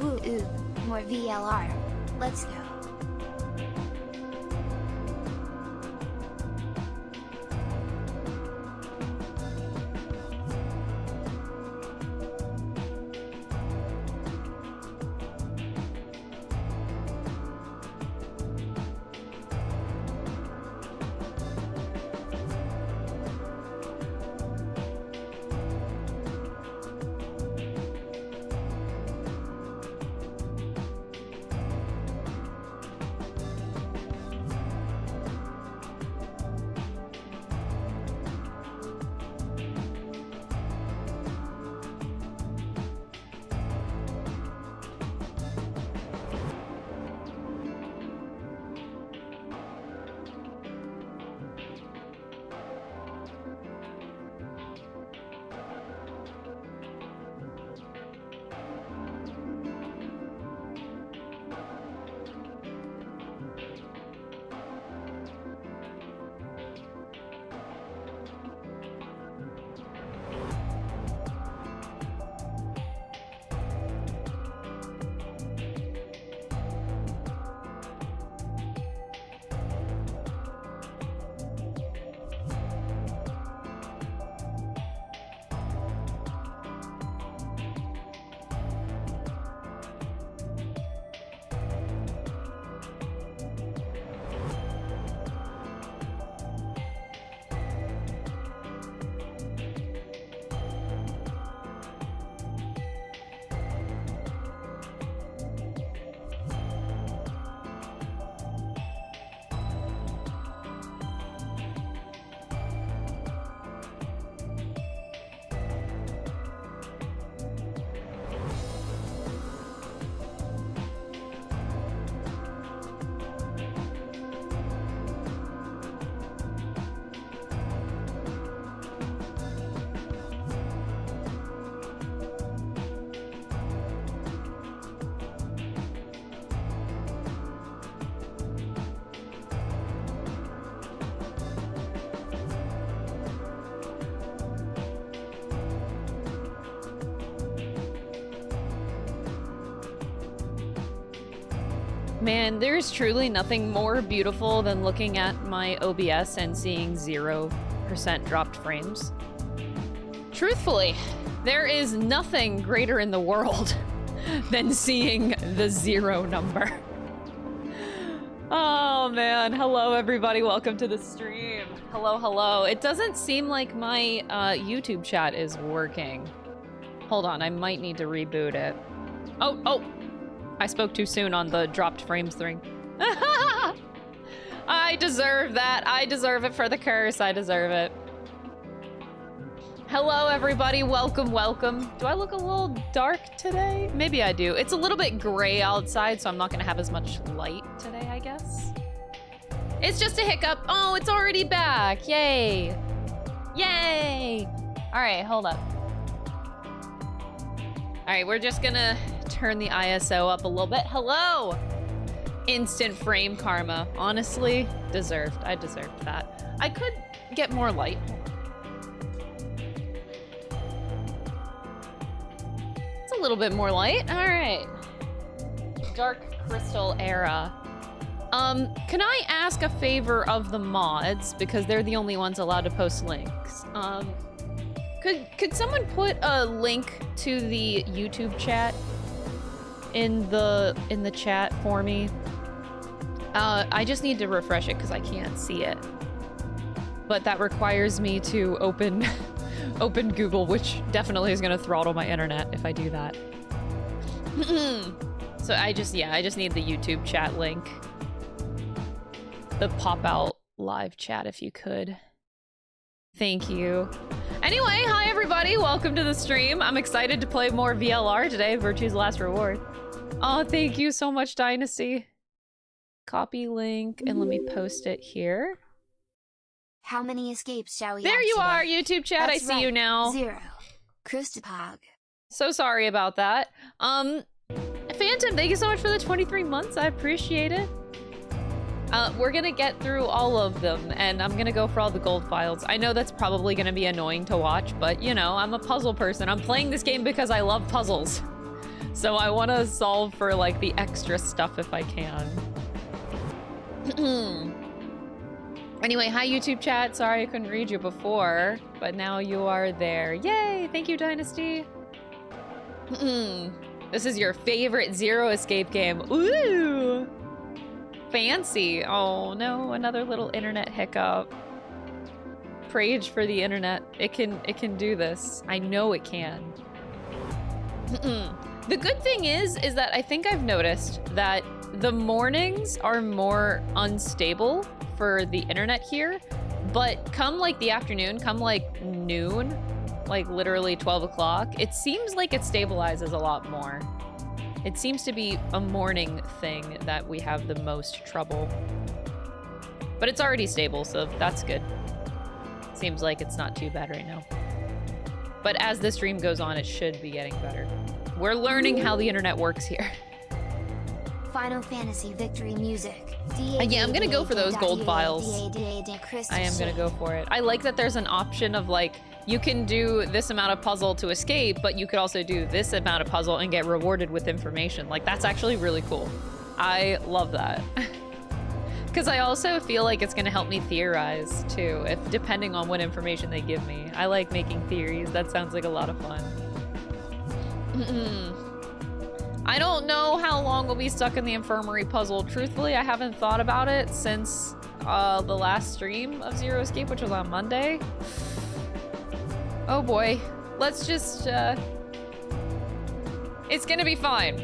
Woo-oo, more VLR. Let's go. Man, there's truly nothing more beautiful than looking at my OBS and seeing 0% dropped frames. Truthfully, there is nothing greater in the world than seeing the 0 number. Oh man, hello everybody, welcome to the stream. Hello, hello. It doesn't seem like my YouTube chat is working. Hold on, I might need to reboot it. Oh! I spoke too soon on the dropped frames thing. I deserve that. I deserve it for the curse. I deserve it. Hello, everybody. Welcome, welcome. Do I look a little dark today? Maybe I do. It's a little bit gray outside, so I'm not going to have as much light today, I guess. It's just a hiccup. Oh, it's already back. Yay. Yay. All right, hold up. All right, we're just going to turn the ISO up a little bit. Hello! Instant frame karma. Honestly, deserved. I deserved that. I could get more light. It's a little bit more light. All right. Dark Crystal era. Can I ask a favor of the mods, because they're the only ones allowed to post links? Could someone put a link to the YouTube chat in the chat for me? I just need to refresh it because I can't see it. But that requires me to open Google, which definitely is gonna throttle my internet if I do that. So I just need the YouTube chat link. The pop-out live chat if you could. Thank you. Anyway, hi everybody, welcome to the stream. I'm excited to play more VLR today, Virtue's Last Reward. Oh, thank you so much, Dynasty. Copy link, and let me post it here. How many escapes shall we There have you today? are, YouTube chat, That's I see right. you now. 0. Krustapog. So sorry about that. Phantom, thank you so much for the 23 months, I appreciate it. We're gonna get through all of them, and I'm gonna go for all the gold files. I know that's probably gonna be annoying to watch, but you know, I'm a puzzle person. I'm playing this game because I love puzzles. So I want to solve for like the extra stuff if I can. Anyway, hi YouTube chat. Sorry I couldn't read you before, but now you are there. Yay! Thank you, Dynasty. This is your favorite Zero Escape game. Ooh! Fancy. Oh no, another little internet hiccup. Prayed for the internet. It can do this. I know it can. The good thing is that I think I've noticed that the mornings are more unstable for the internet here, but come like the afternoon, come like noon, like literally 12 o'clock, it seems like it stabilizes a lot more. It seems to be a morning thing that we have the most trouble. But it's already stable, so that's good. Seems like it's not too bad right now. But as the stream goes on, it should be getting better. We're learning how the internet works here. Final Fantasy Victory Music. Yeah, I'm gonna go for those gold files. I am gonna go for it. I like that there's an option of like, you can do this amount of puzzle to escape, but you could also do this amount of puzzle and get rewarded with information. Like, that's actually really cool. I love that. Because I also feel like it's gonna help me theorize too, depending on what information they give me. I like making theories. That sounds like a lot of fun. I don't know how long we'll be stuck in the infirmary puzzle. Truthfully, I haven't thought about it since the last stream of Zero Escape, which was on Monday. Oh boy. Let's just, it's gonna be fine.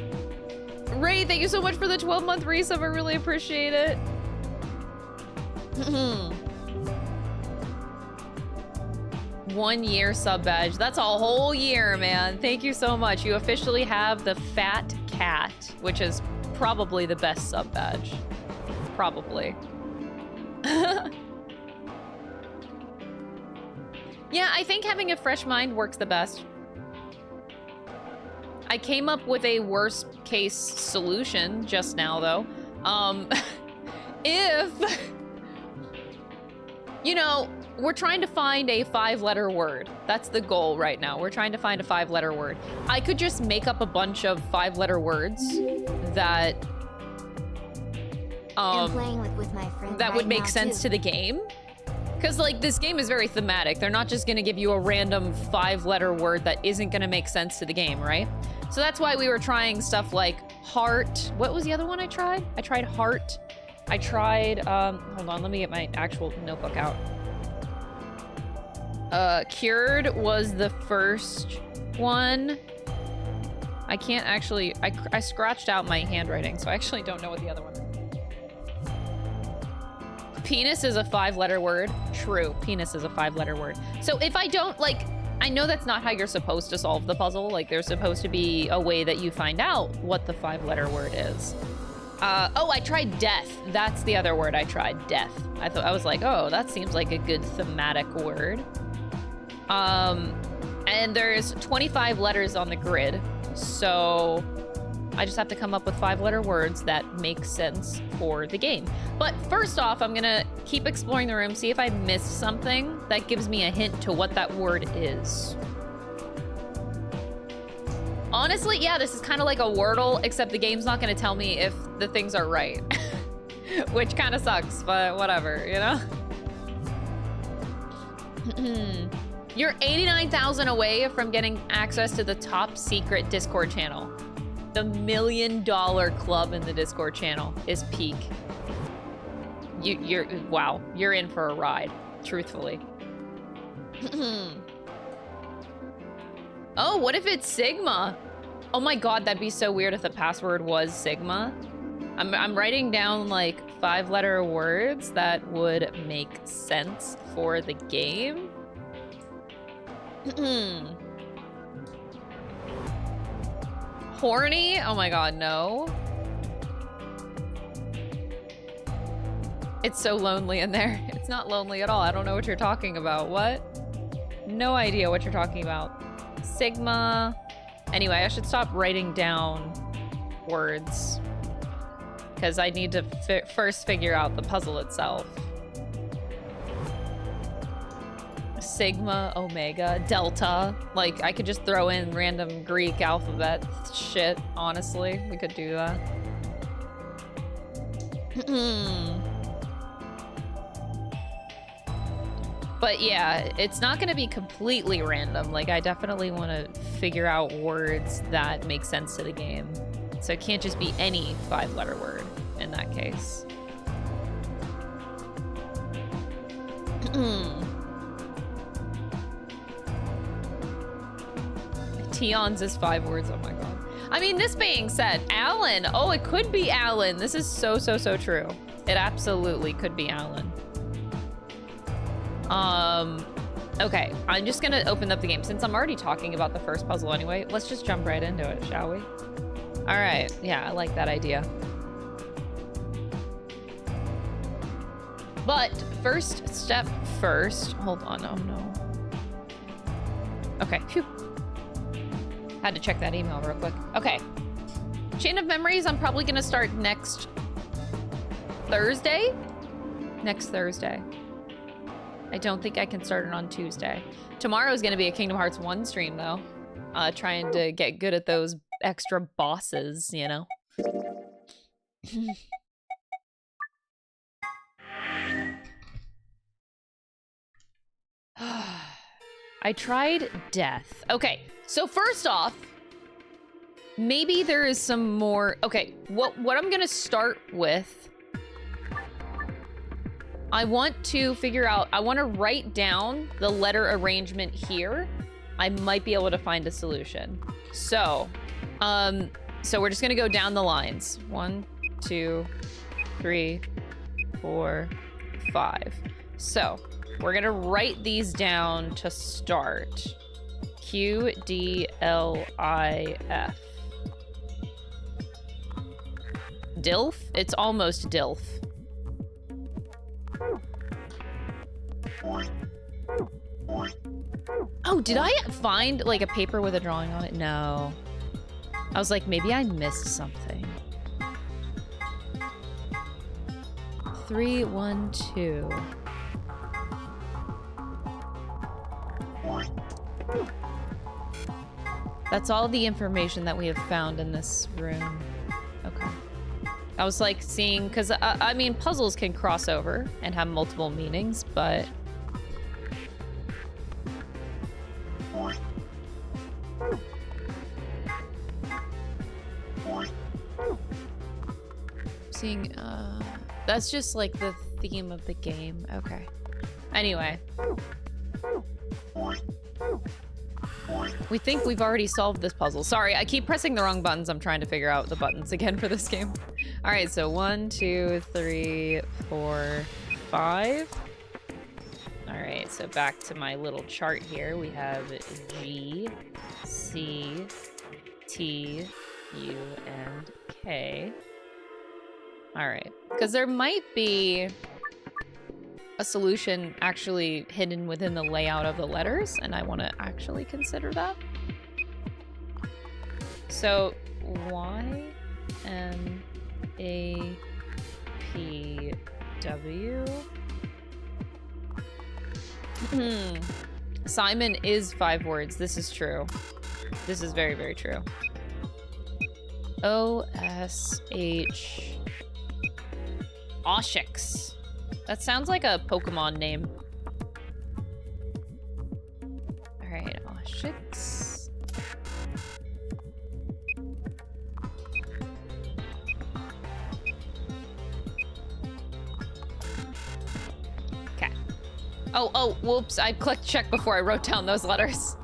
Ray, thank you so much for the 12-month resub. I really appreciate it. 1 year sub badge. That's a whole year, man. Thank you so much. You officially have the Fat Cat, which is probably the best sub badge. Probably. Yeah, I think having a fresh mind works the best. I came up with a worst case solution just now, though. If, you know, we're trying to find a 5-letter word. That's the goal right now. We're trying to find a 5-letter word. I could just make up a bunch of 5-letter words that I'm playing with my friend that right would make now, sense too. to the game. Because, like, this game is very thematic. They're not just going to give you a random 5-letter word that isn't going to make sense to the game, right? So that's why we were trying stuff like heart. What was the other one I tried? I tried heart. I tried, hold on, let me get my actual notebook out. Cured was the first one. I can't actually, I scratched out my handwriting, so I actually don't know what the other one is. Penis is a 5-letter word. True, penis is a 5-letter word. So if I don't, like, I know that's not how you're supposed to solve the puzzle. Like, there's supposed to be a way that you find out what the 5-letter word is. Oh, I tried death. That's the other word I tried, death. I was like, oh, that seems like a good thematic word. And there's 25 letters on the grid, so I just have to come up with 5-letter words that make sense for the game. But first off, I'm gonna keep exploring the room, see if I missed something that gives me a hint to what that word is. Honestly, yeah, this is kind of like a Wordle, except the game's not gonna tell me if the things are right. Which kind of sucks, but whatever, you know? You're 89,000 away from getting access to the top secret Discord channel. The $1 million club in the Discord channel is peak. Wow, you're in for a ride, truthfully. Oh, what if it's Sigma? Oh my god, that'd be so weird if the password was Sigma. I'm writing down like 5-letter words that would make sense for the game. Horny? Oh my god, no. It's so lonely in there. It's not lonely at all. I don't know what you're talking about. What? No idea what you're talking about. Sigma. Anyway, I should stop writing down words. because I need to first figure out the puzzle itself. Sigma, Omega, Delta. Like, I could just throw in random Greek alphabet shit, honestly. We could do that. But yeah, it's not going to be completely random. Like, I definitely want to figure out words that make sense to the game. So it can't just be any 5-letter word in that case. Tions is 5 words. Oh my god. I mean, this being said, Alan. Oh, it could be Alan. This is so true. It absolutely could be Alan. Okay, I'm just gonna open up the game. Since I'm already talking about the first puzzle anyway, let's just jump right into it, shall we? All right, yeah, I like that idea. But first step first. Hold on, oh no. Okay, phew. Had to check that email real quick. Okay. Chain of Memories, I'm probably gonna start next Thursday? Next Thursday. I don't think I can start it on Tuesday. Tomorrow is gonna be a Kingdom Hearts 1 stream though. Trying to get good at those extra bosses, you know? I tried death. Okay, so first off, maybe there is some more. Okay, what I'm gonna start with, I want to figure out, I want to write down the letter arrangement here. I might be able to find a solution. So we're just gonna go down the lines. 1, 2, 3, 4, 5. So we're gonna write these down to start. Q, D, L, I, F. Dilf? It's almost Dilf. Oh, did I find like a paper with a drawing on it? No. I was like, maybe I missed something. 3, 1, 2. That's all the information that we have found in this room. Okay. I was like seeing, because I mean, puzzles can cross over and have multiple meanings, but... Seeing, that's just like the theme of the game. Okay. Anyway. We think we've already solved this puzzle. Sorry, I keep pressing the wrong buttons. I'm trying to figure out the buttons again for this game. All right, so 1, 2, 3, 4, 5. All right, so back to my little chart here. We have G, C, T, U, and K. All right, because there might be a solution actually hidden within the layout of the letters, and I want to actually consider that. So Y, M, A, P, W. Simon is 5 words. This is true. This is very, very true. O, S, H. Oshix. That sounds like a Pokemon name. Alright, Oshix. Okay. Oh, whoops. I clicked check before I wrote down those letters.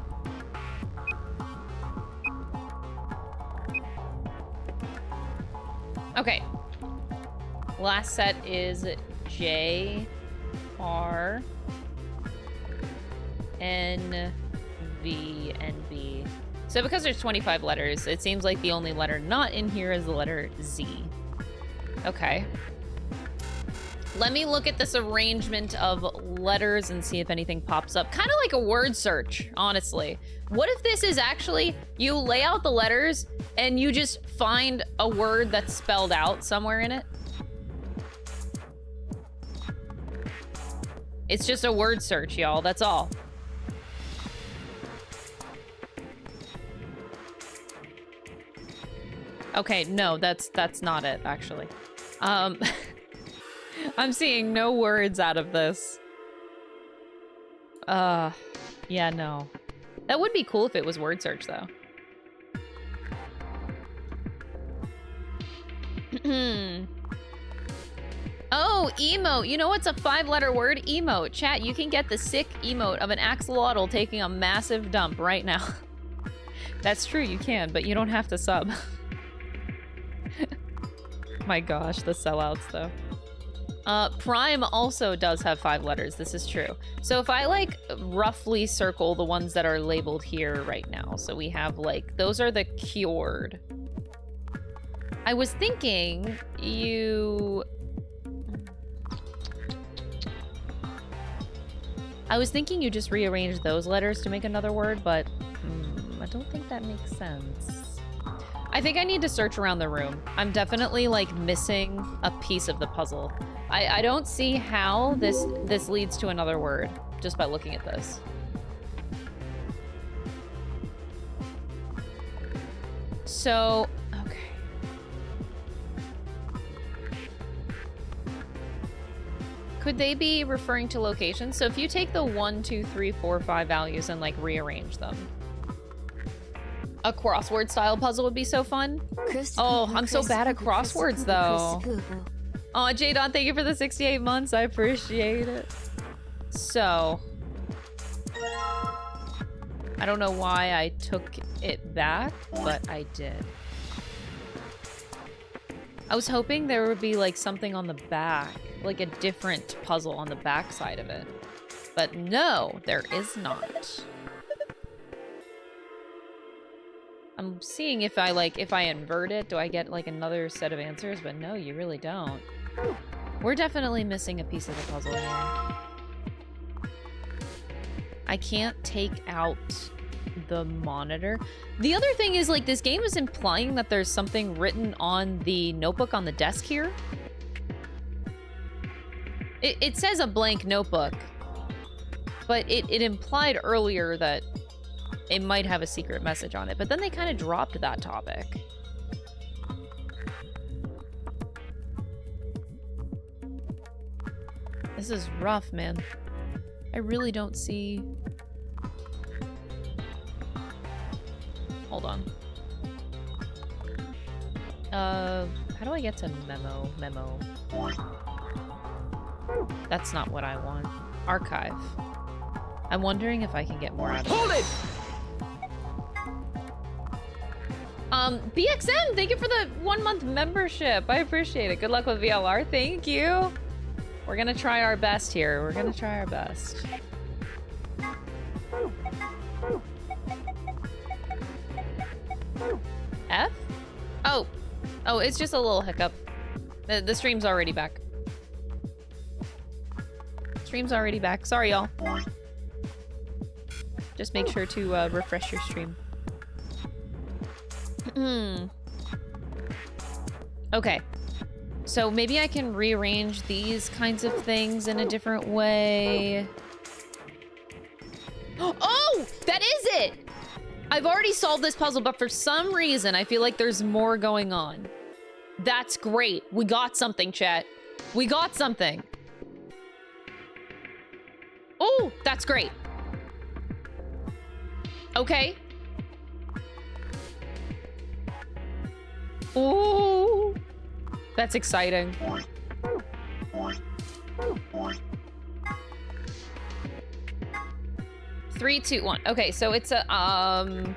Okay. Last set is J, R, N, V, and B. So because there's 25 letters, it seems like the only letter not in here is the letter Z. Okay. Let me look at this arrangement of letters and see if anything pops up. Kind of like a word search, honestly. What if this is actually, you lay out the letters and you just find a word that's spelled out somewhere in it? It's just a word search, y'all. That's all. Okay, no, that's not it, actually. I'm seeing no words out of this. Yeah, no. That would be cool if it was word search, though. Oh, emote. You know what's a 5-letter word? Emote. Chat, you can get the sick emote of an axolotl taking a massive dump right now. That's true, you can, but you don't have to sub. My gosh, the sellouts, though. Prime also does have 5 letters. This is true. So if I, like, roughly circle the ones that are labeled here right now. So we have, like, those are the cured. I was thinking you... I was thinking you just rearrange those letters to make another word, but I don't think that makes sense. I think I need to search around the room. I'm definitely, like, missing a piece of the puzzle. I don't see how this leads to another word just by looking at this. So, okay. Could they be referring to locations? So if you take the 1, 2, 3, 4, 5 values and, like, rearrange them. A crossword style puzzle would be so fun. Oh, I'm so bad at crosswords though. Oh, J-Don, thank you for the 68 months. I appreciate it. So, I don't know why I took it back, but I did. I was hoping there would be like something on the back, like a different puzzle on the back side of it. But no, there is not. I'm seeing if I invert it, do I get like another set of answers? But no, you really don't. We're definitely missing a piece of the puzzle here. I can't take out the monitor. The other thing is, like, this game is implying that there's something written on the notebook on the desk here. It says a blank notebook, but it implied earlier that it might have a secret message on it, but then they kind of dropped that topic. This is rough, man. I really don't see... Hold on. How do I get to memo? That's not what I want. Archive. I'm wondering if I can get more out of it. Hold it! BXM, thank you for the 1-month membership. I appreciate it. Good luck with VLR. Thank you. We're gonna try our best here. We're gonna try our best. F? Oh. Oh, it's just a little hiccup. The stream's already back. Stream's already back. Sorry, y'all. Just make sure to refresh your stream. Okay. So maybe I can rearrange these kinds of things in a different way. Oh! That is it! I've already solved this puzzle, but for some reason, I feel like there's more going on. That's great. We got something, chat. We got something. Oh, that's great. Okay. Ooh. That's exciting. 3, 2, 1. Okay, so it's a,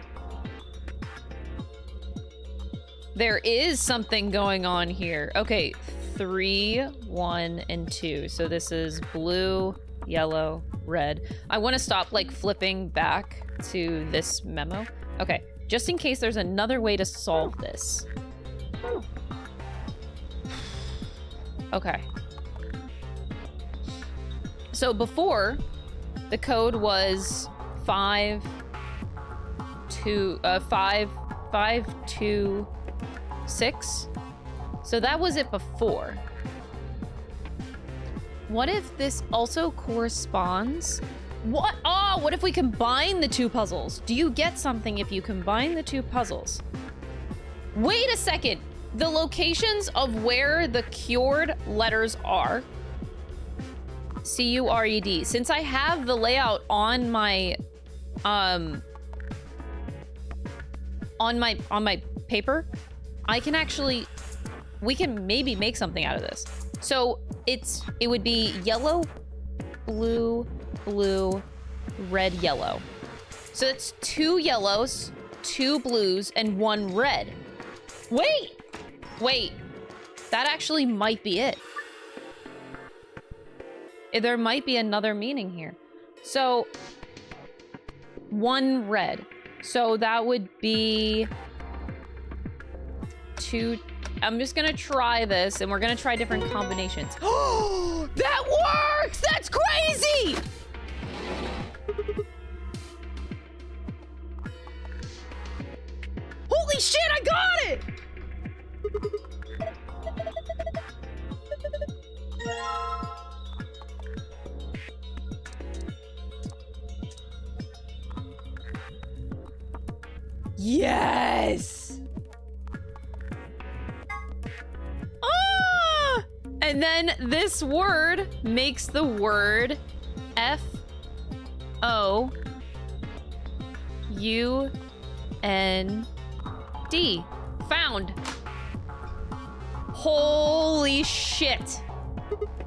there is something going on here. Okay, 3, 1, and 2. So this is blue, yellow, red. I want to stop, like, flipping back to this memo. Okay, just in case there's another way to solve this. Okay. So before, the code was 5 2 5 5 2 6. So that was it before. What if this also corresponds? What? Oh, what if we combine the two puzzles? Do you get something if you combine the two puzzles? Wait a second. The locations of where the cured letters are. C-U-R-E-D. Since I have the layout on my paper, I can actually, we can maybe make something out of this. So it would be yellow, blue, blue, red, yellow. So it's 2 yellows, 2 blues, and 1 red. Wait, that actually might be it. There might be another meaning here. So 1 red. So that would be 2. I'm just gonna try this, and we're gonna try different combinations. Oh, that works! That's crazy! Holy shit, I got it! Yes! Ah! And then this word makes the word F-O-U-N-D. Found. Holy shit.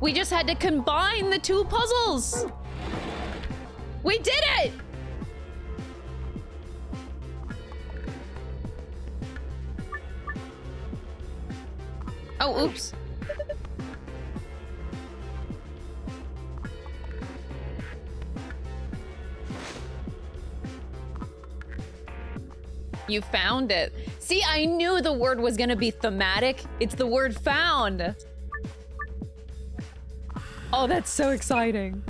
We just had to combine the two puzzles. We did it! Oh, oops. You found it. See, I knew the word was gonna be thematic. It's the word found. Oh, that's so exciting.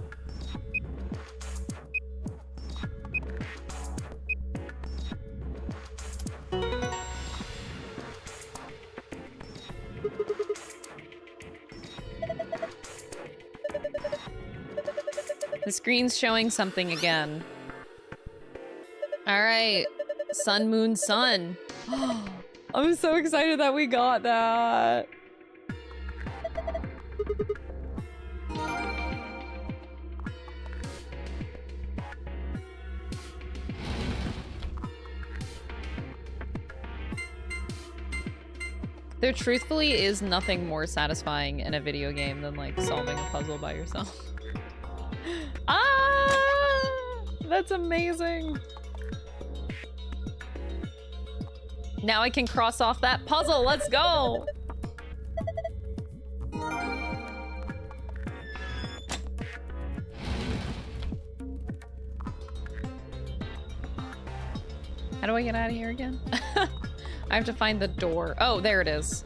The screen's showing something again. All right, sun, moon, sun. I'm so excited that we got that. There truthfully is nothing more satisfying in a video game than like solving a puzzle by yourself. Ah, that's amazing. Now I can cross off that puzzle. Let's go. How do I get out of here again? I have to find the door. Oh, there it is.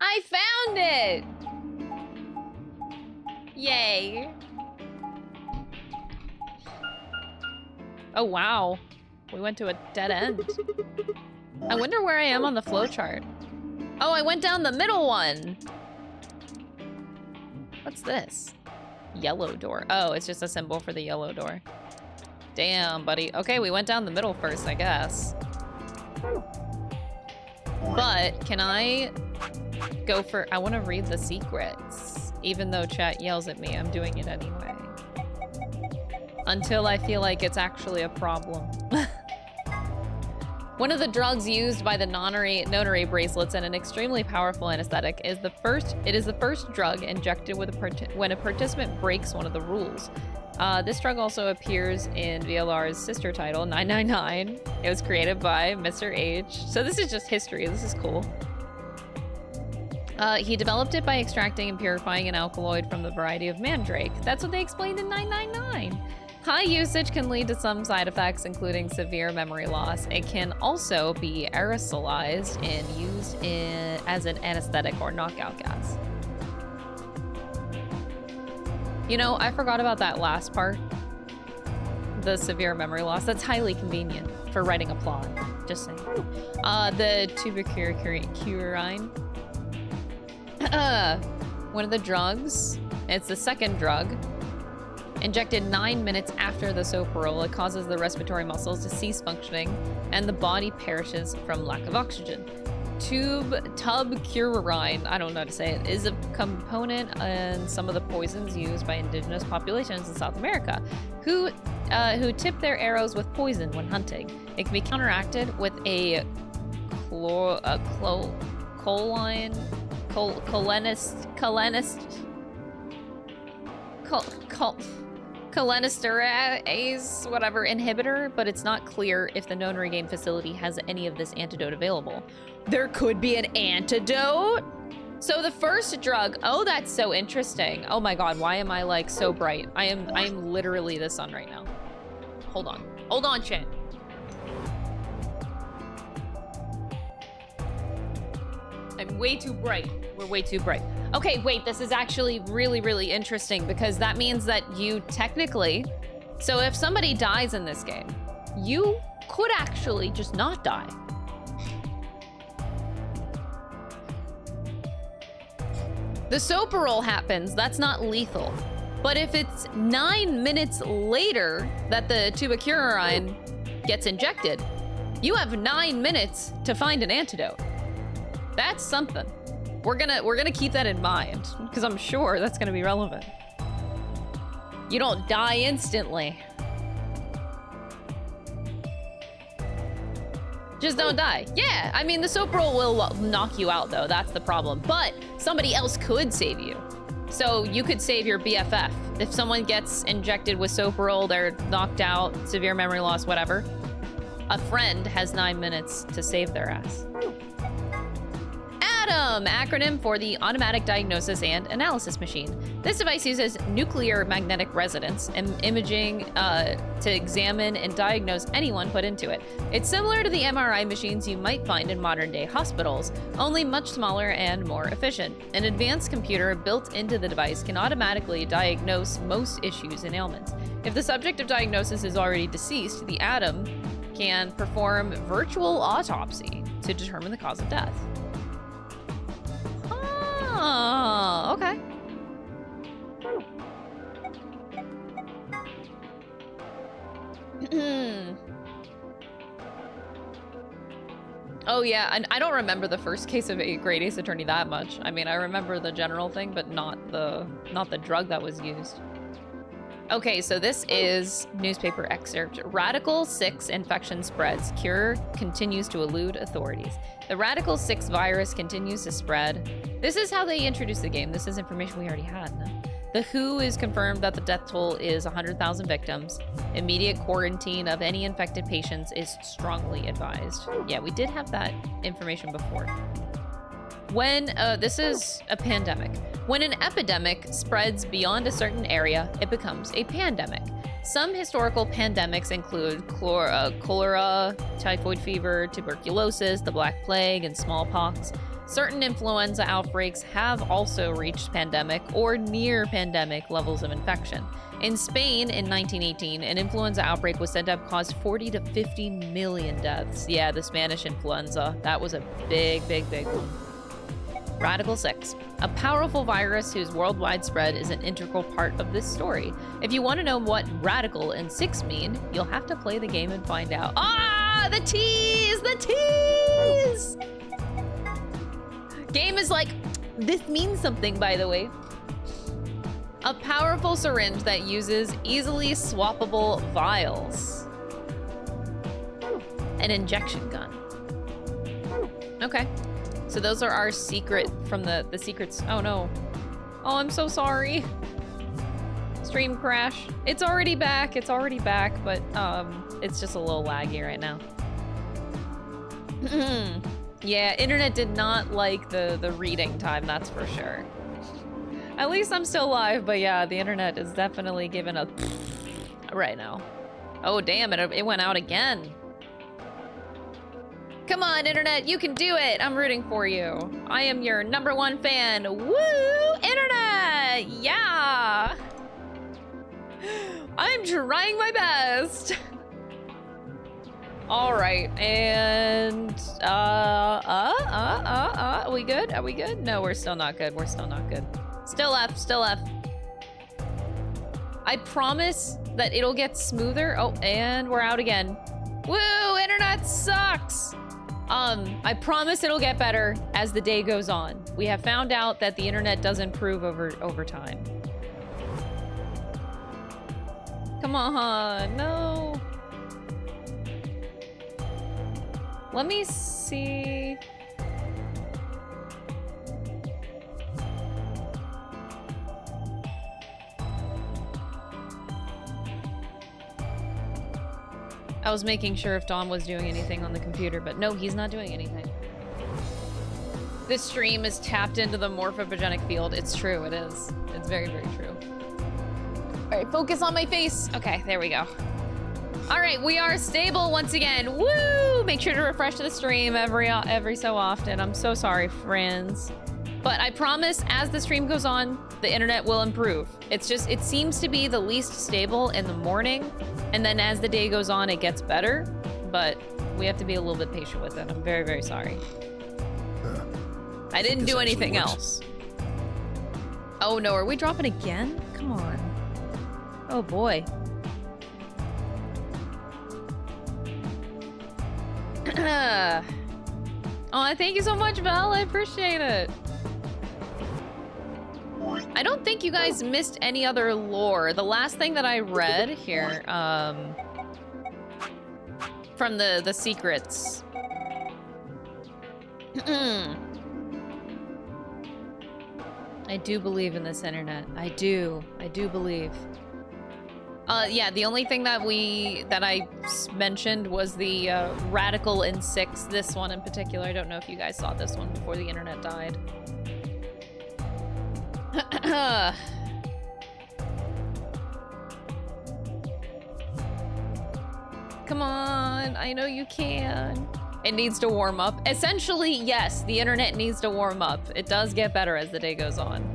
I found it! Yay. Oh, wow. We went to a dead end. I wonder where I am on the flowchart. Oh, I went down the middle one. What's this? Yellow door. Oh, it's just a symbol for the yellow door. Damn, buddy. Okay, we went down the middle first, I guess. But can I go for... I want to read the secrets. Even though chat yells at me, I'm doing it anyway. Until I feel like it's actually a problem. One of the drugs used by the nonary bracelets and an extremely powerful anesthetic is the first drug injected with when a participant breaks one of the rules. This drug also appears in VLR's sister title, 999. It was created by Mr. H. So this is just history. This is cool. He developed it by extracting and purifying an alkaloid from the variety of mandrake. That's what they explained in 999. High usage can lead to some side effects, including severe memory loss. It can also be aerosolized and used as an anesthetic or knockout gas. You know, I forgot about that last part. The severe memory loss. That's highly convenient for writing a plot. Just saying. The tuberculin. One of the drugs. It's the second drug. Injected 9 minutes after the soprole, it causes the respiratory muscles to cease functioning, and the body perishes from lack of oxygen. Tubcurarine, I don't know how to say it, is a component in some of the poisons used by indigenous populations in South America, who tip their arrows with poison when hunting. It can be counteracted with a cholinesterase, whatever, inhibitor, but it's not clear if the Nonary game facility has any of this antidote available. There could be an antidote? So the first drug, oh, that's so interesting. Oh my God, why am I like so bright? I am literally the sun right now. Hold on, chat. I'm way too bright. We're way too bright. Okay, wait, this is actually really, really interesting because that means that you technically, so if somebody dies in this game, you could actually just not die. The soprole happens, that's not lethal. But if it's 9 minutes later that the tuberculin gets injected, you have 9 minutes to find an antidote. That's something. We're gonna keep that in mind because I'm sure that's gonna be relevant. You don't die instantly. Just don't die. Yeah, I mean the soprole will knock you out though. That's the problem. But somebody else could save you. So you could save your BFF. If someone gets injected with soprole, they're knocked out, severe memory loss, whatever. A friend has 9 minutes to save their ass. ATOM, acronym for the Automatic Diagnosis and Analysis Machine. This device uses nuclear magnetic resonance and imaging to examine and diagnose anyone put into it. It's similar to the MRI machines you might find in modern-day hospitals, only much smaller and more efficient. An advanced computer built into the device can automatically diagnose most issues and ailments. If the subject of diagnosis is already deceased, the ATOM can perform virtual autopsy to determine the cause of death. Oh, okay. Oh yeah, and I don't remember the first case of a Great Ace Attorney that much. I mean, I remember the general thing, but not the drug that was used. Okay, so this is newspaper excerpt. Radical 6 infection spreads. Cure continues to elude authorities. The Radical 6 virus continues to spread. This is how they introduced the game. This is information we already had. No? The WHO is confirmed that the death toll is 100,000 victims. Immediate quarantine of any infected patients is strongly advised. Yeah, we did have that information before. When, this is a pandemic. When an epidemic spreads beyond a certain area, it becomes a pandemic. Some historical pandemics include cholera, typhoid fever, tuberculosis, the Black Plague, and smallpox. Certain influenza outbreaks have also reached pandemic or near pandemic levels of infection. In Spain in 1918, an influenza outbreak was said to have caused 40 to 50 million deaths. Yeah, the Spanish influenza. That was a big, big, big one. Radical 6, a powerful virus whose worldwide spread is an integral part of this story. If you want to know what Radical and 6 mean, you'll have to play the game and find out. Ah, the tease! The tease! Game is like, this means something, by the way. A powerful syringe that uses easily swappable vials. An injection gun. Okay. So those are our secret from the secrets. Oh no. Oh, I'm so sorry. Stream crash. It's already back, but it's just a little laggy right now. Yeah, internet did not like the reading time, that's for sure. At least I'm still live, but yeah, the internet is definitely giving a right now. Oh, damn, it went out again. Come on, internet, you can do it. I'm rooting for you. I am your #1 fan. Woo, internet! Yeah! I'm trying my best. All right, and are we good? Are we good? No, we're still not good. We're still not good. Still F, still F. I promise that it'll get smoother. Oh, and we're out again. Woo, internet sucks. I promise it'll get better as the day goes on. We have found out that the internet does improve over time. Come on, no. Let me see. I was making sure if Dom was doing anything on the computer, but no, he's not doing anything. This stream is tapped into the morphophagic field. It's true, it is. It's very, very true. All right, focus on my face. Okay, there we go. All right, we are stable once again. Woo! Make sure to refresh the stream every so often. I'm so sorry, friends. But I promise, as the stream goes on, the internet will improve. It's just, it seems to be the least stable in the morning, and then as the day goes on, it gets better. But we have to be a little bit patient with it. I'm very, very sorry. I didn't do anything else. Oh no, are we dropping again? Come on. Oh boy. Oh, thank you so much, Val. I appreciate it. I don't think you guys missed any other lore. The last thing that I read here, from the secrets. I do believe in this internet. I do believe. Yeah, the only thing that I mentioned was the Radical in 6, this one in particular. I don't know if you guys saw this one before the internet died. Come on, I know you can. It needs to warm up. Essentially, yes, the internet needs to warm up. It does get better as the day goes on.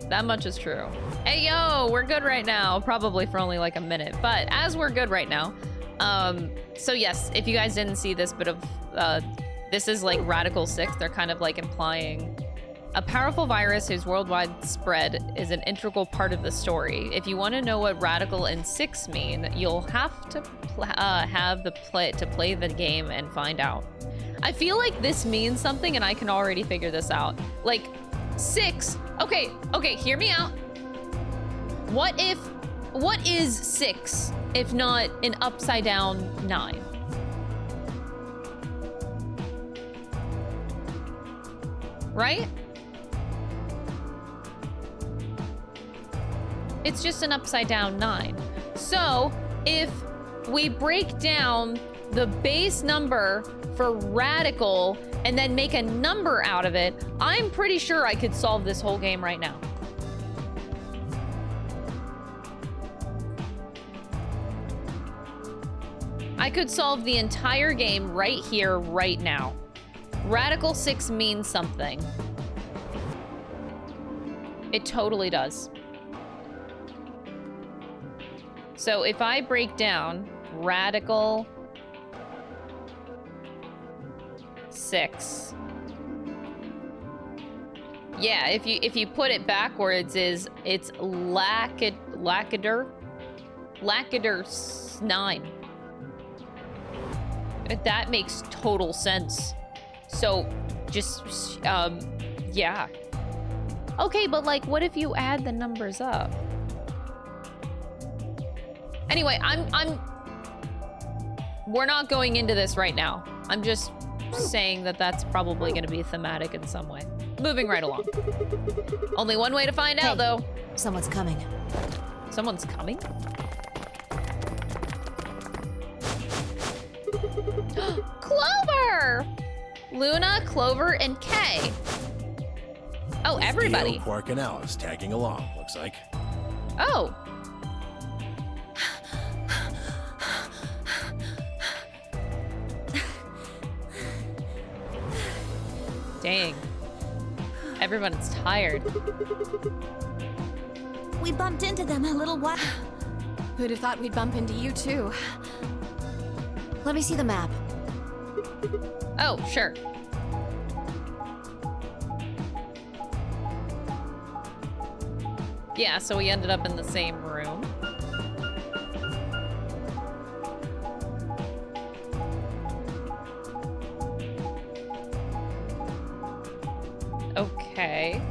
That much is true. Hey, yo, we're good right now. Probably for only like a minute, but as we're good right now. So yes, if you guys didn't see this bit of, this is like Radical 6. They're kind of like implying a powerful virus whose worldwide spread is an integral part of the story. If you want to know what Radical and 6 mean, you'll have to play the game and find out. I feel like this means something and I can already figure this out. Like 6, okay, hear me out. What is 6 if not an upside down 9? Right? It's just an upside down 9. So if we break down the base number for Radical and then make a number out of it, I'm pretty sure I could solve this whole game right now. I could solve the entire game right here, right now. Radical 6 means something. It totally does. So if I break down Radical 6, yeah, if you put it backwards, it's Lackador 9. That makes total sense. So just yeah. Okay, but like, what if you add the numbers up? Anyway, we're not going into this right now. I'm just saying that that's probably going to be thematic in some way. Moving right along. Only one way to find out, though. Someone's coming. Someone's coming? Clover! Luna, Clover, and Kay. Oh, everybody. Theo, Quark, and Alice tagging along, looks like. Oh. Dang. Everyone's tired. We bumped into them a little while. Who'd have thought we'd bump into you too? Let me see the map. Oh, sure. Yeah, so we ended up in the same room. Okay.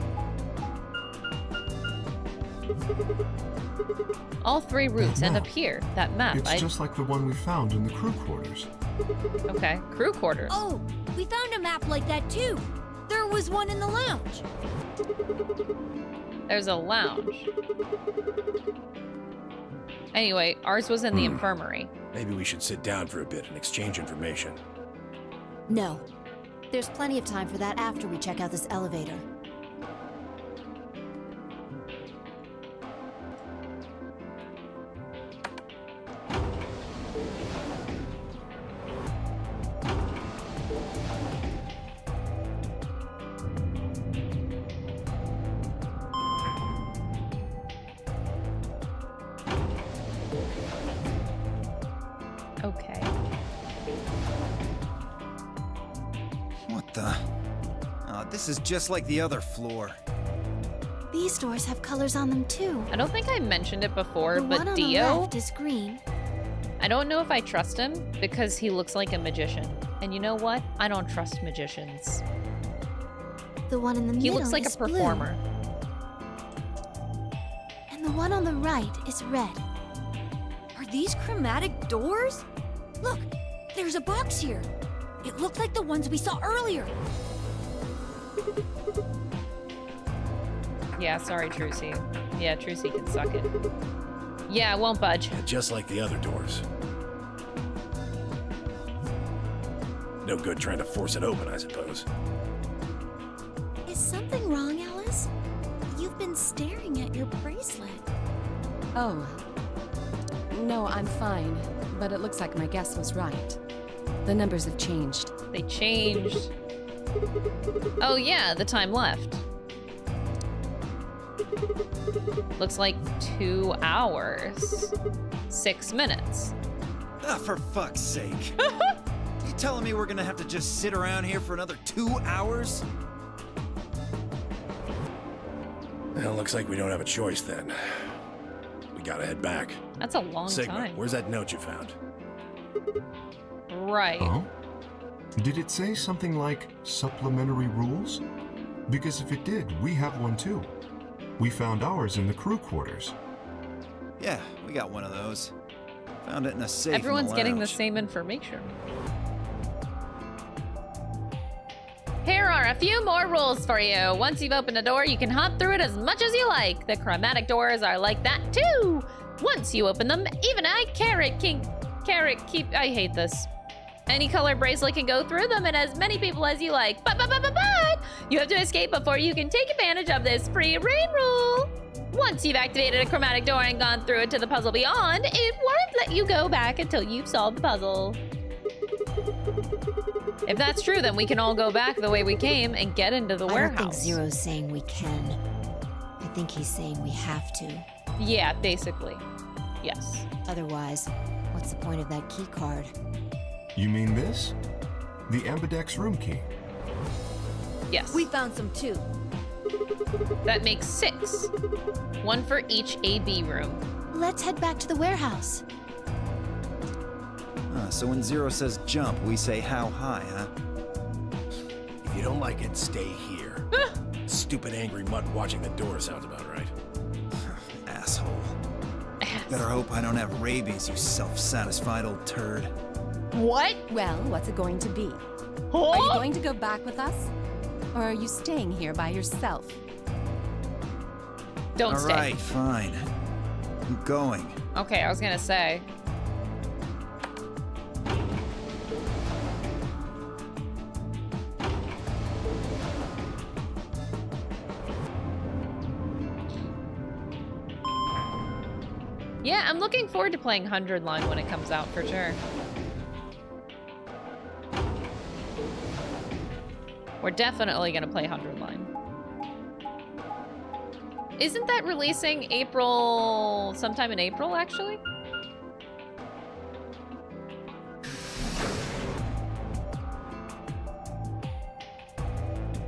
All three routes end up here. That map. It's just like the one we found in the crew quarters. Okay, crew quarters. Oh, we found a map like that too. There was one in the lounge. There's a lounge. Anyway, ours was in the infirmary. Maybe we should sit down for a bit and exchange information. No. There's plenty of time for that after we check out this elevator. Okay. What the? Oh, this is just like the other floor. These doors have colors on them too. I don't think I mentioned it before, The but one on the Dio, left is green. I don't know if I trust him because he looks like a magician. And you know what? I don't trust magicians. The one in the He middle looks like is a performer. blue. And the one on the right is red. Are these chromatic doors? Look, there's a box here. It looked like the ones we saw earlier. Yeah, sorry, Trucy. Yeah, Trucy can suck it. Yeah, I won't budge. And just like the other doors. No good trying to force it open, I suppose. Is something wrong, Alice? You've been staring at your bracelet. Oh. No, I'm fine. But it looks like my guess was right. The numbers have changed. They changed. Oh yeah, the time left. Looks like 2 hours. 6 minutes. Ah, for fuck's sake. You telling me we're gonna have to just sit around here for another 2 hours? Well, looks like we don't have a choice then. We gotta head back. That's a long Sigma, time. where's that note you found? Right. Oh? Did it say something like supplementary rules? Because if it did, we have one too. We found ours in the crew quarters. Yeah, we got one of those. Found it in a safe in Everyone's getting the lounge. same information. Here are a few more rules for you. Once you've opened a door, you can hop through it as much as you like. The chromatic doors are like that too. Once you open them, even a carrot keep. I hate this. Any color bracelet can go through them and as many people as you like. But you have to escape before you can take advantage of this free reign rule. Once you've activated a chromatic door and gone through it to the puzzle beyond, it won't let you go back until you've solved the puzzle. If that's true, then we can all go back the way we came and get into the I warehouse. don't think Zero's saying we can. I think he's saying we have to. Yeah, basically. Yes. Otherwise, what's the point of that key card? You mean this? The Ambidex room key. Yes. We found some too. That makes 6. 1 for each AB room. Let's head back to the warehouse. So when Zero says jump, we say how high, huh? If you don't like it, stay here. Stupid angry mutt watching the door sounds about right. Asshole. Better hope I don't have rabies, you self-satisfied old turd. What? Well, what's it going to be? Huh? Are you going to go back with us? Or are you staying here by yourself? Don't stay. All right, fine. I'm going. Okay, I was gonna say. Yeah, I'm looking forward to playing 100 Line when it comes out, for sure. We're definitely gonna play 100 Line. Isn't that releasing sometime in April, actually?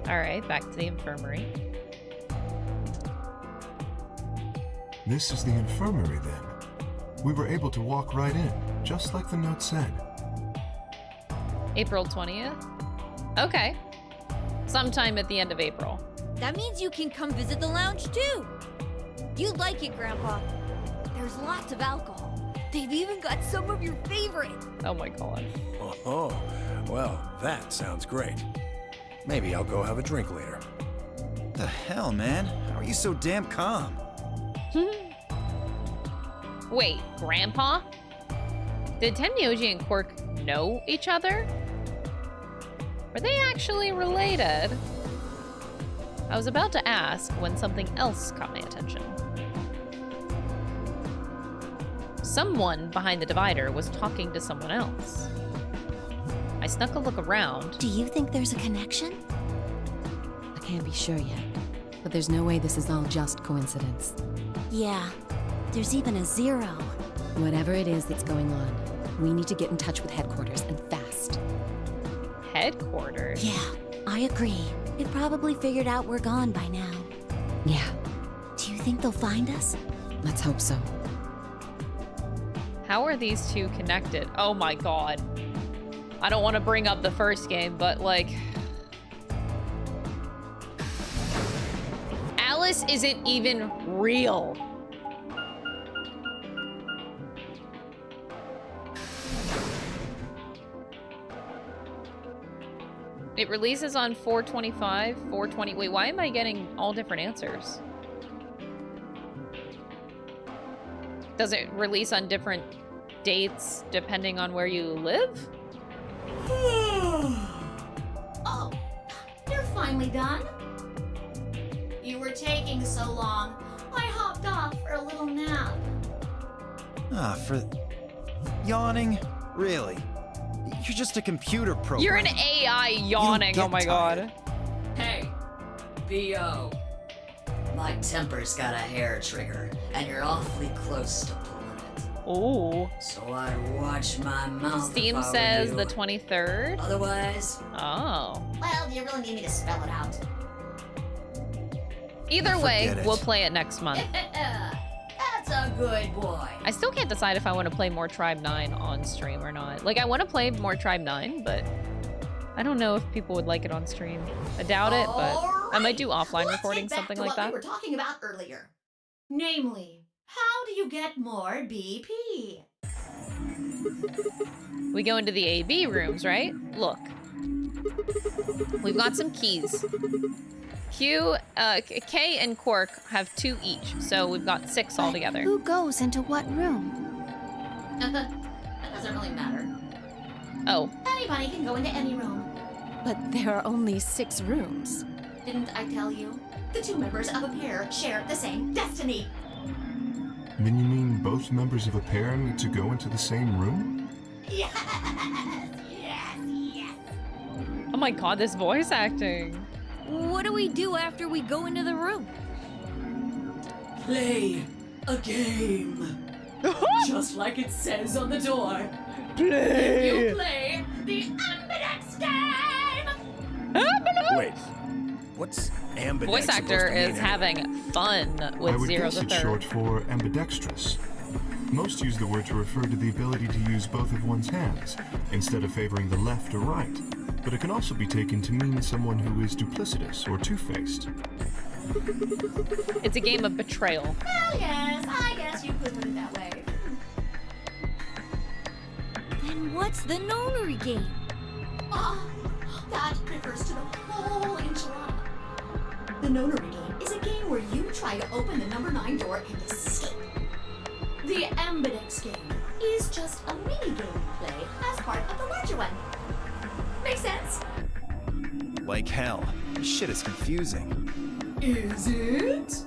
All right, back to the infirmary. This is the infirmary, then. We were able to walk right in, just like the note said. April 20th? Okay. Sometime at the end of April. That means you can come visit the lounge too. You'd like it, Grandpa. There's lots of alcohol. They've even got some of your favorite. Oh my god. Oh, well, that sounds great. Maybe I'll go have a drink later. The hell, man? How are you so damn calm? Wait, Grandpa? Did Tenyoji and Quirk know each other? Were they actually related? I was about to ask when something else caught my attention. Someone behind the divider was talking to someone else. I snuck a look around. Do you think there's a connection? I can't be sure yet, but there's no way this is all just coincidence. Yeah. There's even a 0. Whatever it is that's going on, we need to get in touch with headquarters and fast. Headquarters? Yeah, I agree. They probably figured out we're gone by now. Yeah, Do you think they'll find us? let's hope so. How are these two connected? Oh my god. I don't want to bring up the first game, but like... Alice isn't even real. It releases on 4/25, 4/20. Wait, why am I getting all different answers? Does it release on different dates depending on where you live? Oh, you're finally done? You were taking so long. I hopped off for a little nap. For yawning? Really? You're just a computer program. You're an AI yawning. get Oh my tired. god. Hey, B.O. My temper's got a hair trigger, and you're awfully close to pulling it. Oh. So I watch my mouth. Steam if I were says you. the 23rd. Otherwise, Oh. Well, do you really need me to spell it out? Either way, Forget it. we'll play it next month. That's a good boy. I still can't decide if I want to play more Tribe 9 on stream or not. Like, I want to play more Tribe 9, but I don't know if people would like it on stream. I doubt it, but I might do offline recording, something like that. What we were talking about earlier. Namely, how do you get more BP? We go into the AB rooms, right? Look. We've got some keys. Kay and Quirk have 2 each, so we've got 6 altogether. Who goes into what room? That doesn't really matter. Oh, Anybody can go into any room. But there are only 6 rooms. Didn't I tell you? The 2 members of a pair share the same destiny. Then you mean both members of a pair need to go into the same room? Yes, yes, yes. oh my god, this voice acting. What do we do after we go into the room? play a game. Just like it says on the door. Play. You play the Ambidex game! Wait, what's Ambidex Voice supposed actor to mean is anyway? having fun I with would Zero guess the it's Third. short for ambidextrous. Most use the word to refer to the ability to use both of one's hands, instead of favoring the left or right. But it can also be taken to mean someone who is duplicitous or two-faced. It's a game of betrayal. Well, yes, I guess you could put it that way. Then what's the nonary game? That refers to the whole enchilada. The nonary game is a game where you try to open the number 9 door and escape. The Ambidex game is just a mini game you play as part of the larger one. Make sense? Like hell. This shit is confusing. Is it?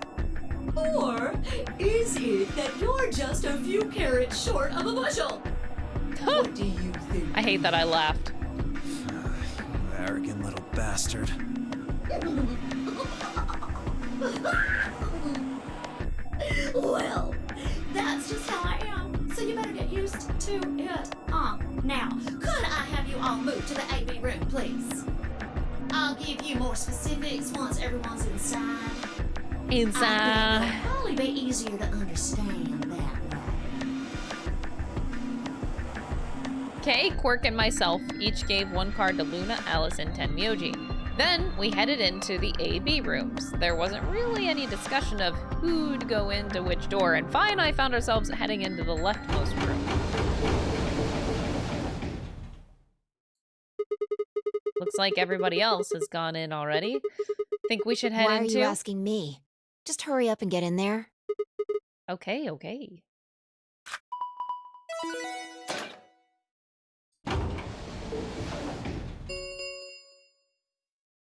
Or is it that you're just a few carrots short of a bushel? What do you think? I hate that I laughed. Arrogant little bastard. Well, that's just how I am, so you better get used to it. Now, could I have you all move to the AB room, please? I'll give you more specifics once everyone's inside. I think it'll probably be easier to understand that way. Okay, Quirk and myself each gave 1 card to Luna, Alice, and Tenmyoji. Then we headed into the AB rooms. There wasn't really any discussion of who'd go into which door, and Fi and I found ourselves heading into the leftmost room. Looks like everybody else has gone in already. Think we should head Why into... are you asking me? Just hurry up and get in there. Okay, okay.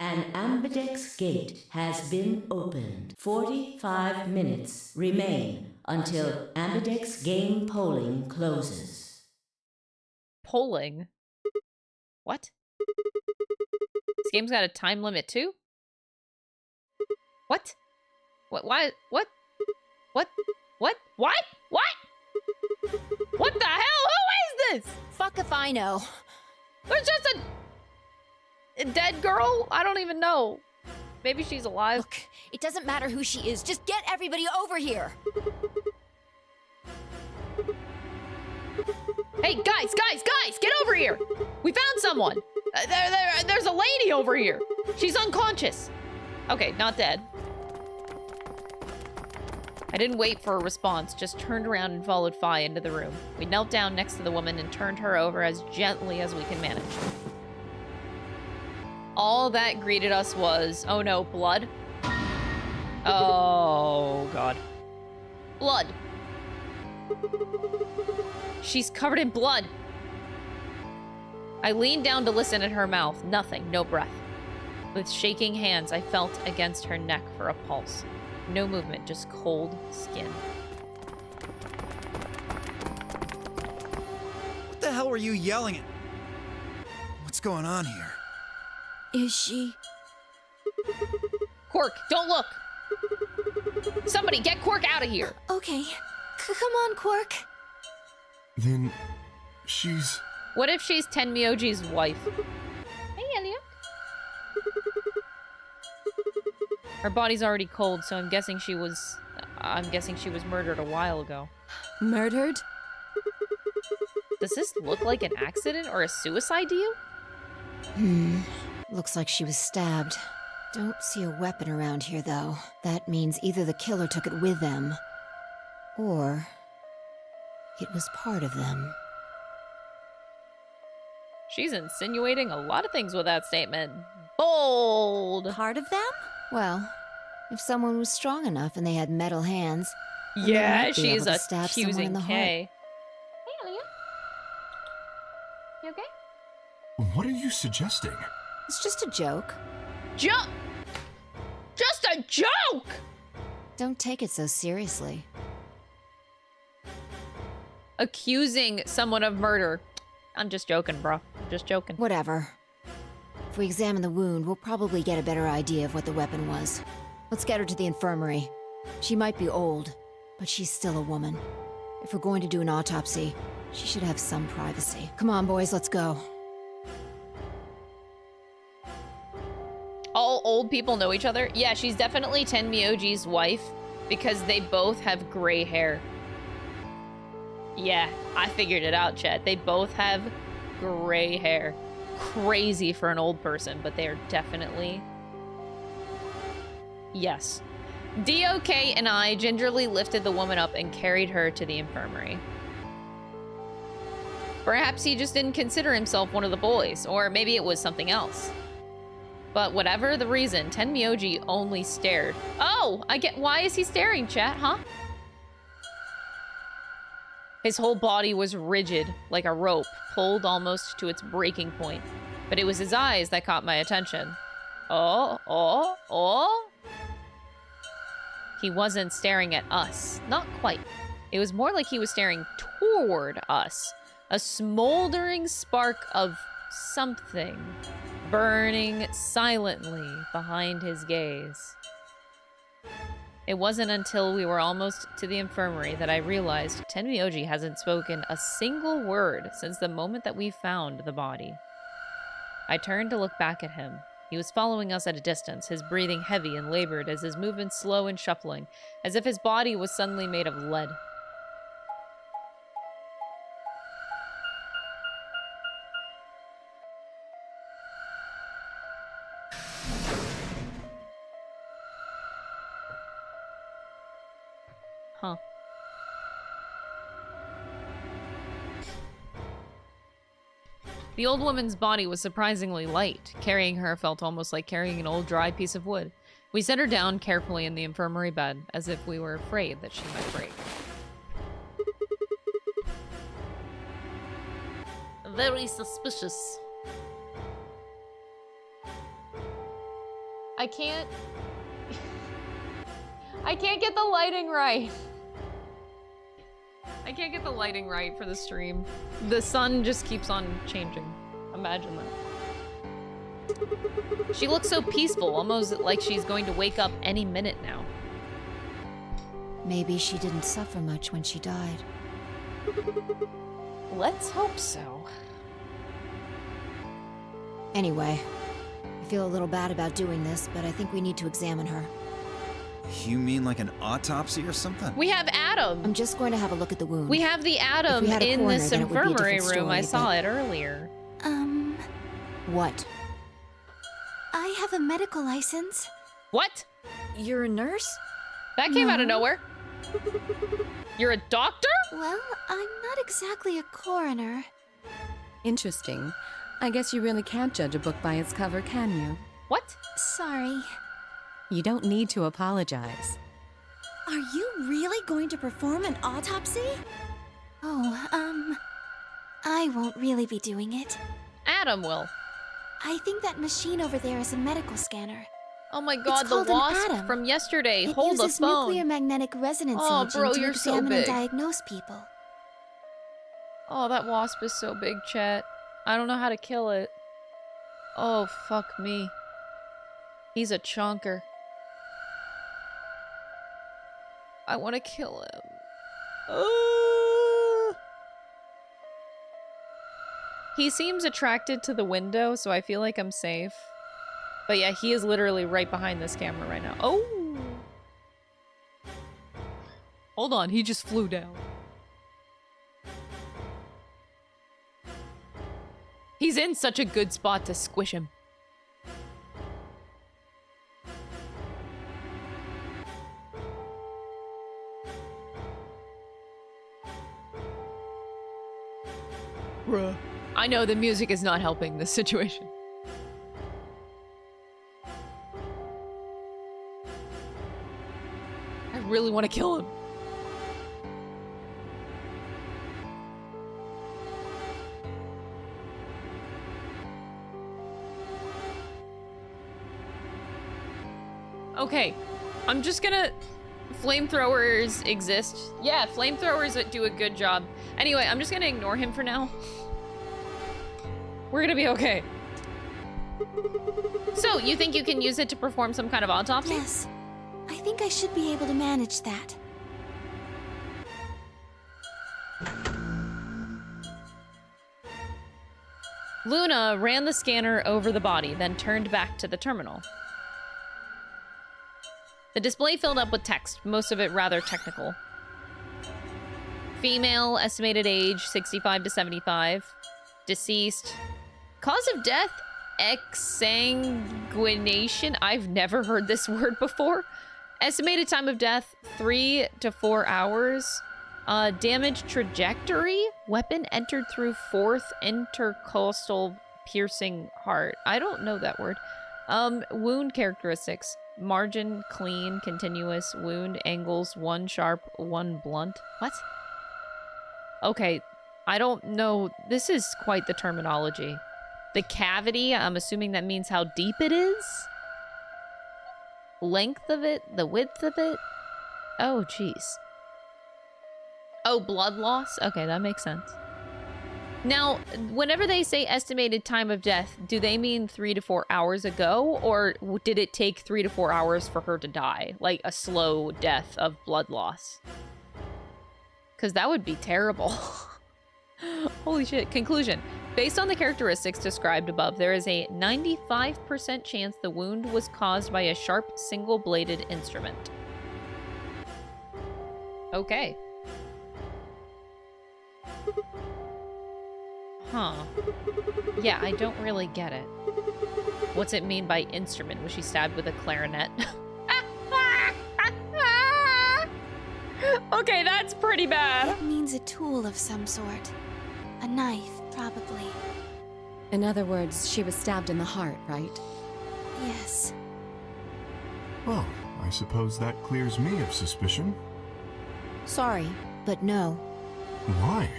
An Ambidex gate has been opened. 45 minutes remain until Ambidex game polling closes. Polling? What? This game's got a time limit too? What? What? Why? What? What? What? What? What? What the hell? Who is this? Fuck if I know. There's just a dead girl? I don't even know. Maybe she's alive. Look, it doesn't matter who she is. Just get everybody over here. Hey, guys, get over here. We found someone. There's a lady over here. She's unconscious. Okay, not dead. I didn't wait for a response, just turned around and followed Fi into the room. We knelt down next to the woman and turned her over as gently as we can manage. All that greeted us was, oh no, blood. Oh, God. Blood. She's covered in blood. I leaned down to listen at her mouth. Nothing, no breath. With shaking hands, I felt against her neck for a pulse. No movement, just cold skin. What the hell were you yelling at? What's going on here? Is she? Quirk, don't look! Somebody get Quirk out of here! Okay. Come on, Quirk. Then she's... What if she's Tenmyoji's wife? Hey, Elliot. Her body's already cold, so I'm guessing she was murdered a while ago. Murdered? Does this look like an accident or a suicide to you? Looks like she was stabbed. Don't see a weapon around here, though. That means either the killer took it with them, or it was part of them. She's insinuating a lot of things with that statement. Bold! Part of them? Well, if someone was strong enough and they had metal hands, then they Yeah, might be she's able to stab someone in accusing the heart. Kay. Hey, Elliot. You okay? What are you suggesting? It's just a joke. Just a joke! Don't take it so seriously. Accusing someone of murder. I'm just joking, bro. Just joking. Whatever. If we examine the wound, we'll probably get a better idea of what the weapon was. Let's get her to the infirmary. She might be old, but she's still a woman. If we're going to do an autopsy, she should have some privacy. Come on, boys, let's go. All old people know each other? Yeah, she's definitely Tenmyoji's wife because they both have gray hair. Yeah, I figured it out, Chet. They both have gray hair. Crazy for an old person, but they are definitely... Yes. DOK and I gingerly lifted the woman up and carried her to the infirmary. Perhaps he just didn't consider himself one of the boys, or maybe it was something else. But whatever the reason, Tenmyoji only stared. Oh, I get why is he staring, chat, huh? His whole body was rigid, like a rope, pulled almost to its breaking point. But it was his eyes that caught my attention. Oh. he wasn't staring at us. Not quite. It was more like he was staring toward us. A smoldering spark of something burning silently behind his gaze. It wasn't until we were almost to the infirmary that I realized Tenmyoji hasn't spoken a single word since the moment that we found the body. I turned to look back at him. He was following us at a distance, his breathing heavy and labored as his movements slow and shuffling, as if his body was suddenly made of lead. Huh. The old woman's body was surprisingly light. Carrying her felt almost like carrying an old dry piece of wood. We set her down carefully in the infirmary bed, as if we were afraid that she might break. Very suspicious. I can't get the lighting right. I can't get the lighting right for the stream. The sun just keeps on changing. Imagine that. She looks so peaceful, almost like she's going to wake up any minute now. Maybe she didn't suffer much when she died. Let's hope so. Anyway, I feel a little bad about doing this, but I think we need to examine her. You mean like an autopsy or something? We have Adam. I'm just going to have a look at the wound. We have the Adam in this infirmary room. I saw it earlier. What? I have a medical license. What? You're a nurse? That came out of nowhere. You're a doctor? Well, I'm not exactly a coroner. Interesting. I guess you really can't judge a book by its cover, can you? What? Sorry. You don't need to apologize. Are you really going to perform an autopsy? Oh, I won't really be doing it. Adam will. I think that machine over there is a medical scanner. Oh my god, It's the called an wasp Atom. from yesterday. It Hold the uses phone. nuclear magnetic resonance Oh, imaging bro, to you're so examine and big. diagnose people. Oh, that wasp is so big, chat. I don't know how to kill it. Oh, fuck me. He's a chonker. I want to kill him. He seems attracted to the window, so I feel like I'm safe. But yeah, he is literally right behind this camera right now. Oh! Hold on, he just flew down. He's in such a good spot to squish him. Bruh. I know the music is not helping this situation. I really want to kill him. Okay, I'm just gonna... Flamethrowers exist. Yeah, flamethrowers do a good job. Anyway, I'm just gonna ignore him for now. We're gonna be okay. So, you think you can use it to perform some kind of autopsy? Yes. I think I should be able to manage that. Luna ran the scanner over the body, then turned back to the terminal. The display filled up with text, most of it rather technical. Female, estimated age 65 to 75. Deceased. Cause of death, exsanguination. I've never heard this word before. Estimated time of death, 3 to 4 hours. Damage trajectory, weapon entered through 4th intercostal piercing heart. I don't know that word. Wound characteristics. Margin, clean, continuous, wound, angles, 1 sharp, 1 blunt. What? Okay, I don't know. This is quite the terminology. The cavity, I'm assuming that means how deep it is? Length of it, the width of it. Oh, jeez. Oh, blood loss? Okay, that makes sense. Now, whenever they say estimated time of death, do they mean 3 to 4 hours ago, or did it take 3 to 4 hours for her to die? Like a slow death of blood loss? Because that would be terrible. Holy shit. Conclusion. Based on the characteristics described above, there is a 95% chance the wound was caused by a sharp, single-bladed instrument. Okay. Huh. Yeah, I don't really get it. What's it mean by instrument? Was she stabbed with a clarinet? Okay, that's pretty bad. It means a tool of some sort. A knife, probably. In other words, she was stabbed in the heart, right? Yes. Well, I suppose that clears me of suspicion. Sorry, but no. Why?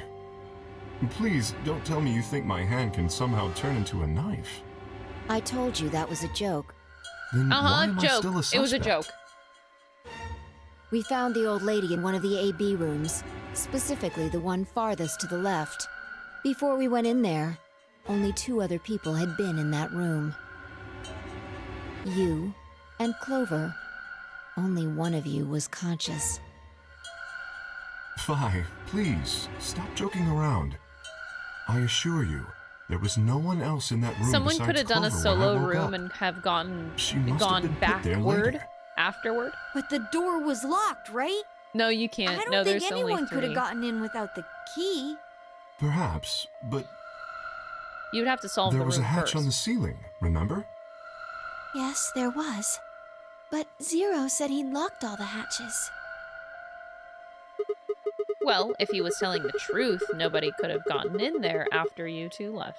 Please, don't tell me you think my hand can somehow turn into a knife. I told you that was a joke. Then why am I joke. still a suspect? It was a joke. We found the old lady in one of the AB rooms, specifically the one farthest to the left. Before we went in there, only 2 other people had been in that room. You and Clover. Only one of you was conscious. Fi, please, stop joking around. I assure you, there was no one else in that room. Someone besides could have done a Clover when I solo woke room up. and have gone She must have been put there backward later. afterward. But the door was locked, right? No, you can't. I don't No, think there's anyone only could 3. have gotten in without the key. Perhaps, but You would have to solve there the was a room hatch first. on the ceiling, remember? Yes, there was. But Zero said he'd locked all the hatches. Well, if he was telling the truth, nobody could have gotten in there after you 2 left.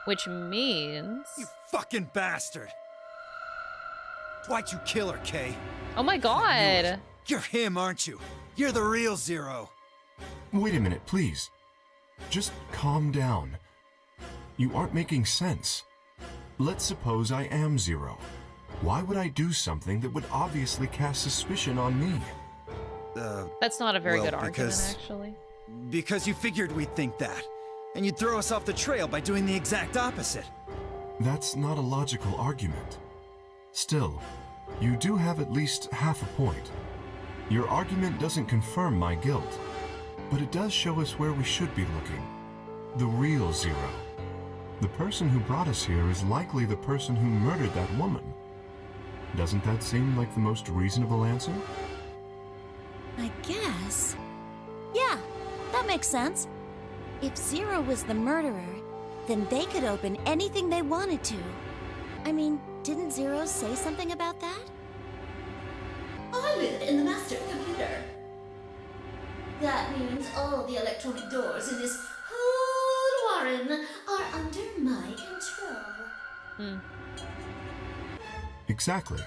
Which means... You fucking bastard! Why'd you kill her, Kay? Oh my god! You're him, aren't you? You're the real Zero. Wait a minute, please. Just calm down. You aren't making sense. Let's suppose I am Zero. Why would I do something that would obviously cast suspicion on me? That's not a very well, good argument, because- actually. Because you figured we'd think that. And you'd throw us off the trail by doing the exact opposite. That's not a logical argument. Still, you do have at least half a point. Your argument doesn't confirm my guilt, but it does show us where we should be looking. The real Zero. The person who brought us here is likely the person who murdered that woman. Doesn't that seem like the most reasonable answer? I guess. Yeah, that makes sense. If Zero was the murderer, then they could open anything they wanted to. I mean, didn't Zero say something about that? I live in the master computer. That means all the electronic doors in this whole warren are under my control. Exactly.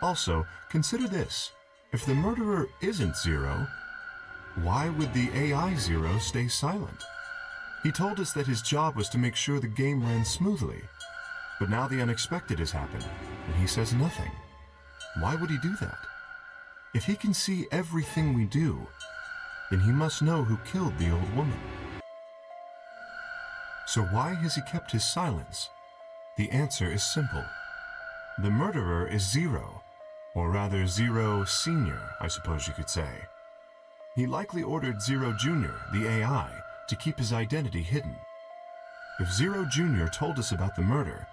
Also, consider this. If the murderer isn't Zero, why would the AI Zero stay silent? He told us that his job was to make sure the game ran smoothly. But now the unexpected has happened, and he says nothing. Why would he do that? If he can see everything we do, then he must know who killed the old woman. So why has he kept his silence? The answer is simple. The murderer is Zero, or rather Zero Senior, I suppose you could say. He likely ordered Zero Junior, the AI, to keep his identity hidden. If Zero Junior told us about the murder,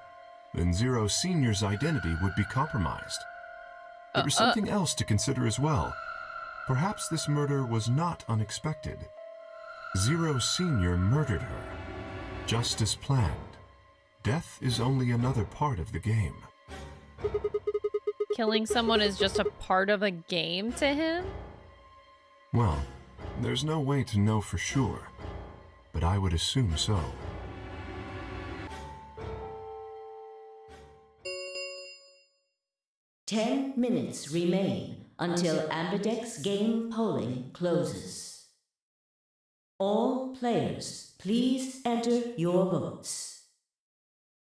then Zero Senior's identity would be compromised. There was something else to consider as well. Perhaps this murder was not unexpected. Zero Senior murdered her, just as planned. Death is only another part of the game. Killing someone is just a part of a game to him? Well, there's no way to know for sure, but I would assume so. Ten minutes remain until Ambidex game polling closes. All players, please enter your votes.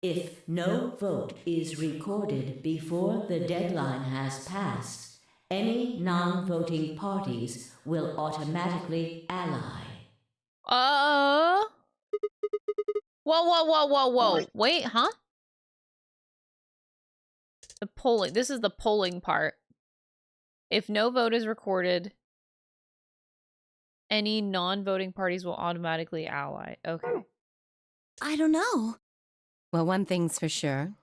If no vote is recorded before the deadline has passed, Any non-voting parties will automatically ally. Whoa. Wait, huh? The polling. This is the polling part. If no vote is recorded, any non-voting parties will automatically ally. Okay. I don't know. Well, one thing's for sure.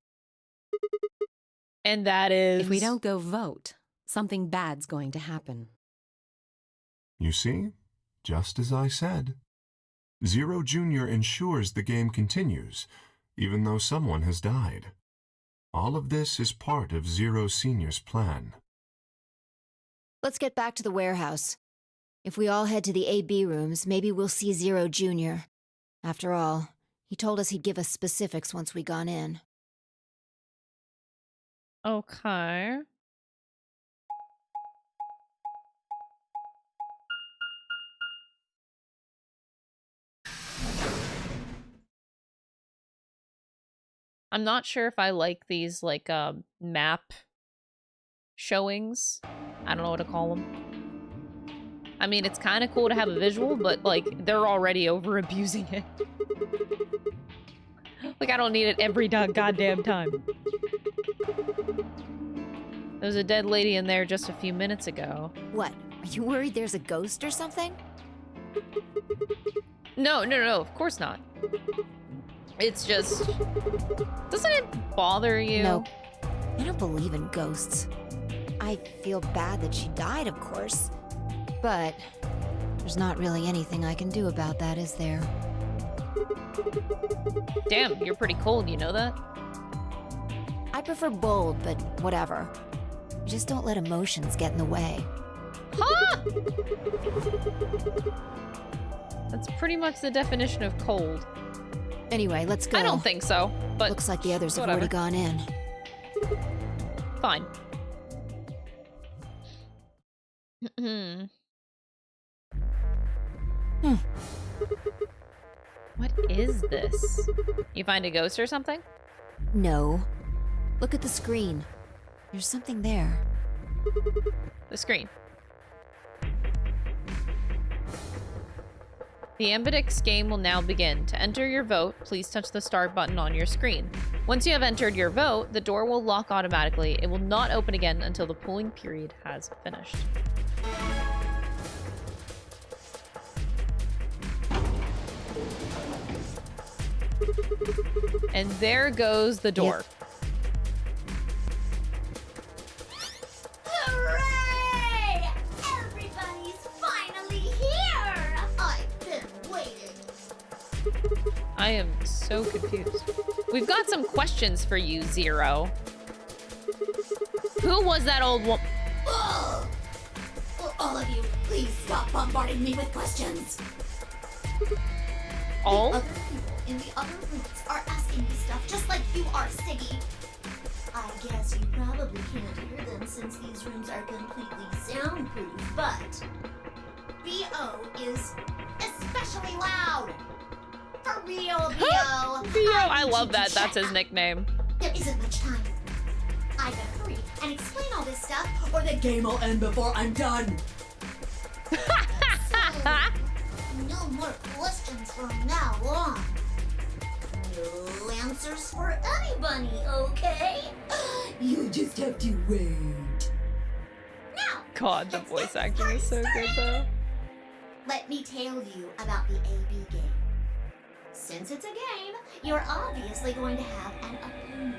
And that is... If we don't go vote, something bad's going to happen. You see? Just as I said. Zero Jr. ensures the game continues, even though someone has died. All of this is part of Zero Sr.'s plan. Let's get back to the warehouse. If we all head to the AB rooms, maybe we'll see Zero Jr. After all, he told us he'd give us specifics once we gone in. Okay. I'm not sure if I like these, like, map showings. I don't know what to call them. I mean, it's kind of cool to have a visual, but, like, they're already over-abusing it. Like, I don't need it every goddamn time. There was a dead lady in there just a few minutes ago. What? Are you worried there's a ghost or something? No, of course not. It's just... Doesn't it bother you? No. I don't believe in ghosts. I feel bad that she died, of course. But there's not really anything I can do about that, is there? Damn, you're pretty cold, you know that? I prefer bold, but whatever. Just don't let emotions get in the way. Huh? That's pretty much the definition of cold. Anyway, let's go. I don't think so, but looks like the others have whatever. already gone in. Fine. What is this? You find a ghost or something? No. Look at the screen. There's something there. The screen. The Ambidex game will now begin. To enter your vote, please touch the start button on your screen. Once you have entered your vote, the door will lock automatically. It will not open again until the polling period has finished. And there goes the door. Yep. Hooray! Everybody's finally here! I've been waiting. I am so confused. We've got some questions for you, Zero. Who was that old woman? Ugh. Will all of you please stop bombarding me with questions? All? Other people in the other rooms are asking me stuff just like you are, Siggy. I guess you probably can't hear them since these rooms are completely soundproof, but B.O. is especially loud. For real, B.O. B.O. I love that. That's his nickname. There isn't much time. I better hurry and explain all this stuff, or the game will end before I'm done. So, no more questions from now on. No answers for anybody, okay? You just have to wait. Now, God, the let's voice get acting is so started. good, though. Let me tell you about the AB game. Since it's a game, you're obviously going to have an opponent.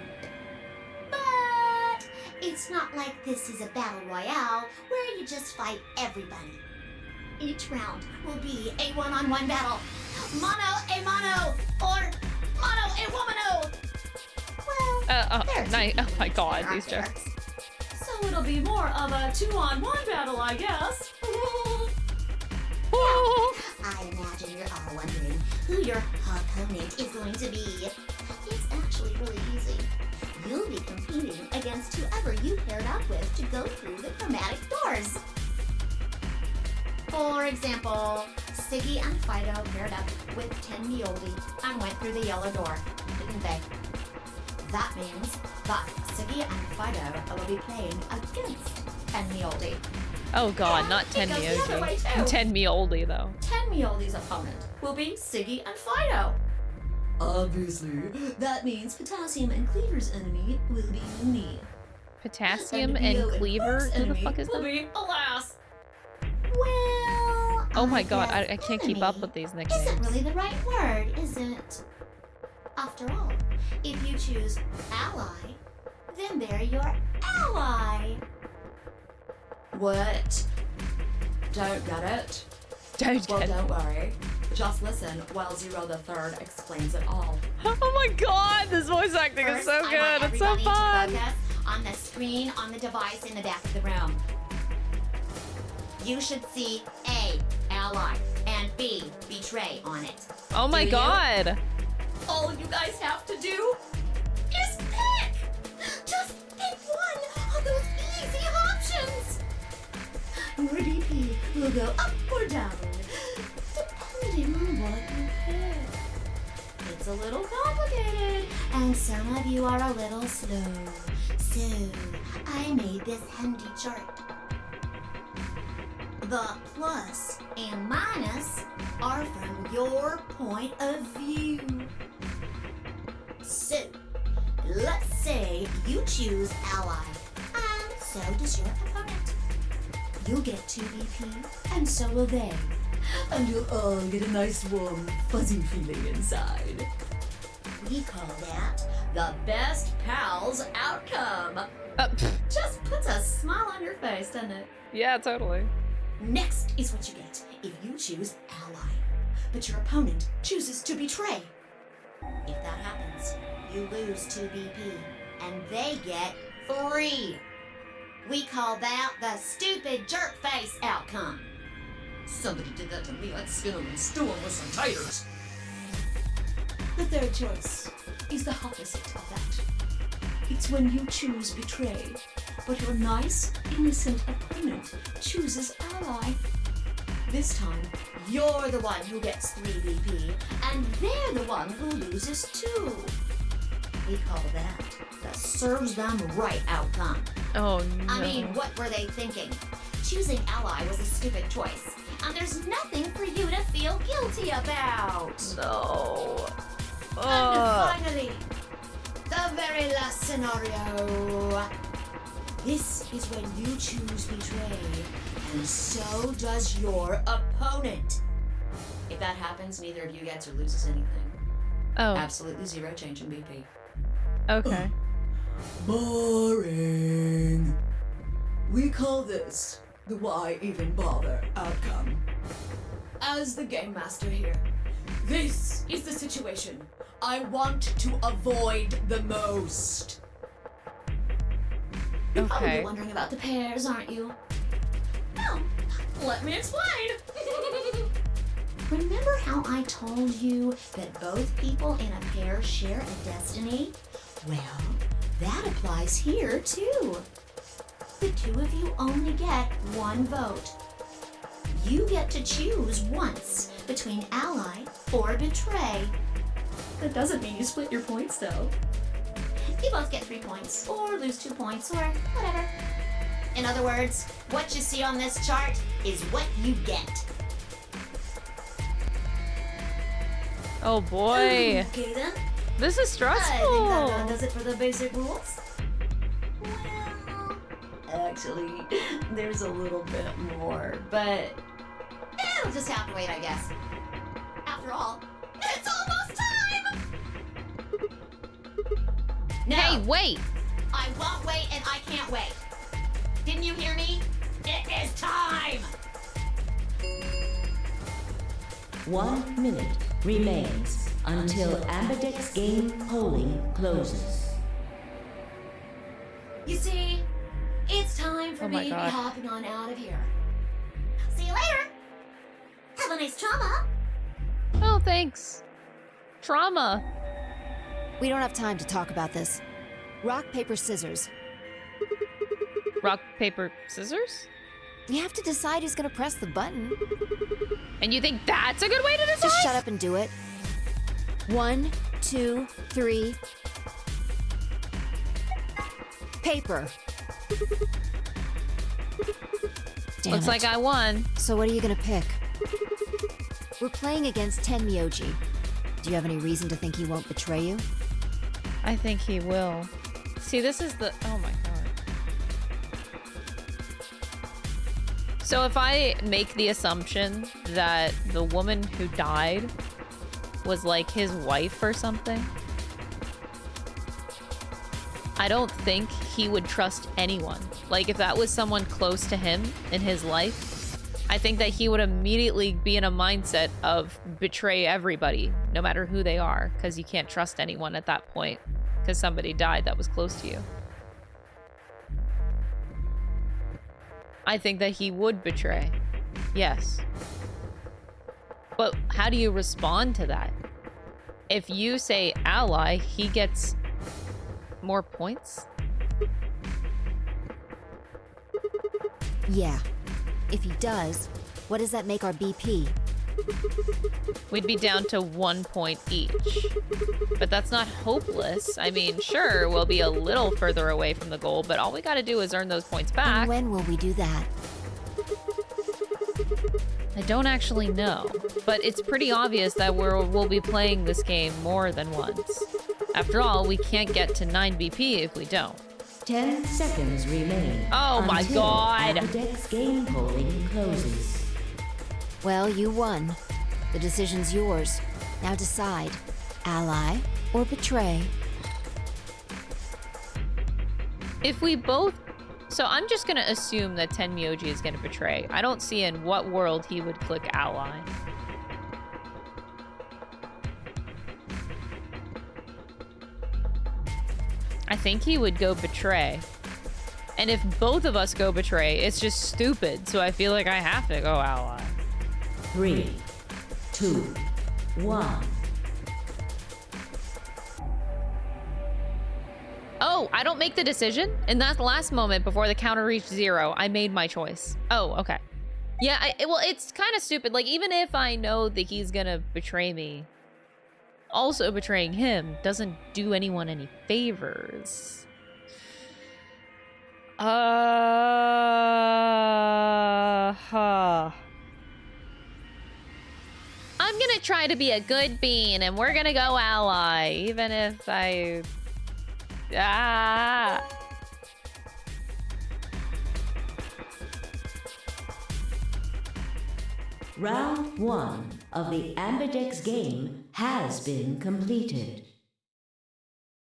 But it's not like this is a battle royale where you just fight everybody. Each round will be a one-on-one battle. Mono a mono, or mono a womano. Well, there are two Nice. Oh my people God, out these there. jokes. So it'll be more of a 2-on-1 battle, I guess. I imagine you're all wondering who your opponent is going to be. It's actually really easy. You'll be competing against whoever you paired up with to go through the chromatic doors. For example, Siggy and Fido paired up with Tin Mioldi and went through the yellow door, didn't they? That means that Siggy and Fido will be playing against 10 me oldie. Oh god, not It 10 goes the other way, Mioji. too. 10 me oldie though. 10 me oldies opponent will be Siggy and Fido. Obviously, that means Potassium and Cleaver's enemy will be me. Potassium And and Bio and Cleaver? Clark's Who the enemy fuck is will that? be Alas. Well, Oh my god, guess I can't keep up enemy with these isn't nicknames. really the right word, is it? After all, if you choose ally, then they're your ally. What? Don't get it? Don't Well, get it. don't worry. Just listen while Zero the Third explains it all. Oh my god, this voice acting is First, so I want good. It's so everybody fun. to focus on the screen on the device in the back of the room. You should see A, ally, and B, betray on it. Oh my Do you? god. All you guys have to do is pick! Just pick one of those easy options! Your BP will go up or down, depending on what you pick. It's a little complicated, and some of you are a little slow. So, I made this handy chart. The plus and minus are from your point of view. So, let's say you choose ally, and so does your opponent. You'll get 2 BP, and so will they. And you'll all get a nice warm, fuzzy feeling inside. We call that the best pals outcome. Just puts a smile on your face, doesn't it? Yeah, totally. Next is what you get if you choose ally, but your opponent chooses to betray. If that happens, you lose 2 BP, and they get 3. We call that the stupid jerk face outcome. Somebody did that to me, I'd skin them and stew them with some taters. The third choice is the opposite of that. It's when you choose betray, but your nice, innocent opponent chooses ally. This time, you're the one who gets 3 BP, and they're the one who loses 2. We call that the serves them right outcome. Oh no. I mean, what were they thinking? Choosing ally was a stupid choice, and there's nothing for you to feel guilty about. No. And finally, the very last scenario. This is when you choose betray, and so does your opponent. If that happens, neither of you gets or loses anything. Oh, Absolutely 0 change in BP. okay. Boring. We call this the why even bother outcome. As the game master here, this is the situation I want to avoid the most. You're probably Okay. wondering about the pairs, aren't you? Well, let me explain. Remember how I told you that both people in a pair share a destiny? Well, that applies here too. The 2 of you only get 1 vote. You get to choose once between ally or betray. That doesn't mean you split your points though. You both get 3 points, or lose 2 points, or whatever. In other words, what you see on this chart is what you get. Oh boy. Okay then. This is I think that stressful. does it for the basic rules. Well, actually, there's a little bit more, but it'll just have to wait, I guess. After all, it's almost time! No, Hey, wait. I won't wait and I can't wait. Didn't you hear me? It is time! 1 minute remains until Ambidex game polling closes. You see, it's time for Oh my me to be God. hopping on out of here. See you later! Have a nice trauma! Oh, thanks. Trauma. We don't have time to talk about this. Rock, paper, scissors. Rock, paper, scissors? We have to decide who's gonna press the button. And you think that's a good way to decide? Just shut up and do it. 1, 2, 3. Paper. Damn Looks it. like I won. So what are you gonna pick? We're playing against Tenmyoji. Do you have any reason to think he won't betray you? I think he will. See, this is the... Oh my god. So if I make the assumption that the woman who died was like his wife or something, I don't think he would trust anyone. Like if that was someone close to him in his life, I think that he would immediately be in a mindset of betray everybody, no matter who they are, because you can't trust anyone at that point, because somebody died that was close to you. I think that he would betray. Yes. But how do you respond to that? If you say ally, he gets more points? Yeah. If he does, what does that make our BP? We'd be down to 1 point each. But that's not hopeless. I mean, sure, we'll be a little further away from the goal, but all we gotta do is earn those points back. And when will we do that? I don't actually know, but it's pretty obvious that we'll be playing this game more than once. After all, we can't get to 9 BP if we don't. 10 seconds remain. Oh my until god! Ambidex game polling closes. Well, you won. The decision's yours. Now decide. Ally or betray? If we both... So I'm just gonna assume that Tenmyoji is gonna betray. I don't see in what world he would click ally. I think he would go betray. And if both of us go betray, it's just stupid, so I feel like I have to go ally. 3, 2, 1. Oh, I don't make the decision? In that last moment before the counter reached 0, I made my choice. Oh, okay. Yeah, well, it's kind of stupid. Like, even if I know that he's gonna betray me, also betraying him doesn't do anyone any favors. I'm gonna try to be a good bean, and we're gonna go ally, even if I... Round 1 of the Ambidex game has been completed.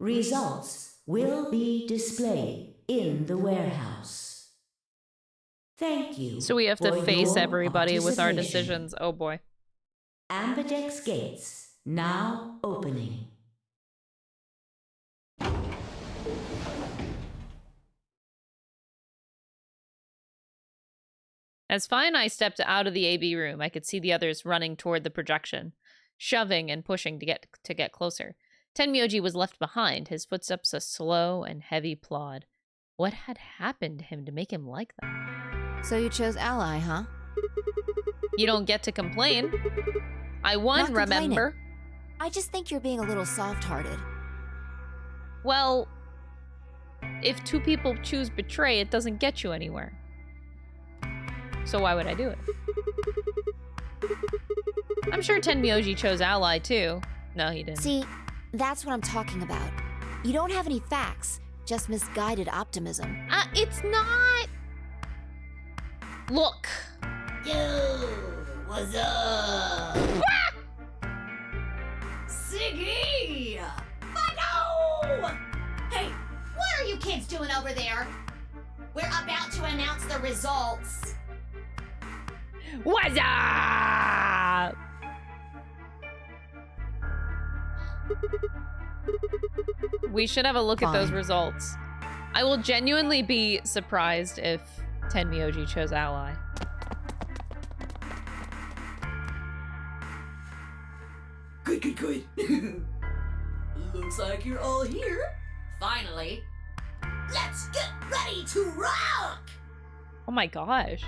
Results will be displayed in the warehouse. Thank you. So we have to for face your everybody with our participation. decisions. Oh boy. Ambidex gates now opening. As Fi and I stepped out of the AB room, I could see the others running toward the projection, shoving and pushing to get closer. Tenmyoji was left behind, his footsteps a slow and heavy plod. What had happened to him to make him like that? So you chose ally, huh? You don't get to complain. I won, Not complaining. remember? I just think you're being a little soft-hearted. Well, if two people choose betray, it doesn't get you anywhere. So why would I do it? I'm sure Tenmyoji chose ally too. No, he didn't. See, that's what I'm talking about. You don't have any facts, just misguided optimism. It's not... Look. Yo, what's up? Siggy! Fido! Hey, what are you kids doing over there? We're about to announce the results. What's up? We should have a look at those Fine. results. I will genuinely be surprised if Tenmyoji chose ally. Good. Looks like you're all here. Finally. Let's get ready to rock! Oh my gosh.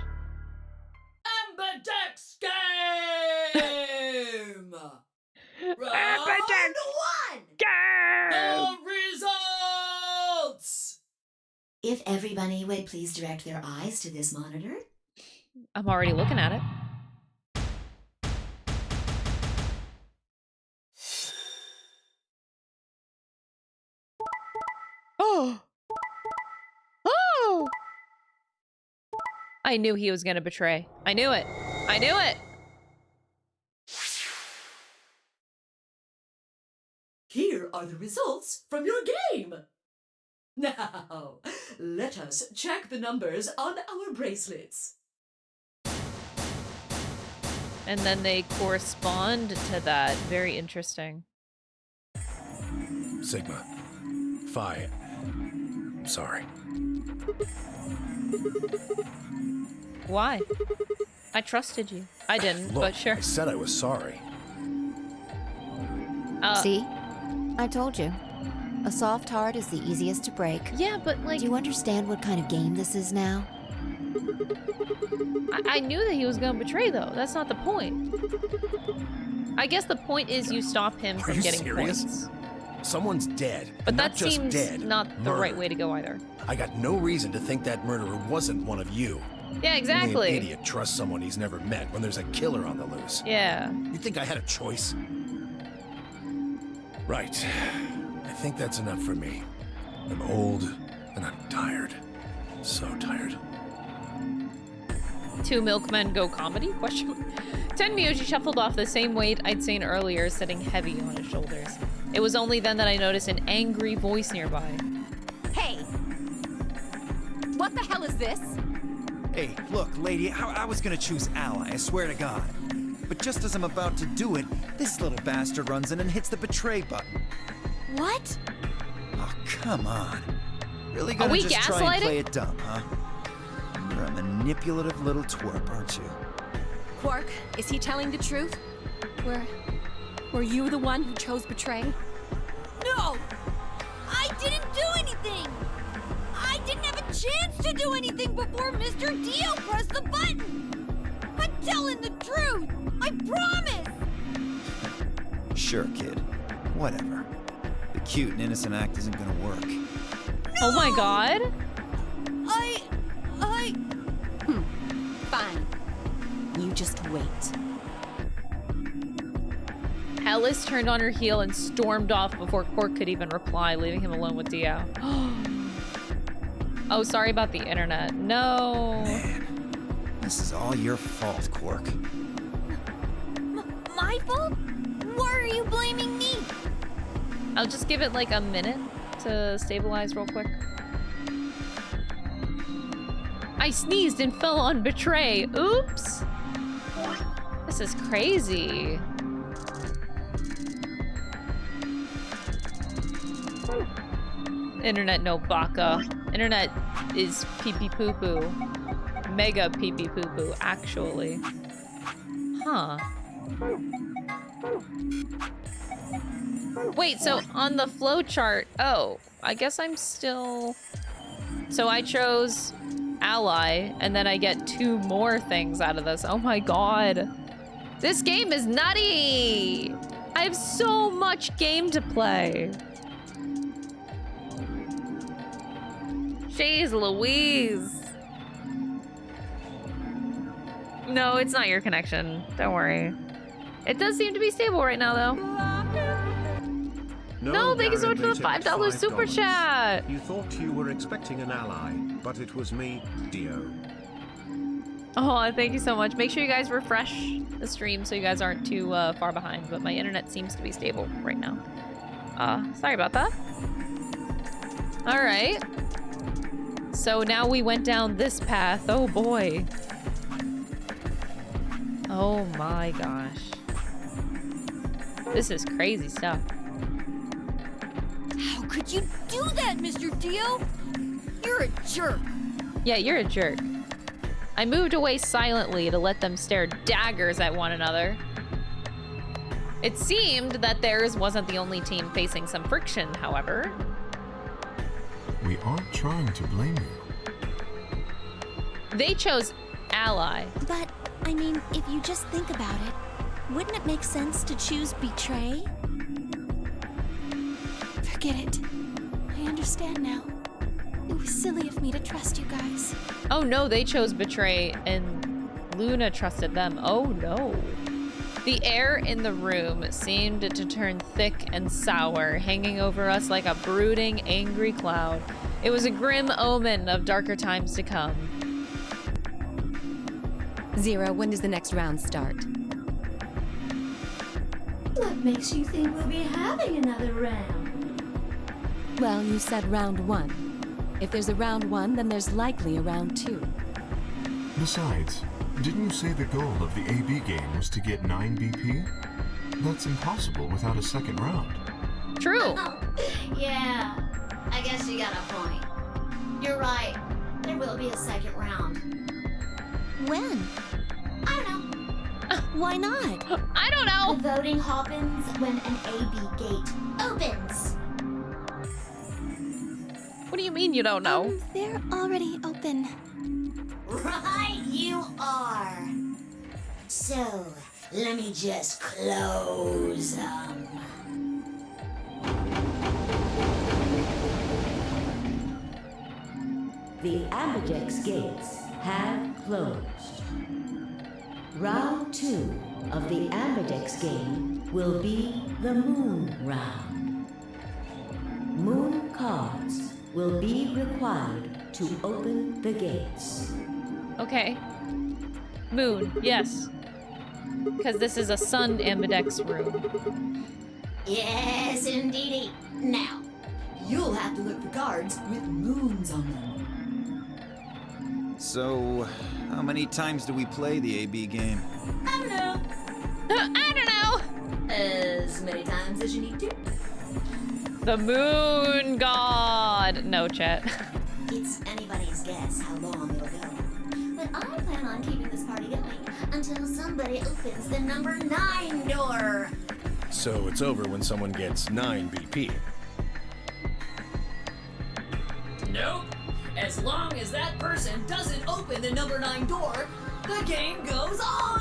Ambidex game! Round 1! The results! If everybody would please direct their eyes to this monitor. I'm already looking at it. Oh! Oh! I knew he was gonna betray. I knew it. I knew it! Here are the results from your game. Now, let us check the numbers on our bracelets. And then they correspond to that. Very interesting. Sigma. Phi. Sorry. Why? I trusted you. I didn't, Look, but sure. I said I was sorry. See? I told you. A soft heart is the easiest to break. Yeah, but like... Do you understand what kind of game this is now? I knew that he was gonna betray, though. That's not the point. I guess the point is you stop him from getting serious? points. Someone's dead. But and that not just seems dead, not the right murdered. way to go either. I got no reason to think that murderer wasn't one of you. Yeah, Only exactly. an idiot trusts someone he's never met when there's a killer on the loose. Yeah. You think I had a choice? Right. I think that's enough for me. I'm old and I'm tired. So tired. 2 milkmen go comedy? Question mark. Tenmyoji shuffled off the same weight I'd seen earlier, sitting heavy on his shoulders. It was only then that I noticed an angry voice nearby. Hey! What the hell is this? Hey, look, lady, I was gonna choose ally, I swear to God. But just as I'm about to do it, this little bastard runs in and hits the betray button. What? Oh, come on. Really Are gonna we just try and gaslighting? play it dumb, huh? You're a manipulative little twerp, aren't you? Quark, is he telling the truth? Were you the one who chose betray? No! I didn't do anything! I didn't have a chance to do anything before Mr. Dio pressed the button! I'm telling the truth! I promise! Sure, kid. Whatever. The cute and innocent act isn't gonna work. Oh my god! Fine. You just wait. Alice turned on her heel and stormed off before Quark could even reply, leaving him alone with Dio. Oh, sorry about the internet. No. Man, this is all your fault, Quark. My fault? Why are you blaming me? I'll just give it like a minute to stabilize real quick. I sneezed and fell on betray. Oops. This is crazy. Internet no baka. Internet is pee-pee poo-poo. Mega pee-pee poo-poo, actually. Huh. Wait, so on the flowchart, oh, I guess I'm still... So I chose ally, and then I get 2 more things out of this. Oh my god. This game is nutty! I have so much game to play. Jeez Louise. No, it's not your connection. Don't worry. It does seem to be stable right now, though. No, thank you so much for the $5 super chat. You thought you were expecting an ally, but it was me, Dio. Oh, thank you so much. Make sure you guys refresh the stream so you guys aren't too far behind, but my internet seems to be stable right now. Sorry about that. All right. So now we went down this path. Oh boy. Oh my gosh. This is crazy stuff. How could you do that, Mr. Dio? You're a jerk. Yeah, you're a jerk. I moved away silently to let them stare daggers at one another. It seemed that theirs wasn't the only team facing some friction, however. We aren't trying to blame you. They chose ally. But, I mean, if you just think about it, wouldn't it make sense to choose betray? Forget it. I understand now. It was silly of me to trust you guys. Oh no, they chose betray, and Luna trusted them. Oh no. The air in the room seemed to turn thick and sour, hanging over us like a brooding, angry cloud. It was a grim omen of darker times to come. Zero, when does the next round start? What makes you think we'll be having another round? Well, you said round 1. If there's a round 1, then there's likely a round 2. Besides, didn't you say the goal of the AB game was to get 9 BP? That's impossible without a second round. True. Yeah, I guess you got a point. You're right. There will be a second round. When? I don't know. Why not? I don't know. The voting happens when an AB gate opens. What do you mean you don't know? They're already open. Right, you are. So, let me just close them. The Ambidex gates have closed. Round 2 of the Ambidex game will be the Moon Round. Moon cards will be required to open the gates. Okay. Moon, yes. Because this is a sun Ambidex room. Yes, indeedy. Now, You'll have to look for cards with moons on them. So, how many times do we play the AB game? I don't know. I don't know. As many times as you need to. The moon god. No, chat. It's anybody's guess how long it'll go. But I plan on keeping this party going until somebody opens the number 9 door. So it's over when someone gets 9 BP. Nope. As long as that person doesn't open the number 9 door, the game goes on.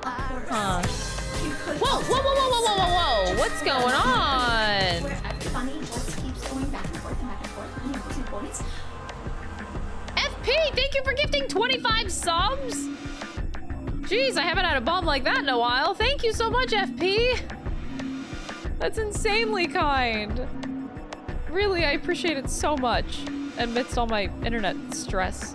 Huh. Whoa, whoa, whoa, whoa, whoa, whoa, whoa, whoa. What's going on? Where everybody just keeps going back and forth and back and forth. You know, 2 points. FP, thank you for gifting 25 subs. Jeez, I haven't had a bomb like that in a while. Thank you so much, FP. That's insanely kind. Really, I appreciate it so much amidst all my internet stress.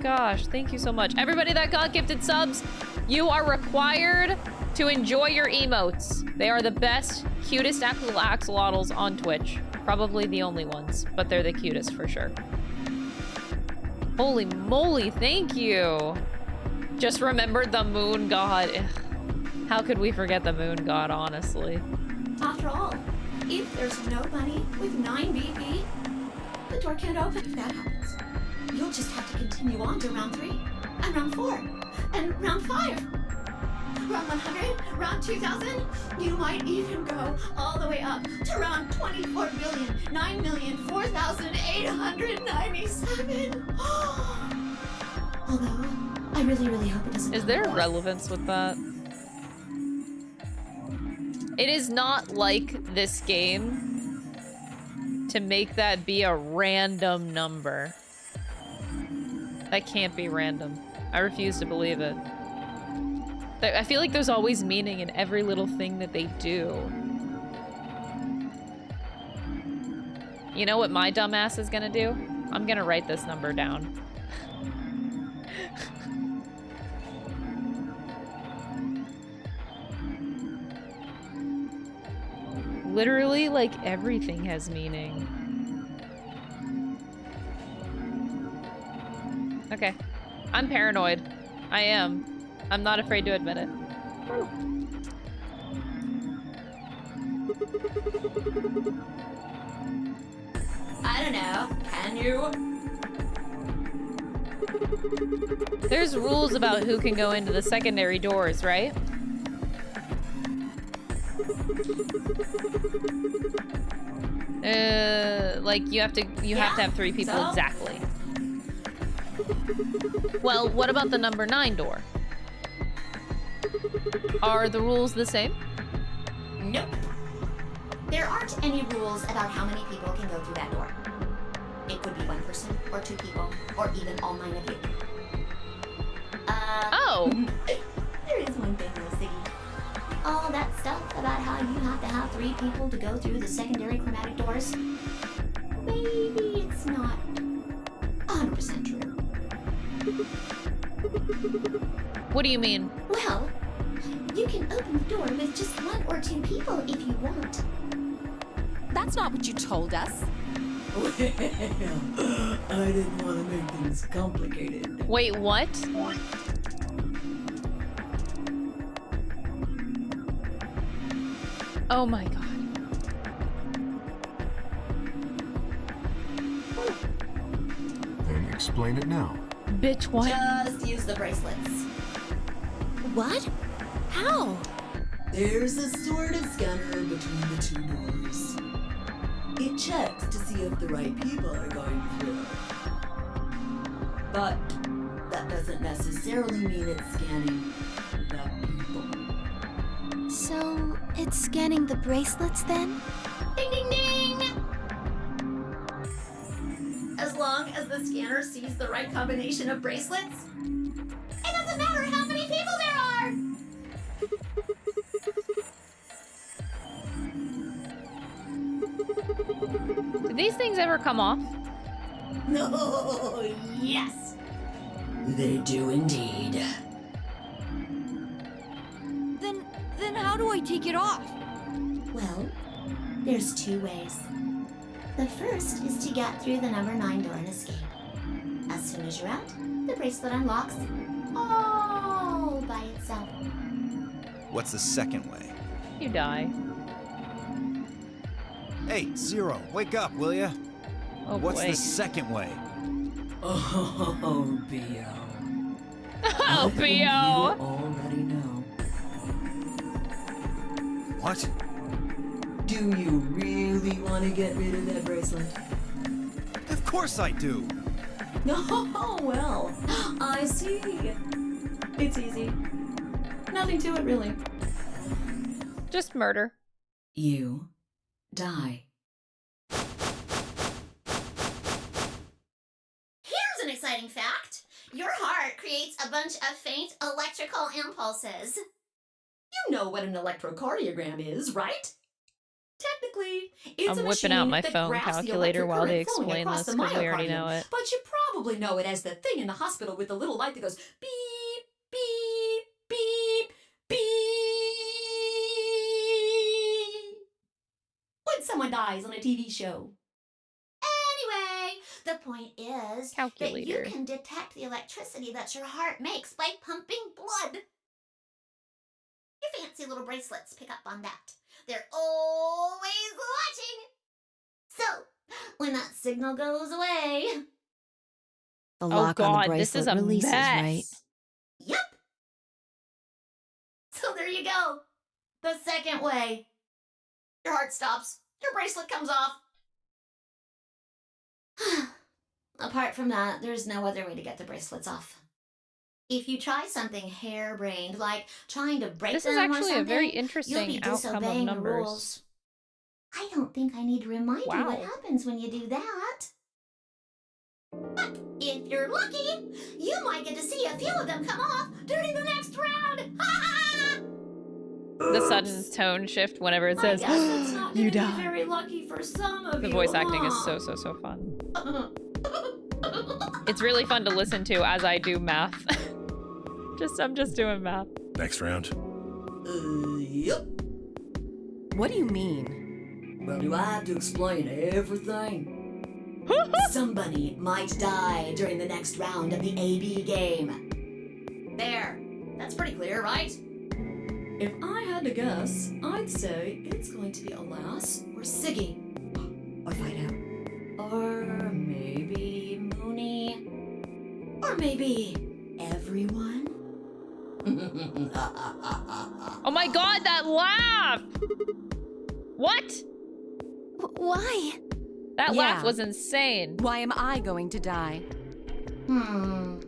Gosh, thank you so much. Everybody that got gifted subs, you are required to enjoy your emotes. They are the best, cutest axolotls on Twitch. Probably the only ones, but they're the cutest for sure. Holy moly, thank you. Just remembered the moon god. Ugh. How could we forget the moon god, honestly? After all, if there's nobody with 9 BP, the door can't open if that happens. You'll just have to continue on to round 3, and round 4, and round 5. Round 100, round 2000, you might even go all the way up to round 24,9,004,897. Although, I really, really hope it doesn't. Is there relevance with that? It is not like this game to make that be a random number. That can't be random. I refuse to believe it. I feel like there's always meaning in every little thing that they do. You know what my dumbass is gonna do? I'm gonna write this number down. Literally, like, everything has meaning. Okay. I'm paranoid. I am. I'm not afraid to admit it. I don't know. Can you? There's rules about who can go into the secondary doors, right? Like you have to have 3 people So? exactly. Well, what about the number 9 door? Are the rules the same? Nope. There aren't any rules about how many people can go through that door. It could be 1 person, or 2 people, or even all 9 of you. Oh. There is one thing though, Siggy. All that stuff about how you have to have 3 people to go through the secondary chromatic doors, maybe it's not 100% true. What do you mean? Well, you can open the door with just 1 or 2 people if you want. That's not what you told us. Well, I didn't want to make things complicated. Wait, what? Oh my god. Then explain it now. Bitch, what? Just use the bracelets. What? How? There's a sort of scanner between the 2 doors. It checks to see if the right people are going through. But that doesn't necessarily mean it's scanning the people. So, it's scanning the bracelets then? Ding ding ding! As long as the scanner sees the right combination of bracelets, it doesn't matter how many people there are! Did these things ever come off? No, yes! They do indeed. Then how do I take it off? Well, there's 2 ways. The first is to get through the number 9 door and escape. As soon as you're out, the bracelet unlocks all by itself. What's the second way? You die. Hey, Zero, wake up, will ya? Oh What's boy. the second way? Oh, B.O. Oh, You P.O. already know. What? Do you really want to get rid of that bracelet? Of course I do! Oh, well, I see. It's easy. Nothing to it, really. Just murder. You die. Here's an exciting fact. Your heart creates a bunch of faint electrical impulses. You know what an electrocardiogram is, right? Technically, it's I'm a whipping out machine my that phone graphs the calculator electric while they current flowing explain across this the because we already know myocardium. it. But you probably know it as the thing in the hospital with the little light that goes beep, beep, beep, beep. When someone dies on a TV show. Anyway, the point is that Calculator. you can detect the electricity that your heart makes by pumping blood. Your fancy little bracelets pick up on that. They're always watching. So, when that signal goes away, The Oh lock on god, the this is bracelet a releases, mess. right? yep. So there you go. The second way. Your heart stops. Your bracelet comes off. Apart from that, there's no other way to get the bracelets off. If you try something harebrained, like trying to break This them is or actually a very something, interesting you'll be outcome of disobeying the numbers. rules. I don't think I need to remind you what Wow. happens when you do that. But if you're lucky, you might get to see a few of them come off during the next round. The sudden tone shift whenever it I says, guess it's not you gonna be die. very lucky for some of The you, voice acting is huh? so fun. It's really fun to listen to as I do math. I'm just doing math. Next round. Yep. What do you mean? Well, do I have to explain everything? Somebody might die during the next round of the AB game. There. That's pretty clear, right? If I had to guess, I'd say it's going to be a lass or Siggy. Or find out. Or maybe Mooney. Or maybe everyone? Oh my god, that laugh! What? Why? That Yeah. laugh was insane. Why am I going to die? I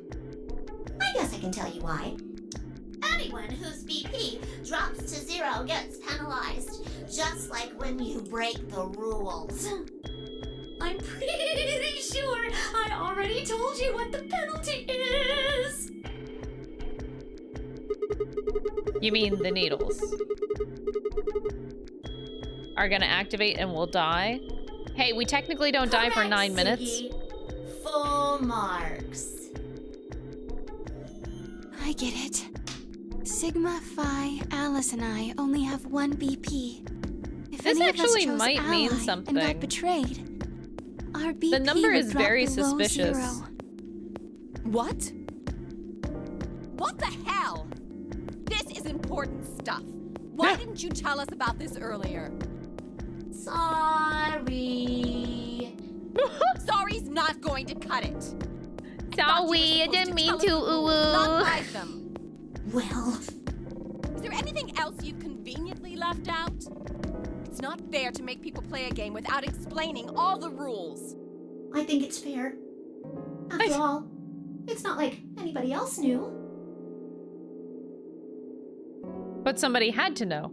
guess I can tell you why. Anyone whose BP drops to 0 gets penalized, just like when you break the rules. I'm pretty sure I already told you what the penalty is. You mean the needles are gonna activate and we'll die? Hey, we technically don't die for 9 minutes. Full marks. I get it. Sigma, Phi, Alice, and I only have 1 BP. If This any of us actually chose might mean ally something. and got betrayed, our BP The number would is drop very below suspicious. 0. What? What the hell? This is important stuff. Why didn't you tell us about this earlier? Sorry. Sorry's not going to cut it. Sorry, I didn't mean to. Not hide them. Well, Is there anything else you've conveniently left out? It's not fair to make people play a game without explaining all the rules. I think it's fair. After all, it's not like anybody else knew. But somebody had to know.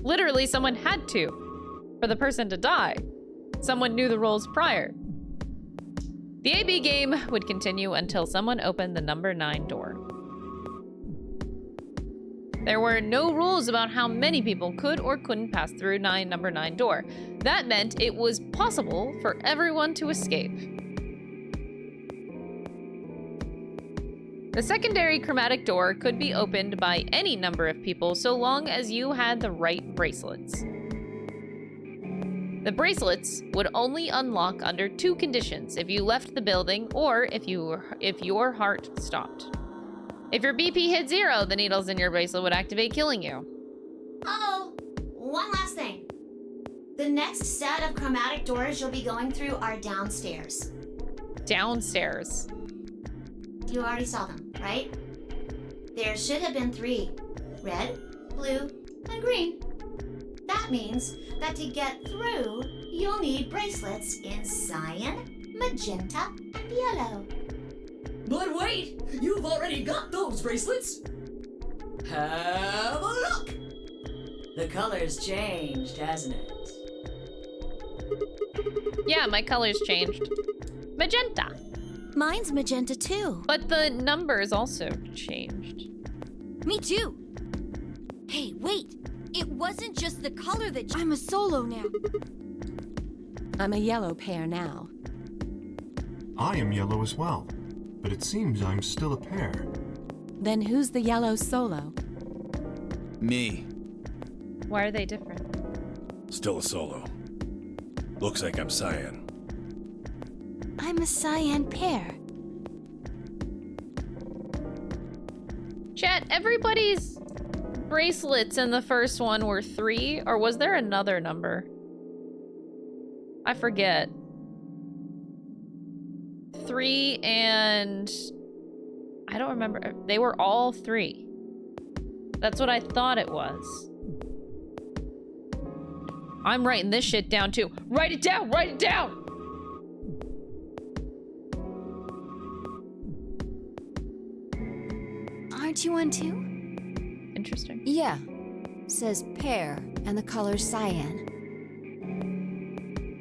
Literally, someone had to. For the person to die. Someone knew the rules prior. The AB game would continue until someone opened the number 9 door. There were no rules about how many people could or couldn't pass through number 9 door. That meant it was possible for everyone to escape. The secondary chromatic door could be opened by any number of people so long as you had the right bracelets. The bracelets would only unlock under 2 conditions: if you left the building or if your heart stopped. If your BP hit 0, the needles in your bracelet would activate, killing you. Oh, one last thing. The next set of chromatic doors you'll be going through are downstairs. Downstairs. You already saw them, right? There should have been 3. Red, blue, and green. That means that to get through, you'll need bracelets in cyan, magenta, and yellow. But wait, you've already got those bracelets. Have a look! The color's changed, hasn't it? Yeah, my color's changed. Magenta. Mine's magenta too. But the numbers also changed. Me too. Hey, wait. It wasn't just the color that I'm a solo now. I'm a yellow pair now. I am yellow as well, but it seems I'm still a pair. Then who's the yellow solo? Me. Why are they different? Still a solo. Looks like I'm cyan. I'm a cyan pair. Chat, everybody's bracelets in the first one were 3, or was there another number? I forget. 3 and... I don't remember. They were all 3. That's what I thought it was. I'm writing this shit down too. Write it down! Write it down! Aren't you one too? Interesting. Yeah. Says pair, and the color's cyan.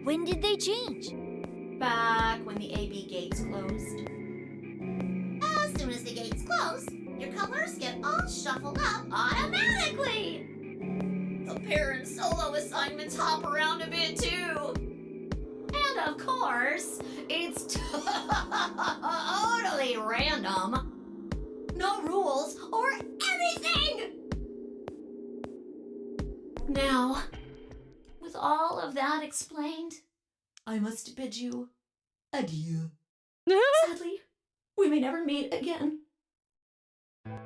When did they change? Back when the AB gates closed. As soon as the gates close, your colors get all shuffled up automatically. The pair and solo assignments hop around a bit too. And of course, it's totally random. No rules or anything! Now, with all of that explained, I must bid you adieu. Sadly, we may never meet again.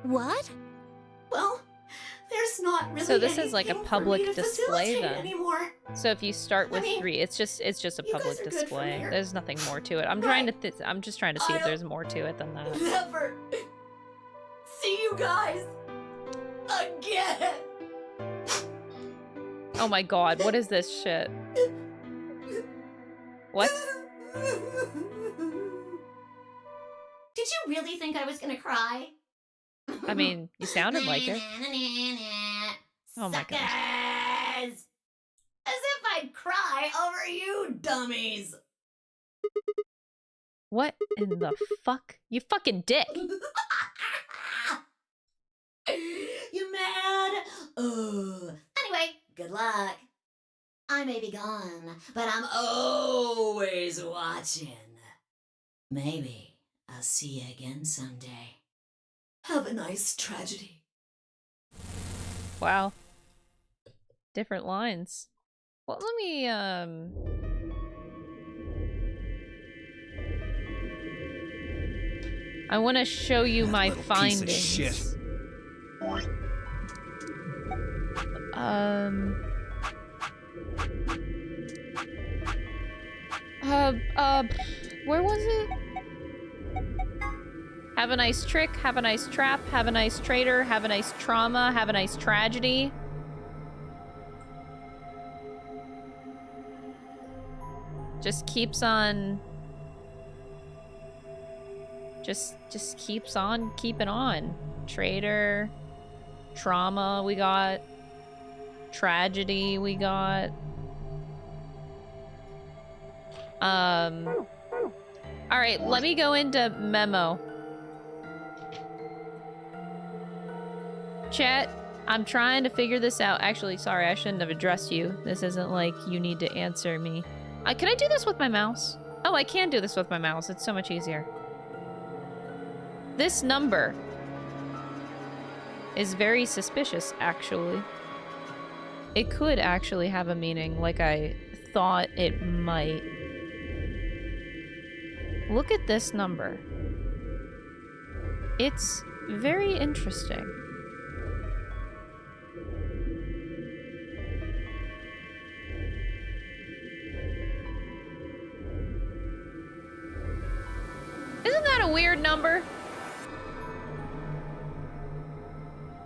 What? Well, there's not really So this is like a anything for public me to display facilitate then. anymore. So if you start with I mean, 3, it's just a you guys public are good from display. here. There's nothing more to it. I'm just trying to see if there's more to it than that. Never see you guys again. Oh my god, what is this shit? What? Did you really think I was gonna cry? I mean, you sounded like it. Oh my god. Suckers! As if I'd cry over you dummies. What in the fuck? You fucking dick. You Ooh. Anyway, good luck. I may be gone, but I'm always watching. Maybe I'll see you again someday. Have a nice tragedy. Wow. Different lines. Well, let me, I want to show you That my little findings. piece of shit. Where was it? Have a nice trick, have a nice trap, have a nice traitor, have a nice trauma, have a nice tragedy. Just keeps on... Just keeps on keeping on. Traitor, trauma we got, tragedy we got. Alright, let me go into memo. Chat, I'm trying to figure this out. Actually, sorry, I shouldn't have addressed you. This isn't like you need to answer me. Can I do this with my mouse? Oh, I can do this with my mouse. It's so much easier. This number is very suspicious, actually. It could actually have a meaning, like I thought it might. Look at this number. It's very interesting. Isn't that a weird number?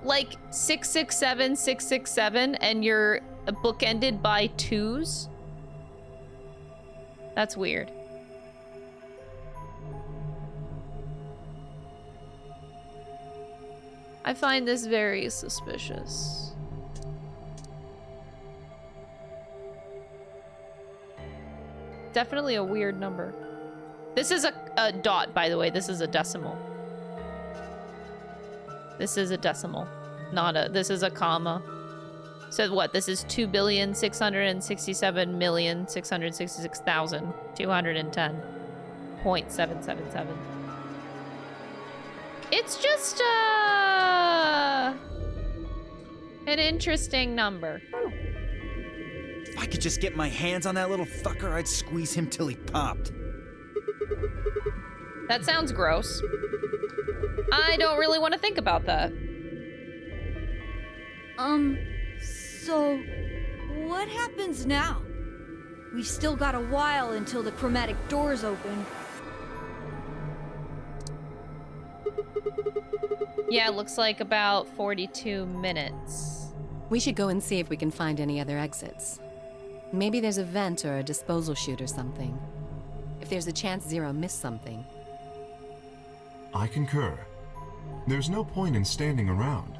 Like 667, 667, and you're bookended by 2s? That's weird. I find this very suspicious. Definitely a weird number. This is a dot, by the way. This is a decimal. This is a decimal, not a, this is a comma. So what, this is 2,667,666,210.777. It's just, an interesting number. If I could just get my hands on that little fucker, I'd squeeze him till he popped. That sounds gross. I don't really want to think about that. So what happens now? We've still got a while until the chromatic doors open. Yeah, it looks like about 42 minutes. We should go and see if we can find any other exits. Maybe there's a vent or a disposal chute or something. If there's a chance Zero missed something. I concur. There's no point in standing around.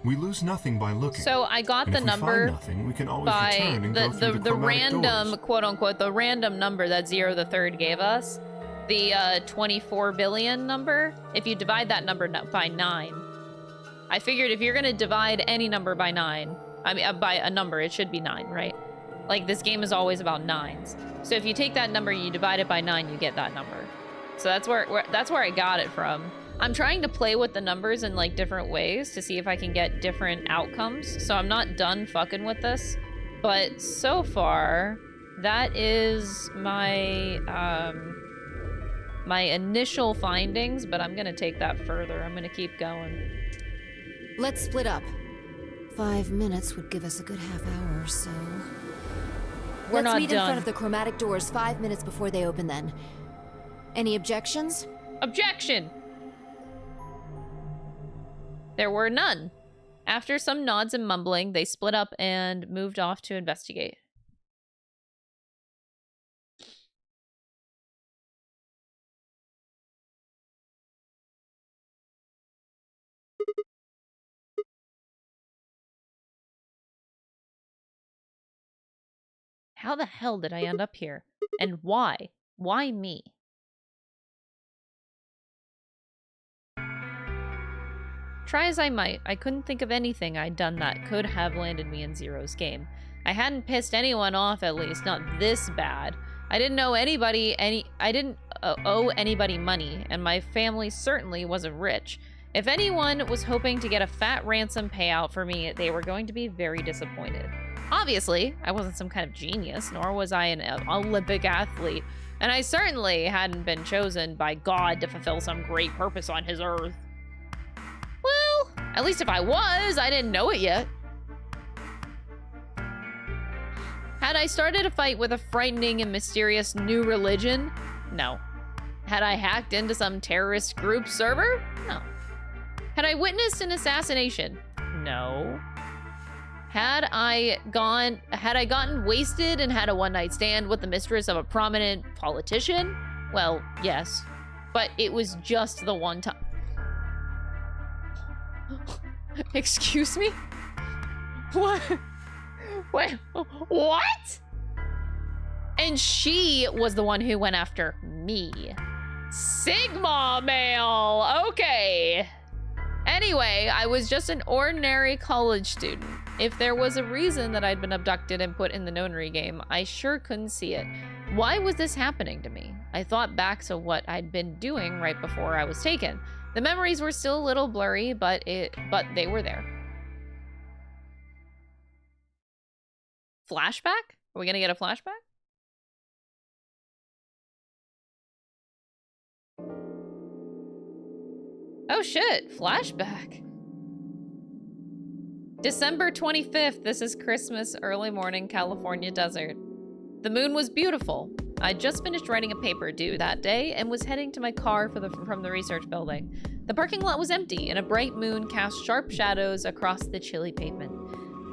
We lose nothing by looking. So I got and the if we number find nothing, we can always by return and go through the random doors. quote unquote the random number that Zero the Third gave us, the 24 billion number. If you divide that number by 9, I figured if you're gonna divide any number by 9, I mean by a number, it should be 9, right? Like this game is always about 9s. So if you take that number, you divide it by 9, you get that number. So that's where I got it from. I'm trying to play with the numbers in like different ways to see if I can get different outcomes. So I'm not done fucking with this, but so far that is my my initial findings, but I'm gonna take that further. I'm gonna keep going. Let's split up. 5 minutes would give us a good half hour or so. We're Let's not meet in done. front of the chromatic doors 5 minutes before they open then. Any objections? Objection! There were none. After some nods and mumbling, they split up and moved off to investigate. How the hell did I end up here? And why? Why me? Try as I might, I couldn't think of anything I'd done that could have landed me in Zero's game. I hadn't pissed anyone off, at least, not this bad. I didn't owe anybody money, and my family certainly wasn't rich. If anyone was hoping to get a fat ransom payout for me, they were going to be very disappointed. Obviously, I wasn't some kind of genius, nor was I an Olympic athlete, and I certainly hadn't been chosen by God to fulfill some great purpose on his earth. Well, at least if I was, I didn't know it yet. Had I started a fight with a frightening and mysterious new religion? No. Had I hacked into some terrorist group server? No. Had I witnessed an assassination? No. Had I gotten wasted and had a one-night stand with the mistress of a prominent politician? Well, yes. But it was just the one time. Excuse me? What? Wait, what? And she was the one who went after me. Sigma male, okay. Anyway, I was just an ordinary college student. If there was a reason that I'd been abducted and put in the nonary game, I sure couldn't see it. Why was this happening to me? I thought back to what I'd been doing right before I was taken. The memories were still a little blurry, but they were there. Flashback? Are we gonna get a flashback? Oh shit, flashback. December 25th, this is Christmas, early morning, California desert. The moon was beautiful. I'd just finished writing a paper due that day and was heading to my car from the research building. The parking lot was empty and a bright moon cast sharp shadows across the chilly pavement.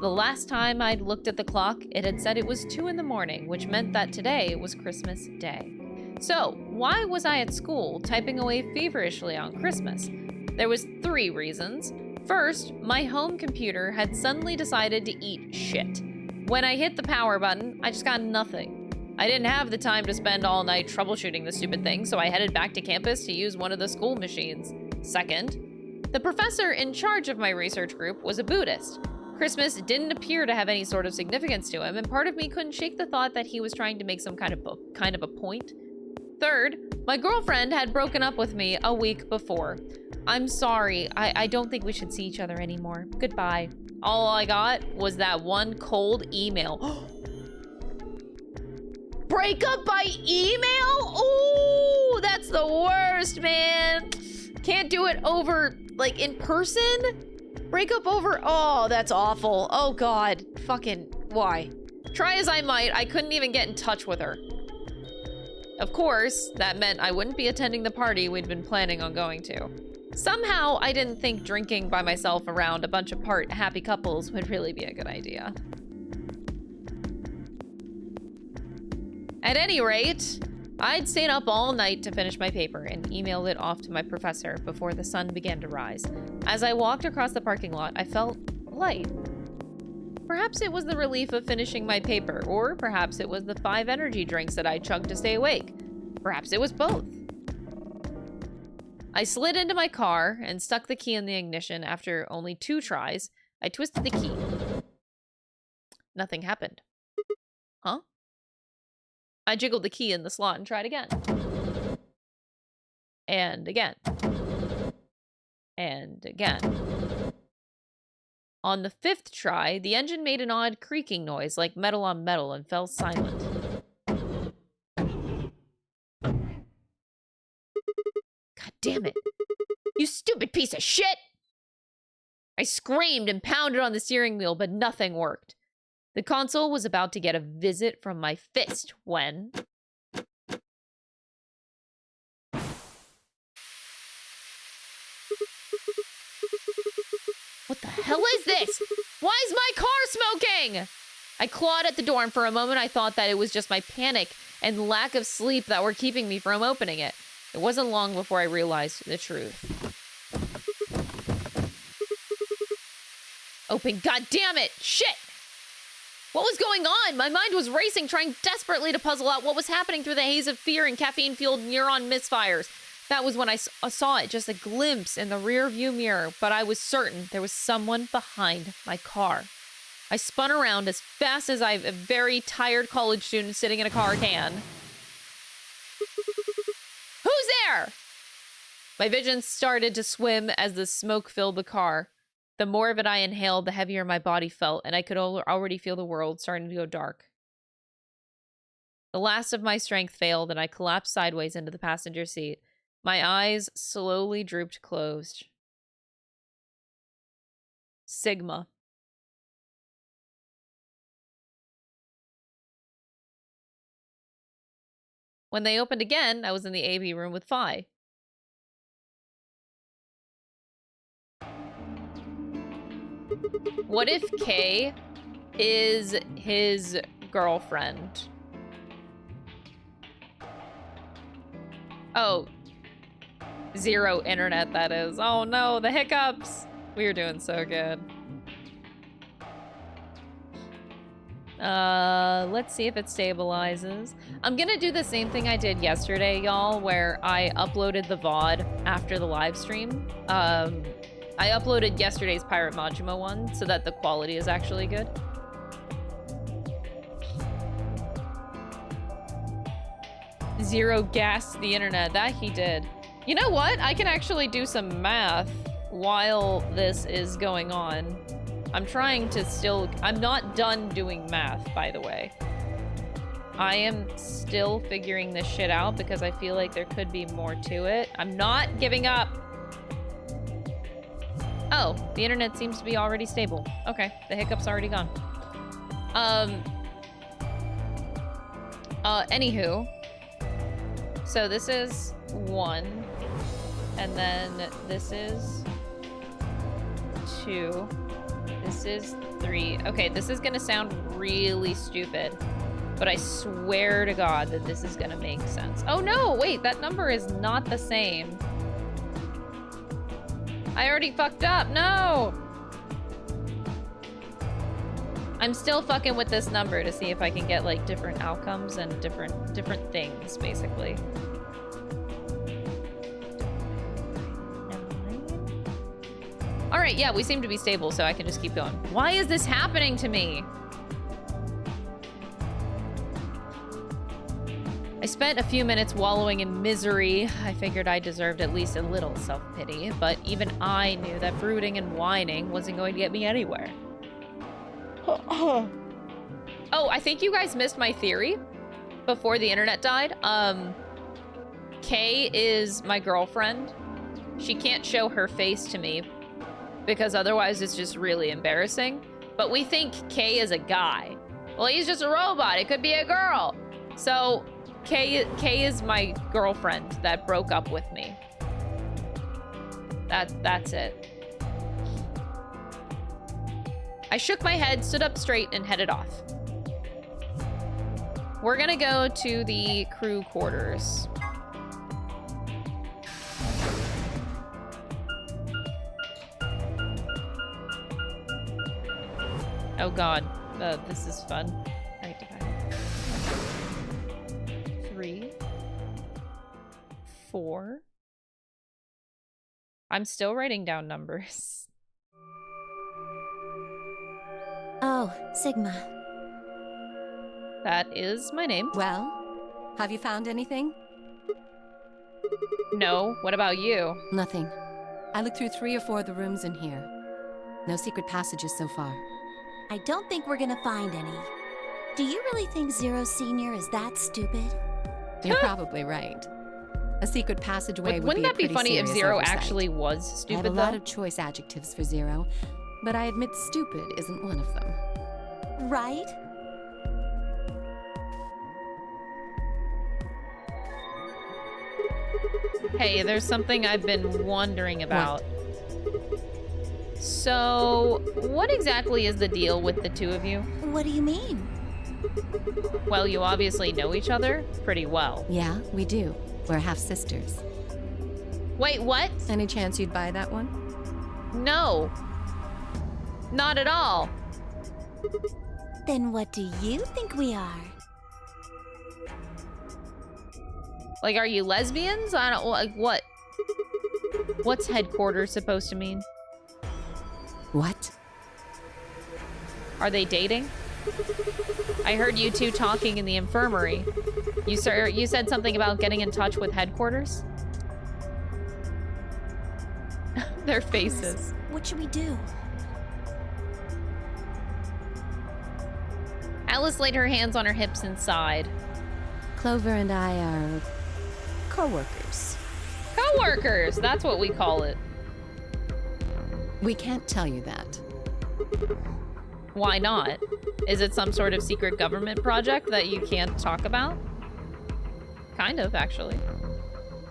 The last time I'd looked at the clock, it had said it was 2 in the morning, which meant that today was Christmas Day. So, why was I at school typing away feverishly on Christmas? There was 3 reasons. First, my home computer had suddenly decided to eat shit. When I hit the power button, I just got nothing. I didn't have the time to spend all night troubleshooting the stupid thing, so I headed back to campus to use one of the school machines. Second, the professor in charge of my research group was a Buddhist. Christmas didn't appear to have any sort of significance to him, and part of me couldn't shake the thought that he was trying to make some kind of a point. Third, my girlfriend had broken up with me a week before. I'm sorry, I don't think we should see each other anymore. Goodbye. All I got was that one cold email. Breakup by email? Ooh, that's the worst, man. Can't do it over, like, in person? Breakup over, oh, that's awful. Oh God, fucking, why? Try as I might, I couldn't even get in touch with her. Of course, that meant I wouldn't be attending the party we'd been planning on going to. Somehow, I didn't think drinking by myself around a bunch of happy couples would really be a good idea. At any rate, I'd stayed up all night to finish my paper and emailed it off to my professor before the sun began to rise. As I walked across the parking lot, I felt light. Perhaps it was the relief of finishing my paper, or perhaps it was the 5 energy drinks that I chugged to stay awake. Perhaps it was both. I slid into my car and stuck the key in the ignition. After only 2 tries, I twisted the key. Nothing happened. Huh? I jiggled the key in the slot and tried again. And again. And again. On the 5th try, the engine made an odd creaking noise like metal on metal and fell silent. God damn it. You stupid piece of shit! I screamed and pounded on the steering wheel, but nothing worked. The console was about to get a visit from my fist when... What the hell is this? Why is my car smoking? I clawed at the door, and for a moment I thought that it was just my panic and lack of sleep that were keeping me from opening it. It wasn't long before I realized the truth. Open, god damn it! Shit! What was going on? My mind was racing, trying desperately to puzzle out what was happening through the haze of fear and caffeine-fueled neuron misfires. That was when I saw it, just a glimpse in the rear view mirror, but I was certain there was someone behind my car. I spun around as fast as a very tired college student sitting in a car can. Who's there? My vision started to swim as the smoke filled the car. The more of it I inhaled, the heavier my body felt, and I could already feel the world starting to go dark. The last of my strength failed, and I collapsed sideways into the passenger seat. My eyes slowly drooped closed. Sigma. When they opened again, I was in the AV room with Phi. What if Kay is his girlfriend? Oh. Zero internet, that is. Oh no, the hiccups! We were doing so good. Let's see if it stabilizes. I'm gonna do the same thing I did yesterday, y'all, where I uploaded the VOD after the live stream. I uploaded yesterday's Pirate Majima one so that the quality is actually good. Zero gassed the internet. That he did. You know what? I can actually do some math while this is going on. I'm trying to still... I'm not done doing math, by the way. I am still figuring this shit out because I feel like there could be more to it. I'm not giving up. Oh, the internet seems to be already stable. Okay, the hiccup's already gone. Anywho. So this is 1. And then this is 2. This is 3. Okay, this is gonna sound really stupid, but I swear to God that this is gonna make sense. Oh no, wait, that number is not the same. I already fucked up, no! I'm still fucking with this number to see if I can get like different outcomes and different things, basically. All right, yeah, we seem to be stable, so I can just keep going. Why is this happening to me? I spent a few minutes wallowing in misery. I figured I deserved at least a little self-pity, but even I knew that brooding and whining wasn't going to get me anywhere. Oh, I think you guys missed my theory before the internet died. Kay is my girlfriend. She can't show her face to me because otherwise it's just really embarrassing. But we think Kay is a guy. Well, he's just a robot. It could be a girl. So Kay is my girlfriend that broke up with me. That's it. I shook my head, stood up straight, and headed off. We're gonna go to the crew quarters. Oh god, this is fun. Alright, divide. 3, 4. I'm still writing down numbers. Oh, Sigma. That is my name. Well, have you found anything? No. What about you? Nothing. I looked through 3 or 4 of the rooms in here. No secret passages so far. I don't think we're gonna find any. Do you really think Zero Senior is that stupid? You're probably right. A secret passageway would Wouldn't be that be funny if Zero oversight. actually was I stupid, have a lot though? of choice adjectives for Zero, but I admit stupid isn't one of them. Right? Hey, there's something I've been wondering about. So, what exactly is the deal with the two of you? What do you mean? Well, you obviously know each other pretty well. Yeah, we do. We're half-sisters. Wait, what? Any chance you'd buy that one? No. Not at all. Then what do you think we are? Like, are you lesbians? I don't, like, what? What's headquarters supposed to mean? What? Are they dating? I heard you two talking in the infirmary. You said something about getting in touch with headquarters? Their faces. What should we do? Alice laid her hands on her hips and sighed. Clover and I are co-workers. Co-workers! That's what we call it. We can't tell you that. Why not? Is it some sort of secret government project that you can't talk about? Kind of, actually.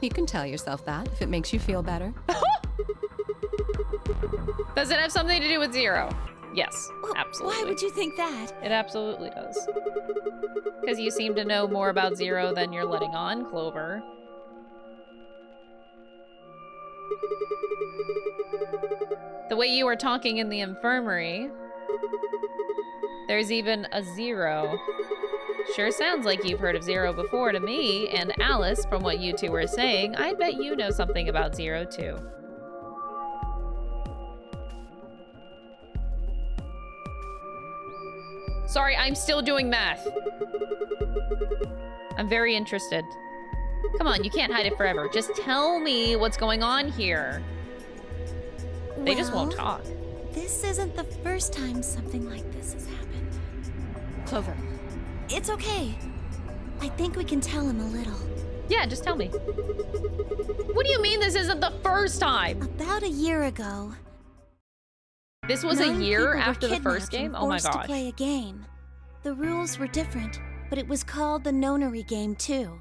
You can tell yourself that if it makes you feel better. Does it have something to do with Zero? Yes, absolutely. Why would you think that? It absolutely does. Because you seem to know more about Zero than you're letting on, Clover. The way you were talking in the infirmary, there's even a Zero. Sure sounds like you've heard of Zero before to me, and Alice, from what you two were saying, I bet you know something about Zero too. Sorry, I'm still doing math. I'm very interested. Come on, you can't hide it forever. Just tell me what's going on here. They just won't talk. This isn't the first time something like this has happened. Clover. It's okay. I think we can tell him a little. Yeah, just tell me. What do you mean this isn't the first time? About a year ago. This was a year after the first game? Oh my gosh. To gosh. play a game. The rules were different, but it was called the NONARY game too.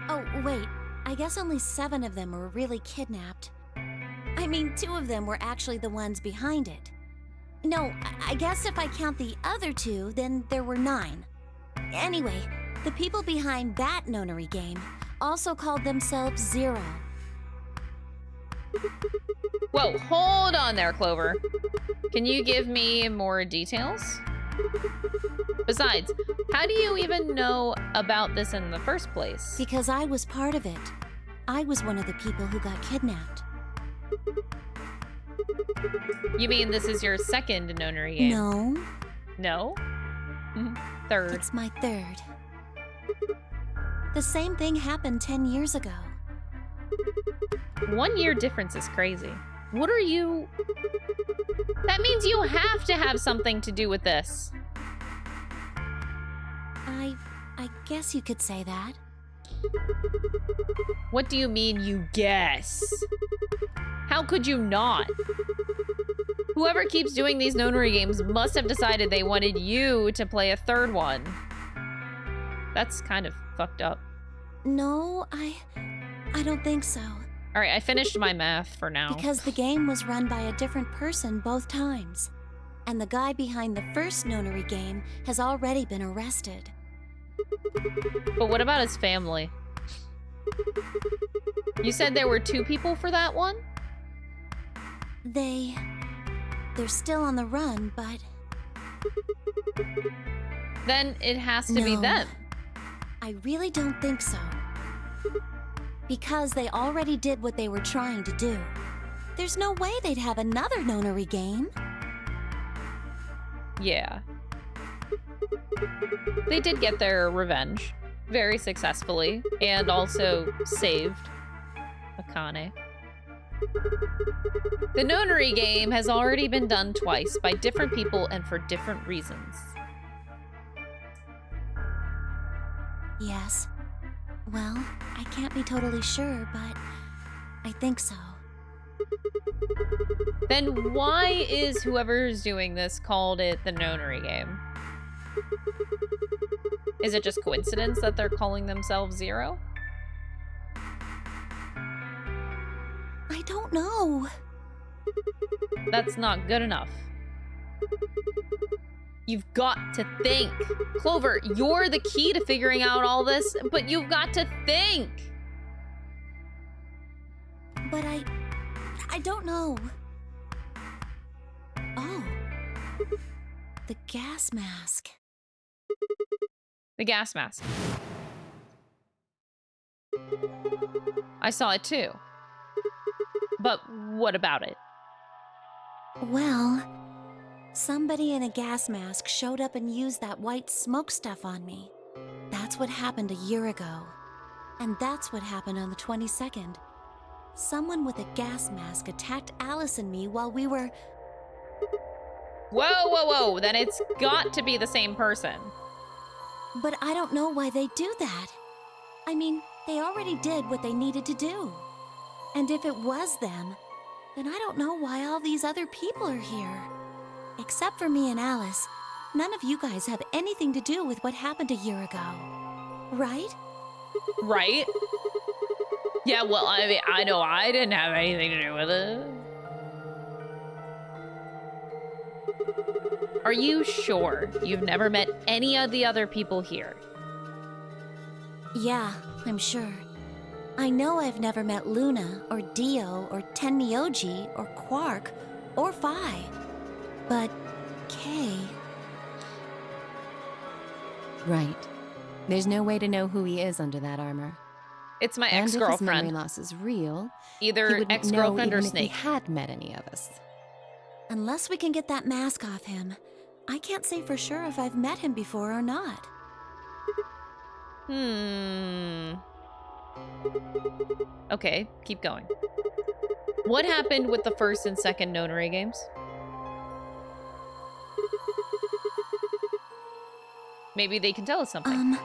Oh, wait. I guess only 7 of them were really kidnapped. I mean, 2 of them were actually the ones behind it. No, I guess if I count the other 2, then there were 9. Anyway, the people behind that NONARY game also called themselves Zero. Whoa, hold on there, Clover. Can you give me more details? Besides, how do you even know about this in the first place? Because I was part of it. I was one of the people who got kidnapped. You mean this is your second NONARY game? No. No? Third. It's my 3rd. The same thing happened 10 years ago. 1 year difference is crazy. What are you... That means you have to have something to do with this. I guess you could say that. What do you mean, you guess? How could you not? Whoever keeps doing these NONARY games must have decided they wanted you to play a 3rd one. That's kind of fucked up. No, I don't think so. All right, I finished my math for now. Because the game was run by a different person both times. And the guy behind the first NONARY game has already been arrested. But what about his family? You said there were 2 people for that one? They're still on the run, but... Then it has to be them. I really don't think so. Because they already did what they were trying to do. There's no way they'd have another NONARY game. Yeah. They did get their revenge very successfully and also saved Akane. The NONARY game has already been done twice by different people and for different reasons. Yes. Well, I can't be totally sure, but I think so. Then why is whoever's doing this called it the NONARY game? Is it just coincidence that they're calling themselves Zero? I don't know. That's not good enough. You've got to think. Clover, you're the key to figuring out all this, but you've got to think. But I don't know. Oh. The gas mask. The gas mask. I saw it too. But what about it? Well, somebody in a gas mask showed up and used that white smoke stuff on me. That's what happened a year ago. And that's what happened on the 22nd. Someone with a gas mask attacked Alice and me while we were... Whoa, whoa, whoa. Then it's got to be the same person. But I don't know why they do that. I mean, they already did what they needed to do. And if it was them, then I don't know why all these other people are here. Except for me and Alice, none of you guys have anything to do with what happened a year ago. Right? Right? Yeah, well, I mean, I know I didn't have anything to do with it. Are you sure you've never met any of the other people here? Yeah, I'm sure. I know I've never met Luna, or Dio, or Tenmyoji, or Quark, or Phi. But Kay... Right. There's no way to know who he is under that armor. It's my And if his memory ex-girlfriend. loss is real, he Either wouldn't know ex-girlfriend or even if he Snake. had met any of us. Unless we can get that mask off him, I can't say for sure if I've met him before or not. Okay, keep going. What happened with the first and second Nonary games? Maybe they can tell us something.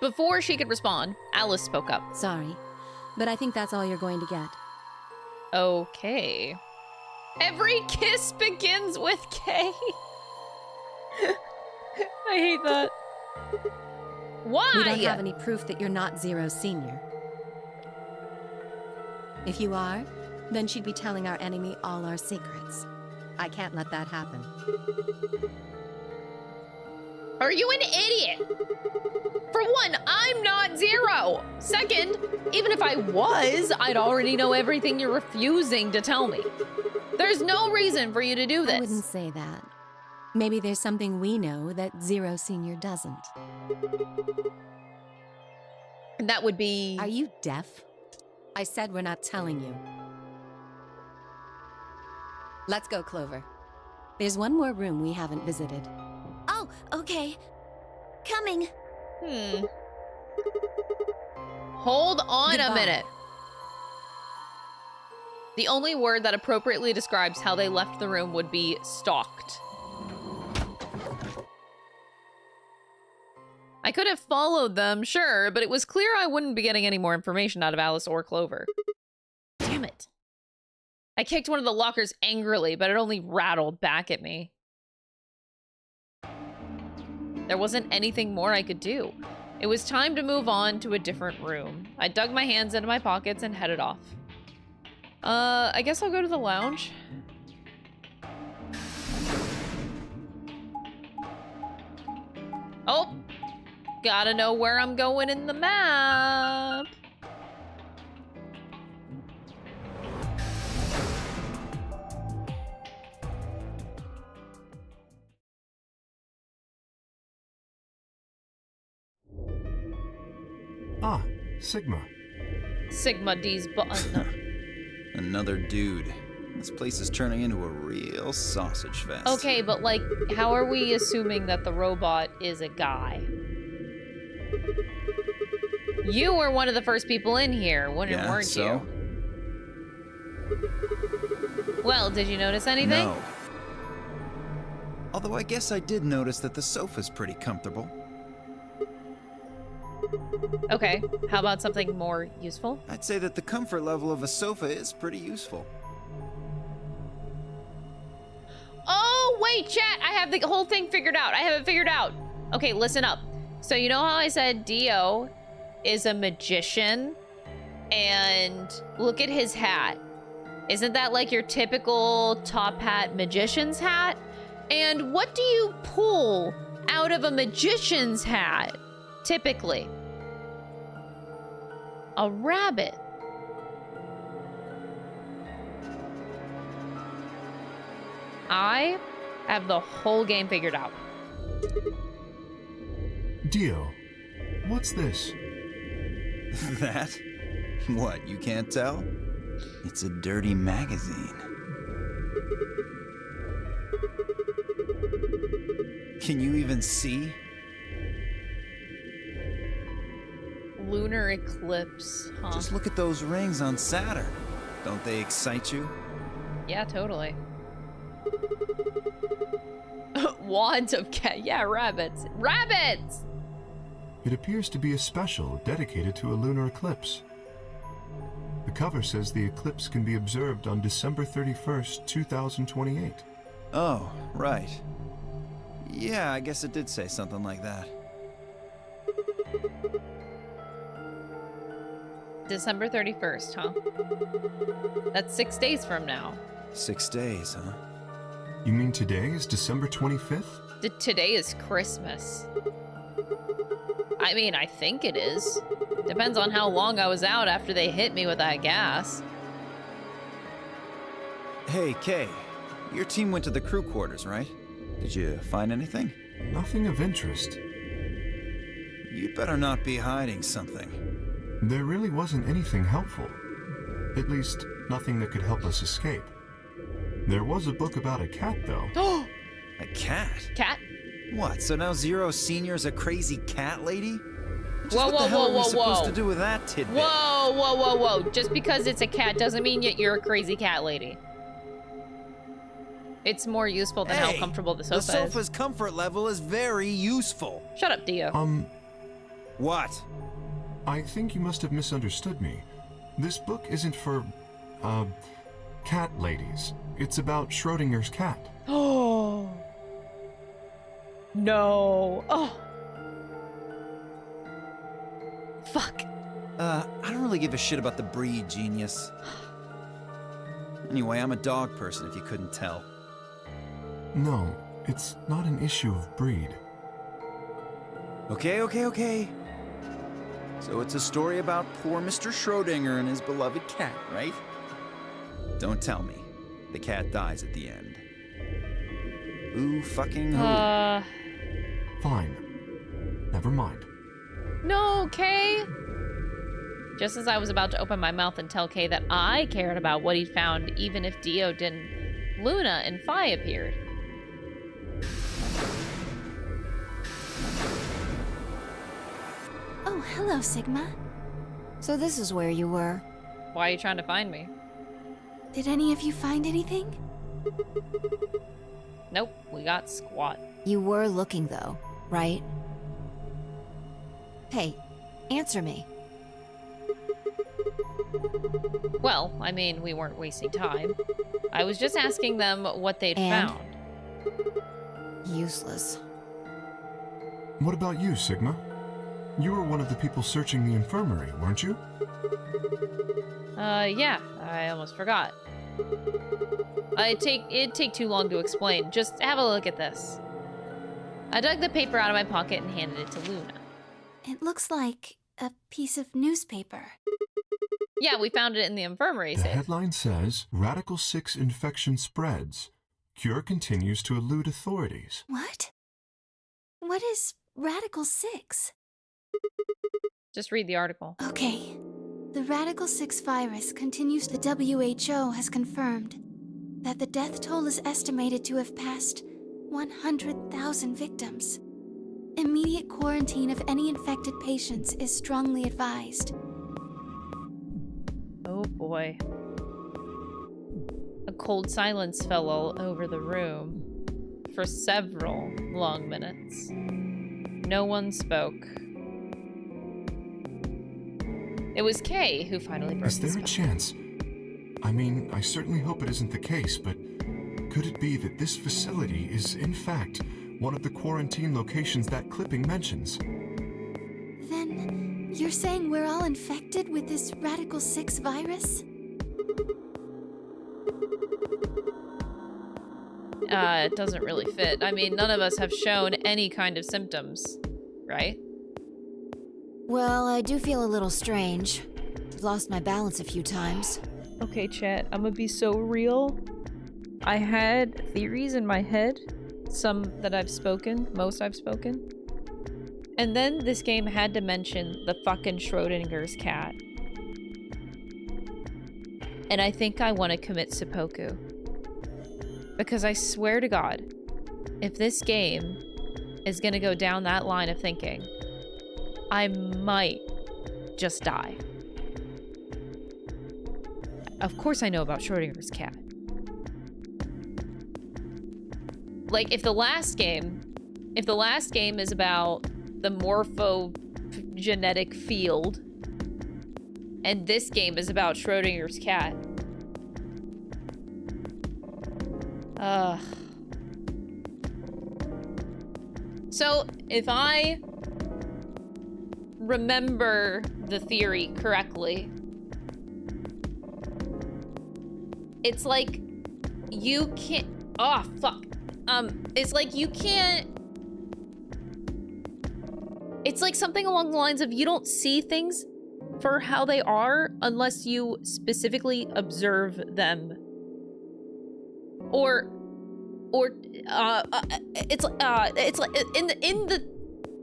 Before she could respond, Alice spoke up. Sorry, but I think that's all you're going to get. Okay. Every kiss begins with K. I hate that. Why? We don't have any proof that you're not Zero Senior. If you are, then she'd be telling our enemy all our secrets. I can't let that happen. Are you an idiot? For one, I'm not Zero. Second, even if I was, I'd already know everything you're refusing to tell me. There's no reason for you to do this. I wouldn't say that. Maybe there's something we know that Zero Senior doesn't. And that would be... Are you deaf? I said we're not telling you. Let's go, Clover. There's one more room we haven't visited. Oh, okay. Coming. Hold on Goodbye. a minute. The only word that appropriately describes how they left the room would be stalked. I could have followed them, sure, but it was clear I wouldn't be getting any more information out of Alice or Clover. Damn it. I kicked one of the lockers angrily, but it only rattled back at me. There wasn't anything more I could do. It was time to move on to a different room. I dug my hands into my pockets and headed off. I guess I'll go to the lounge. Oh! Gotta know where I'm going in the map. Ah, Sigma. Sigma D's button. Another dude. This place is turning into a real sausage fest. Okay, but like, how are we assuming that the robot is a guy? You were one of the first people in here, weren't you? Well, did you notice anything? No. Although I guess I did notice that the sofa's pretty comfortable. Okay, how about something more useful? I'd say that the comfort level of a sofa is pretty useful. Oh, wait, chat, I have the whole thing figured out. I have it figured out. Okay, listen up. So you know how I said Dio is a magician? And look at his hat. Isn't that like your typical top hat magician's hat? And what do you pull out of a magician's hat, typically? A rabbit. I have the whole game figured out. Dio, what's this? That? What, you can't tell? It's a dirty magazine. Can you even see? Lunar eclipse, huh? Just look at those rings on Saturn. Don't they excite you? Yeah, totally. Wands of cat. Yeah, rabbits. Rabbits! It appears to be a special dedicated to a lunar eclipse. The cover says the eclipse can be observed on December 31st, 2028. Oh, right. Yeah, I guess it did say something like that. December 31st, huh? That's 6 days from now. 6 days, huh? You mean today is December 25th? Today is Christmas. I mean, I think it is. Depends on how long I was out after they hit me with that gas. Hey, Kay. Your team went to the crew quarters, right? Did you find anything? Nothing of interest. You'd better not be hiding something. There really wasn't anything helpful. At least, nothing that could help us escape. There was a book about a cat, though. A cat? Cat? What, so now Zero Senior's a crazy cat lady? Just Whoa, what the whoa, hell whoa, are we whoa, supposed whoa. to do with that tidbit? Whoa, whoa, whoa, whoa. Just because it's a cat doesn't mean that you're a crazy cat lady. It's more useful than how comfortable the sofa is. The sofa's comfort level is very useful. Shut up, Dio. What? I think you must have misunderstood me. This book isn't for, cat ladies. It's about Schrodinger's cat. Oh. No. Oh. Fuck. I don't really give a shit about the breed, genius. Anyway, I'm a dog person, if you couldn't tell. No, it's not an issue of breed. Okay. So it's a story about poor Mr. Schrodinger and his beloved cat, right? Don't tell me. The cat dies at the end. Ooh, fucking hoo. Fine. Never mind. No, Kay. Just as I was about to open my mouth and tell Kay that I cared about what he'd found, even if Dio didn't, Luna and Phi appeared. Oh, hello, Sigma. So this is where you were. Why are you trying to find me? Did any of you find anything? Nope, we got squat. You were looking, though, right? Hey, answer me. Well, I mean, we weren't wasting time. I was just asking them what they'd found. Useless. What about you, Sigma? You were one of the people searching the infirmary, weren't you? Yeah, I almost forgot. It'd take too long to explain. Just have a look at this. I dug the paper out of my pocket and handed it to Luna. It looks like a piece of newspaper. Yeah, we found it in the infirmary The safe. headline says, Radical 6 infection spreads. Cure continues to elude authorities. What? What is Radical 6? Just read the article. Okay. The Radical 6 virus continues. The WHO has confirmed that the death toll is estimated to have passed 100,000 victims. Immediate quarantine of any infected patients is strongly advised. Oh boy. A cold silence fell all over the room for several long minutes. No one spoke. It was Kay who finally broke the spell. Is there a chance? I mean, I certainly hope it isn't the case, but could it be that this facility is, in fact, one of the quarantine locations that clipping mentions? Then, you're saying we're all infected with this Radical 6 virus? It doesn't really fit. I mean, none of us have shown any kind of symptoms, right? Well, I do feel a little strange. I've lost my balance a few times. Okay, chat, I'm gonna be so real. I had theories in my head, some that I've spoken, most I've spoken. And then this game had to mention the fucking Schrodinger's cat. And I think I want to commit seppuku. Because I swear to God, if this game is gonna go down that line of thinking, I might just die. Of course I know about Schrodinger's cat. Like, if the last game is about the morphogenetic field, and this game is about Schrodinger's cat. So, if I remember the theory correctly, it's like you can't... Oh, fuck. It's like you can't... It's like something along the lines of you don't see things for how they are unless you specifically observe them. Or it's like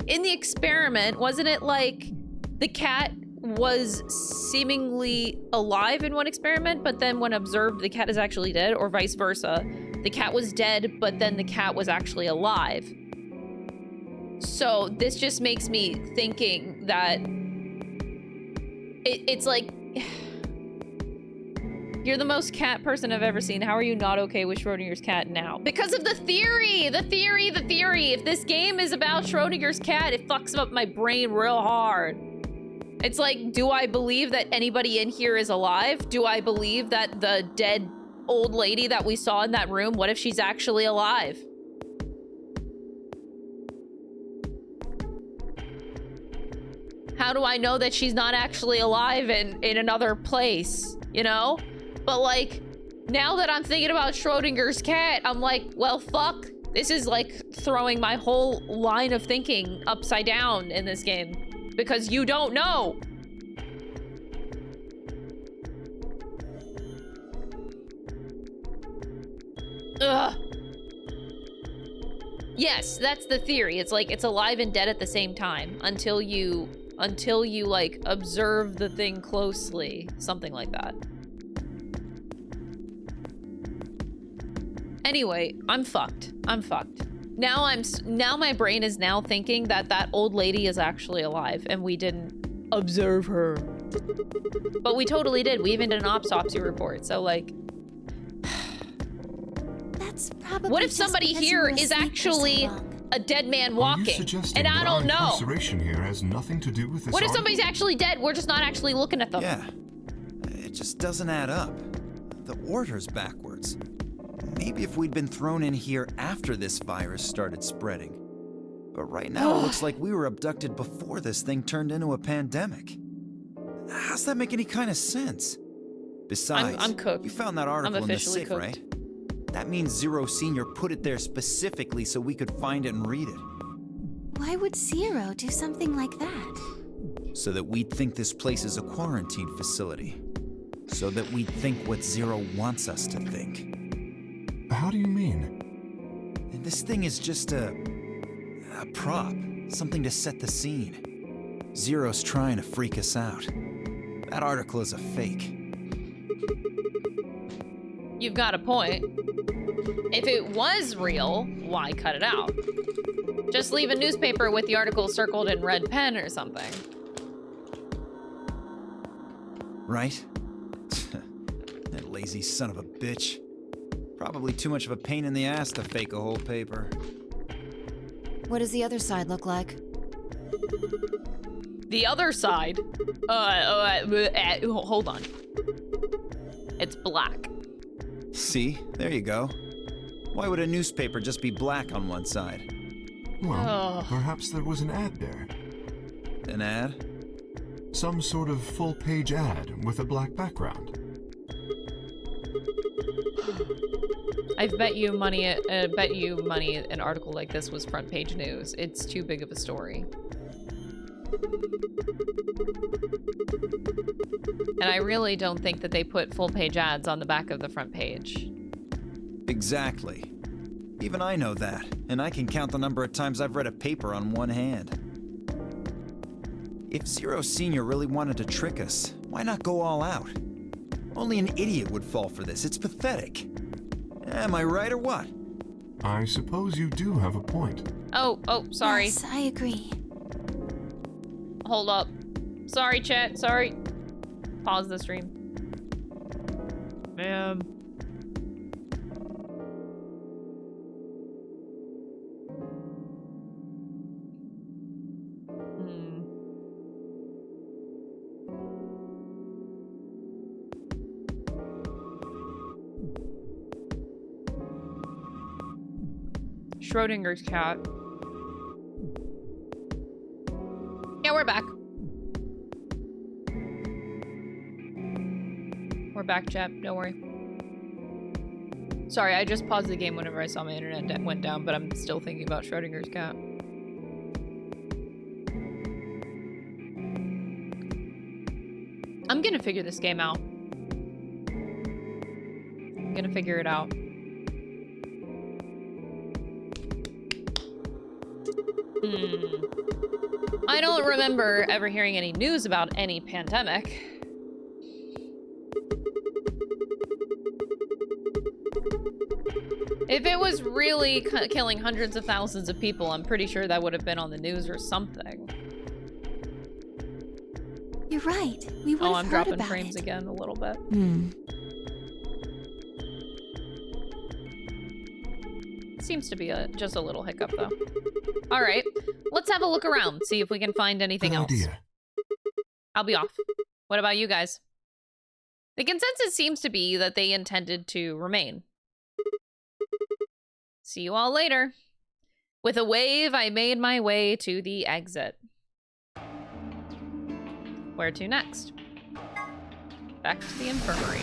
in the experiment, wasn't it like the cat was seemingly alive in one experiment, but then when observed, the cat is actually dead, or vice versa? The cat was dead, but then the cat was actually alive. So this just makes me thinking that it's like, you're the most cat person I've ever seen. How are you not okay with Schrodinger's cat now? Because of the theory! The theory! If this game is about Schrodinger's cat, it fucks up my brain real hard. It's like, do I believe that anybody in here is alive? Do I believe that the dead old lady that we saw in that room, what if she's actually alive? How do I know that she's not actually alive in another place, you know? But like, now that I'm thinking about Schrodinger's cat, I'm like, well, fuck. This is like throwing my whole line of thinking upside down in this game. Because you don't know. Ugh. Yes, that's the theory. It's like, it's alive and dead at the same time until you like observe the thing closely. Something like that. Anyway, I'm fucked. Now my brain is now thinking that that old lady is actually alive and we didn't observe her. But we totally did. We even did an autopsy report. So like, That's probably what if somebody here is actually a dead man walking and I don't know? Incarceration here has nothing to do with this. What if somebody's actually dead? We're just not actually looking at them. Yeah, it just doesn't add up. The order's backwards. Maybe if we'd been thrown in here after this virus started spreading. But right now it looks like we were abducted before this thing turned into a pandemic. How's that make any kind of sense? Besides, I'm cooked. You found that article in the safe, cooked. right? That means Zero Senior put it there specifically so we could find it and read it. Why would Zero do something like that? So that we'd think this place is a quarantine facility. So that we'd think what Zero wants us to think. How do you mean? And this thing is just a prop, something to set the scene. Zero's trying to freak us out. That article is a fake. You've got a point. If it was real, why cut it out? Just leave a newspaper with the article circled in red pen or something. Right? That lazy son of a bitch. Probably too much of a pain in the ass to fake a whole paper. What does the other side look like? The other side? Hold on. It's black. See? There you go. Why would a newspaper just be black on one side? Well, perhaps there was an ad there. An ad? Some sort of full-page ad with a black background. I bet you money an article like this was front page news. It's too big of a story. And I really don't think that they put full page ads on the back of the front page. Exactly. Even I know that, and I can count the number of times I've read a paper on one hand. If Zero Senior really wanted to trick us, why not go all out? Only an idiot would fall for this. It's pathetic. Am I right or what? I suppose you do have a point. Oh, sorry. Yes, I agree. Hold up. Sorry, chat. Sorry. Pause the stream. Man. Schrodinger's cat. Yeah, we're back. We're back, chat. Don't worry. Sorry, I just paused the game whenever I saw my internet went down, but I'm still thinking about Schrodinger's cat. I'm gonna figure this game out. I'm gonna figure it out. I don't remember ever hearing any news about any pandemic. If it was really killing hundreds of thousands of people, I'm pretty sure that would have been on the news or something. You're right. We would Oh, have I'm heard dropping about frames it. again a little bit. Seems to be just a little hiccup, though. All right, let's have a look around, see if we can find anything else. Idea. I'll be off. What about you guys? The consensus seems to be that they intended to remain. See you all later. With a wave, I made my way to the exit. Where to next? Back to the infirmary.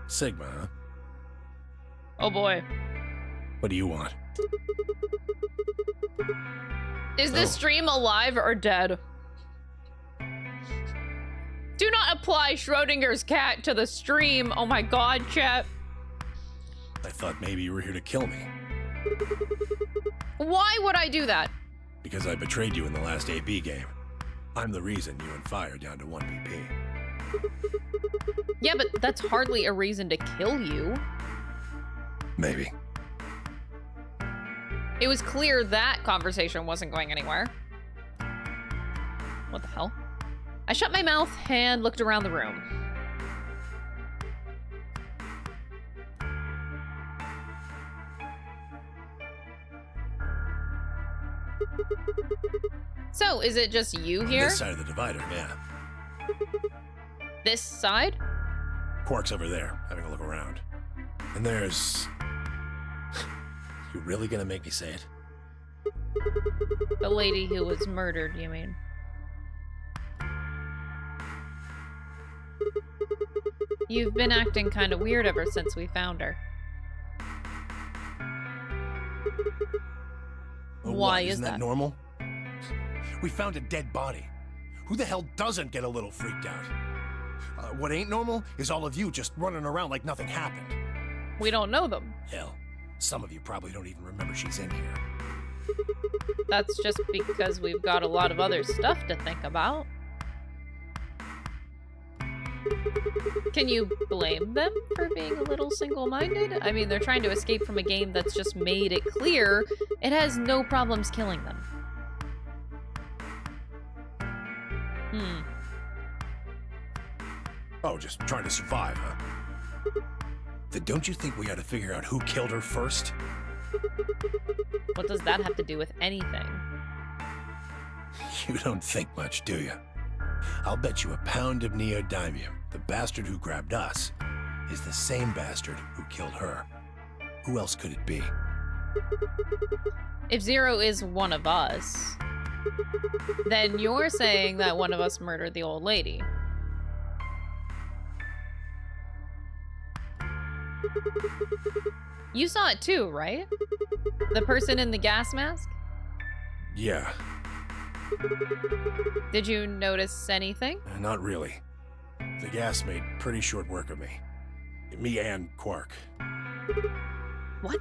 Sigma, huh? Oh boy. What do you want? Is this stream alive or dead? Do not apply Schrodinger's cat to the stream. Oh my god, chat. I thought maybe you were here to kill me. Why would I do that? Because I betrayed you in the last AB game. I'm the reason you and Fi are down to 1 BP. Yeah, but that's hardly a reason to kill you. Maybe. It was clear that conversation wasn't going anywhere. What the hell? I shut my mouth and looked around the room. So, is it just you here? This side of the divider, yeah. This side? Quark's over there, having a look around. And there's... You really gonna make me say it? The lady who was murdered, you mean? You've been acting kind of weird ever since we found her. Well, Why what, is isn't that normal? We found a dead body. Who the hell doesn't get a little freaked out? What ain't normal is all of you just running around like nothing happened. We don't know them. Hell, some of you probably don't even remember she's in here. That's just because we've got a lot of other stuff to think about. Can you blame them for being a little single-minded? I mean, they're trying to escape from a game that's just made it clear it has no problems killing them. Oh, just trying to survive, huh? Then don't you think we ought to figure out who killed her first? What does that have to do with anything? You don't think much, do you? I'll bet you a pound of neodymium the bastard who grabbed us is the same bastard who killed her. Who else could it be? If Zero is one of us, then you're saying that one of us murdered the old lady. You saw it too, right? The person in the gas mask? Yeah, Did you notice anything? not really. The gas made pretty short work of me. Me and Quark. What?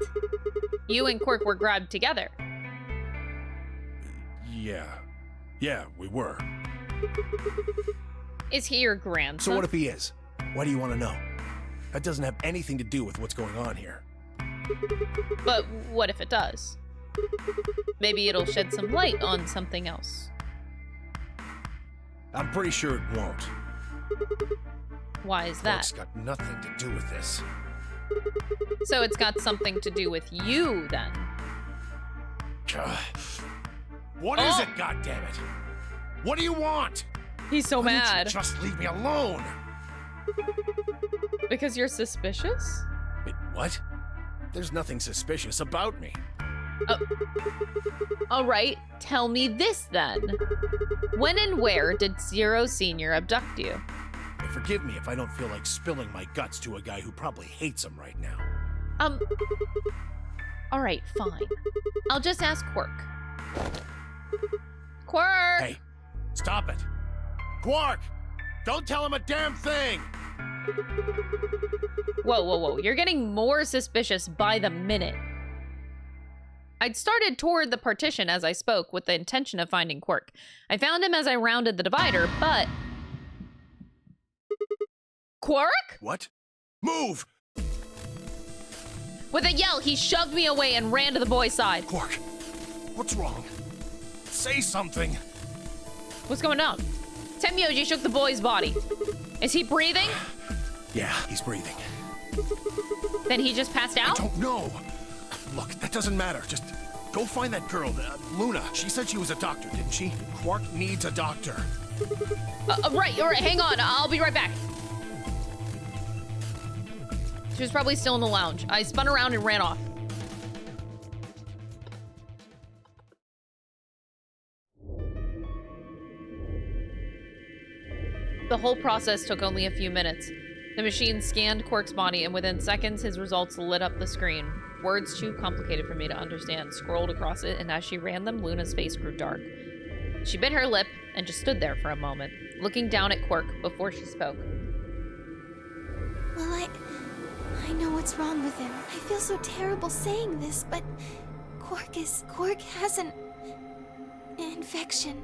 You and Quirk were grabbed together. Yeah, we were. Is he your grandson? So what if he is? Why do you want to know? That doesn't have anything to do with what's going on here. But what if it does? Maybe it'll shed some light on something else. I'm pretty sure it won't. Why is that? Quark's got nothing to do with this. So it's got something to do with you, then. What is it, goddammit? What do you want? He's so Why don't you mad. just leave me alone. Because you're suspicious? Wait, what? There's nothing suspicious about me. All right, tell me this then. When and where did Zero Senior abduct you? Forgive me if I don't feel like spilling my guts to a guy who probably hates him right now. All right, fine. I'll just ask Quirk. Quirk! Hey, stop it. Quark! Don't tell him a damn thing! Whoa. You're getting more suspicious by the minute. I'd started toward the partition as I spoke with the intention of finding Quirk. I found him as I rounded the divider, but... Quark? What? Move! With a yell, he shoved me away and ran to the boy's side. Quark, what's wrong? Say something. What's going on? Tenmyoji shook the boy's body. Is he breathing? Yeah, he's breathing. Then he just passed out? I don't know. Look, that doesn't matter. Just go find that girl, Luna. She said she was a doctor, didn't she? Quark needs a doctor. Right, hang on. I'll be right back. She was probably still in the lounge. I spun around and ran off. The whole process took only a few minutes. The machine scanned Quark's body, and within seconds, his results lit up the screen. Words too complicated for me to understand scrolled across it, and as she ran them, Luna's face grew dark. She bit her lip and just stood there for a moment, looking down at Quark before she spoke. Well, I know what's wrong with him. I feel so terrible saying this, but Quark has an infection.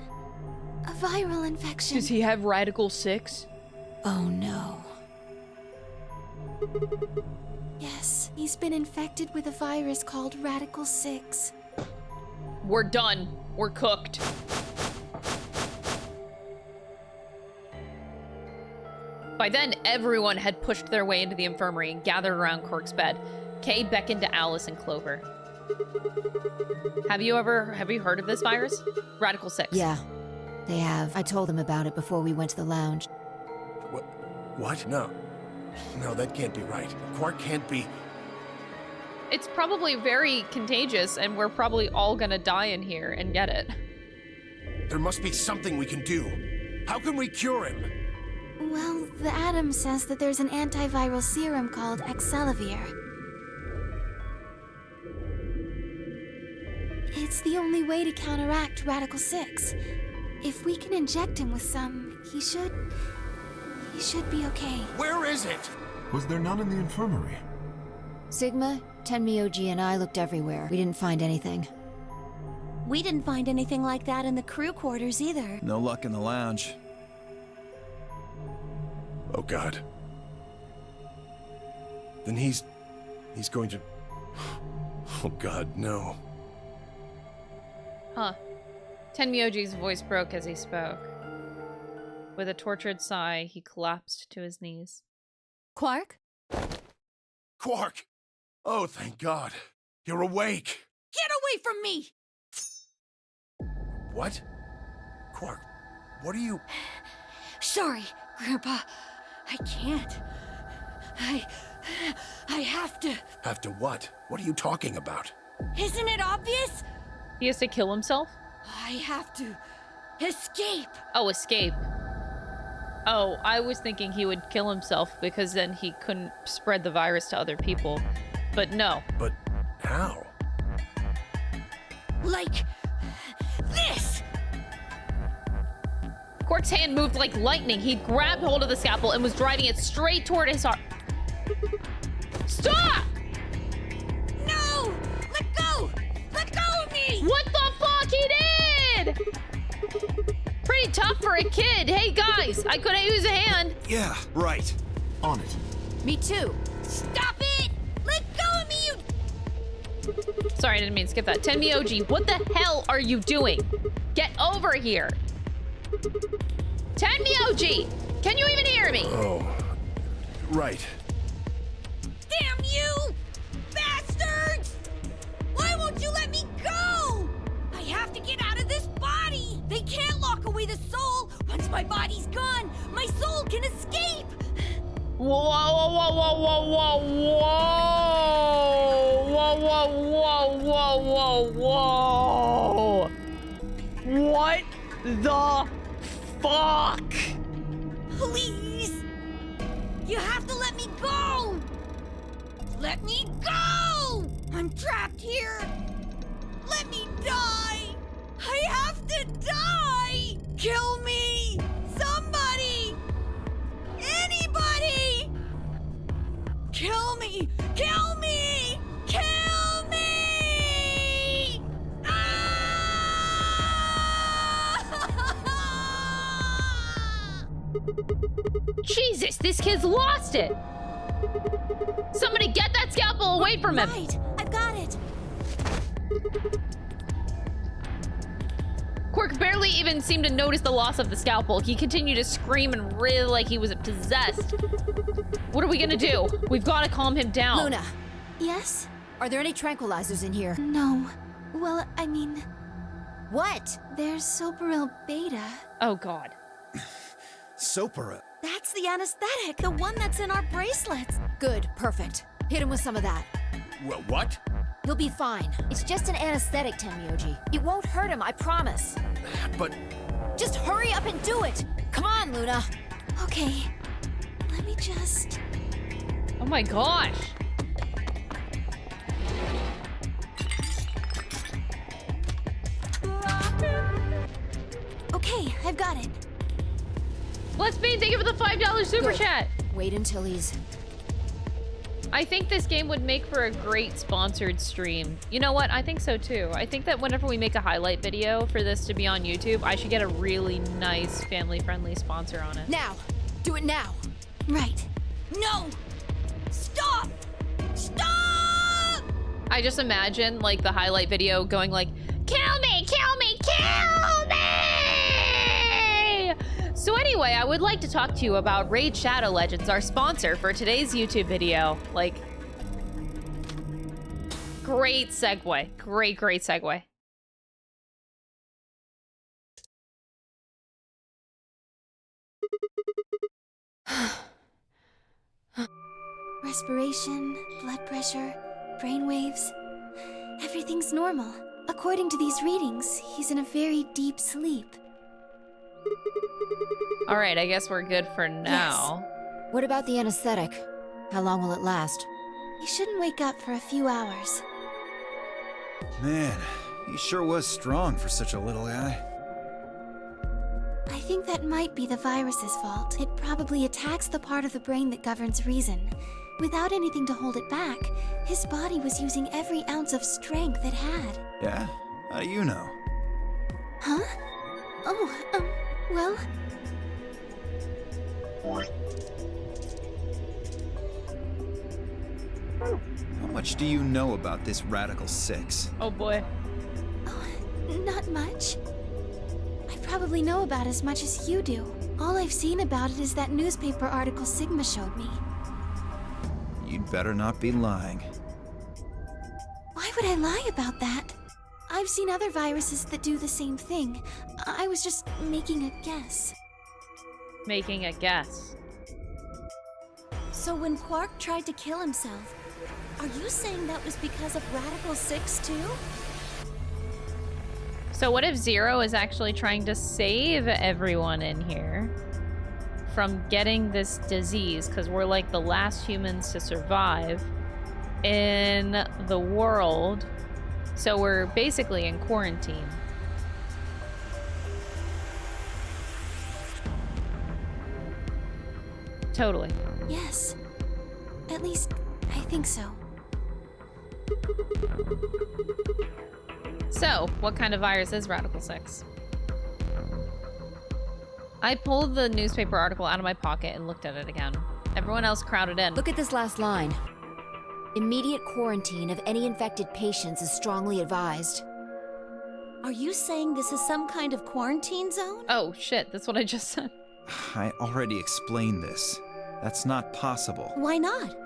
A viral infection. Does he have Radical 6? Oh no. Yes, he's been infected with a virus called Radical 6. We're done. We're cooked. By then, everyone had pushed their way into the infirmary and gathered around Quark's bed. Kay beckoned to Alice and Clover. Have you heard of this virus? Radical 6. Yeah, they have. I told them about it before we went to the lounge. What? No, that can't be right. Quark can't be... It's probably very contagious, and we're probably all gonna die in here and get it. There must be something we can do. How can we cure him? Well, the Atom says that there's an antiviral serum called Excelavir. It's the only way to counteract Radical 6. If we can inject him with some, he should be okay. Where is it? Was there none in the infirmary? Sigma, Tenmyoji, and I looked everywhere. We didn't find anything. We didn't find anything like that in the crew quarters either. No luck in the lounge. Oh, God. Then he's going to... Oh, God, no. Huh. Tenmyoji's voice broke as he spoke. With a tortured sigh, he collapsed to his knees. Quark? Quark! Oh, thank God. You're awake. Get away from me! What? Quark, what are you... Sorry, Grandpa. I can't. I have to. Have to what? What are you talking about? Isn't it obvious? He has to kill himself? I have to escape. Oh, escape. Oh, I was thinking he would kill himself because then he couldn't spread the virus to other people. But no. But how? Like this! Quark's hand moved like lightning. He grabbed hold of the scalpel and was driving it straight toward his heart. Stop! No! Let go! Let go of me! What the fuck he did? Pretty tough for a kid. Hey guys, I couldn't use a hand. Yeah, right. On it. Me too. Stop it! Let go of me, you... Sorry, I didn't mean to skip that. Tenmyoji, what the hell are you doing? Get over here. Tenmyoji, can you even hear me? Oh, right. Damn you! Bastards! Why won't you let me go? I have to get out of this body! They can't lock away the soul! Once my body's gone, my soul can escape! Whoa, whoa, whoa, whoa, whoa, whoa, whoa, whoa, whoa, whoa, whoa. What the fuck? Please! You have to let me go! Let me go! I'm trapped here! Let me die! I have to die! Kill me! Somebody! Anybody! Kill me! Kill me! Kill me! Ah! Jesus, this kid's lost it! Somebody get that scalpel away from him! Right, I've got it! Quark barely even seemed to notice the loss of the scalpel. He continued to scream and writhe like he was possessed. What are we gonna do? We've got to calm him down. Luna, Yes? are there any tranquilizers in here? No. Well, I mean, What? there's Soparil Beta. Oh god. Sopara. That's the anesthetic, the one that's in our bracelets. Good, perfect. Hit him with some of that. Well, what? He'll be fine. It's just an anesthetic, Tenmyoji. It won't hurt him, I promise. But Just hurry up and do it! Come on, Luna! Okay. Let me just... Oh my gosh. Okay, I've got it. Let's be. Thank you for the $5 super Good. chat. Wait until he's... I think this game would make for a great sponsored stream. You know what? I think so too. I think that whenever we make a highlight video for this to be on YouTube, I should get a really nice family-friendly sponsor on it. Now! Do it now! Right. No! Stop! Stop! I just imagine like the highlight video going like, kill me, kill me, kill me! So anyway, I would like to talk to you about Raid Shadow Legends, our sponsor for today's YouTube video. Like, great segue. Great segue. Respiration, blood pressure, brain waves. Everything's normal. According to these readings, he's in a very deep sleep. All right, I guess we're good for now. What about the anesthetic? How long will it last? He shouldn't wake up for a few hours. Man, he sure was strong for such a little guy. I think that might be the virus's fault. It probably attacks the part of the brain that governs reason. Without anything to hold it back, his body was using every ounce of strength it had. Yeah? How do you know? Huh? Oh, well... How much do you know about this Radical 6? Oh boy. Oh, not much. I probably know about as much as you do. All I've seen about it is that newspaper article Sigma showed me. You'd better not be lying. Why would I lie about that? I've seen other viruses that do the same thing. I was just making a guess. Making a guess. So when Quark tried to kill himself, are you saying that was because of Radical 6 too? So what if Zero is actually trying to save everyone in here? from getting this disease because we're like the last humans to survive in the world. So we're basically in quarantine. Totally. Yes. At least, I think so. So, what kind of virus is Radical 6? I pulled the newspaper article out of my pocket and looked at it again. Everyone else crowded in. Look at this last line. Immediate quarantine of any infected patients is strongly advised. Are you saying this is some kind of quarantine zone? Oh, shit. That's what I just said. I already explained this. That's not possible. Why not?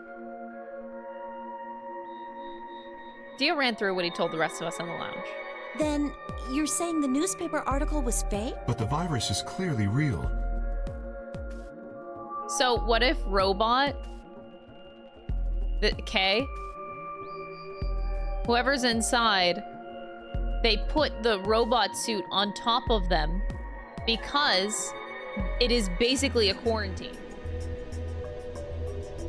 Dio ran through what he told the rest of us in the lounge. Then, you're saying the newspaper article was fake? But the virus is clearly real. So, what if Robot... K? Whoever's inside, they put the robot suit on top of them because it is basically a quarantine.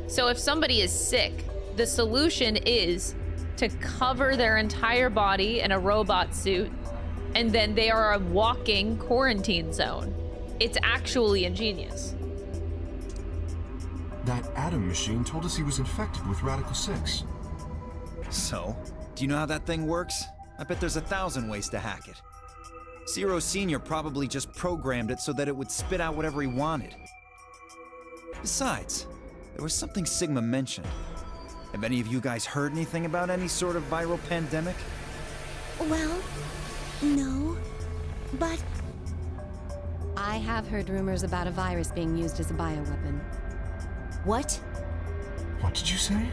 So if somebody is sick, the solution is to cover their entire body in a robot suit, and then they are a walking quarantine zone. It's actually ingenious. That Adam machine told us he was infected with Radical 6. So, do you know how that thing works? I bet there's 1,000 ways to hack it. Zero Senior probably just programmed it so that it would spit out whatever he wanted. Besides, there was something Sigma mentioned. Have any of you guys heard anything about any sort of viral pandemic? Well, no, but... I have heard rumors about a virus being used as a bioweapon. What? What did you say?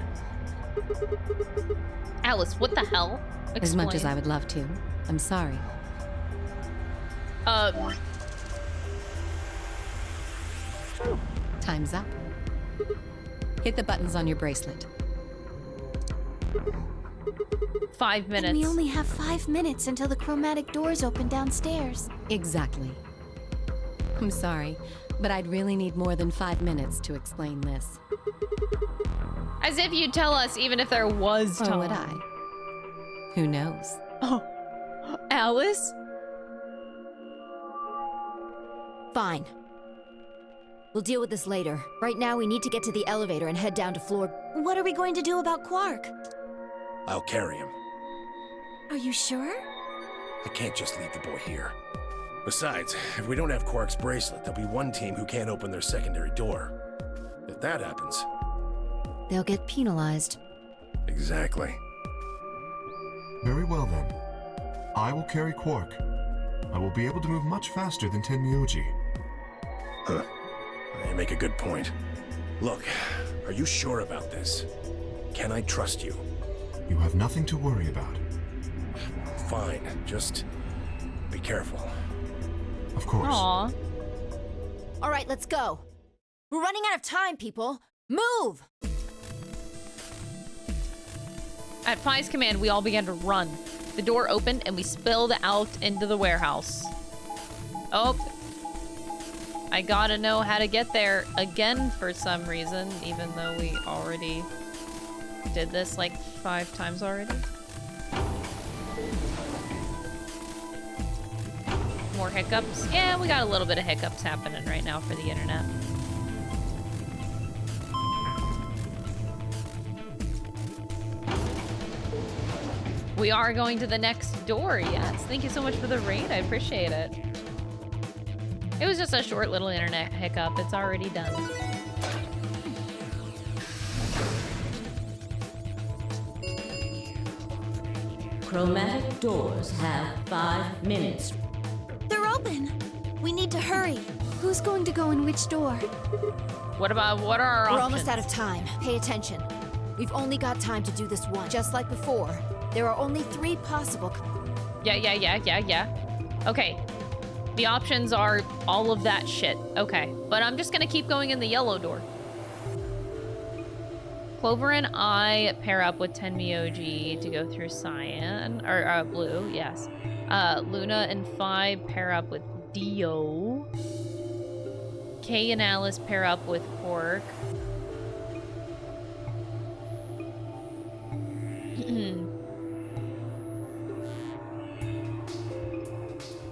Alice, what the hell? Explain. As much as I would love to. I'm sorry. Time's up. Hit the buttons on your bracelet. 5 minutes. And we only have 5 minutes until the chromatic doors open downstairs. Exactly. I'm sorry, but I'd really need more than 5 minutes to explain this. As if you'd tell us even if there was time. Or would I? Who knows? Oh, Alice? Fine. We'll deal with this later. Right now, we need to get to the elevator and head down to floor... What are we going to do about Quark? I'll carry him. Are you sure? I can't just leave the boy here. Besides, if we don't have Quark's bracelet, there'll be one team who can't open their secondary door. If that happens... They'll get penalized. Exactly. Very well then. I will carry Quark. I will be able to move much faster than Tenmyoji. Huh. You make a good point. Look, are you sure about this? Can I trust you? You have nothing to worry about. Fine, just be careful. Of course. Aww. All right, let's go. We're running out of time, people. Move! At Pai's command, we all began to run. The door opened and we spilled out into the warehouse. Oh. I gotta know how to get there again for some reason, even though we already did this like 5 times already. More hiccups? Yeah, we got a little bit of hiccups happening right now for the internet. We are going to the next door, yes. Thank you so much for the raid, I appreciate it. It was just a short little internet hiccup. It's already done. Chromatic doors have 5 minutes. They're open. We need to hurry. Who's going to go in which door? What are our We're options? almost out of time. Pay attention. We've only got time to do this once. Just like before, there are only 3 possible... Yeah. Okay. The options are all of that shit. Okay. But I'm just gonna keep going in the yellow door. Clover and I pair up with Tenmyoji to go through cyan, or blue, yes. Luna and Phi pair up with Dio. Kay and Alice pair up with Quark.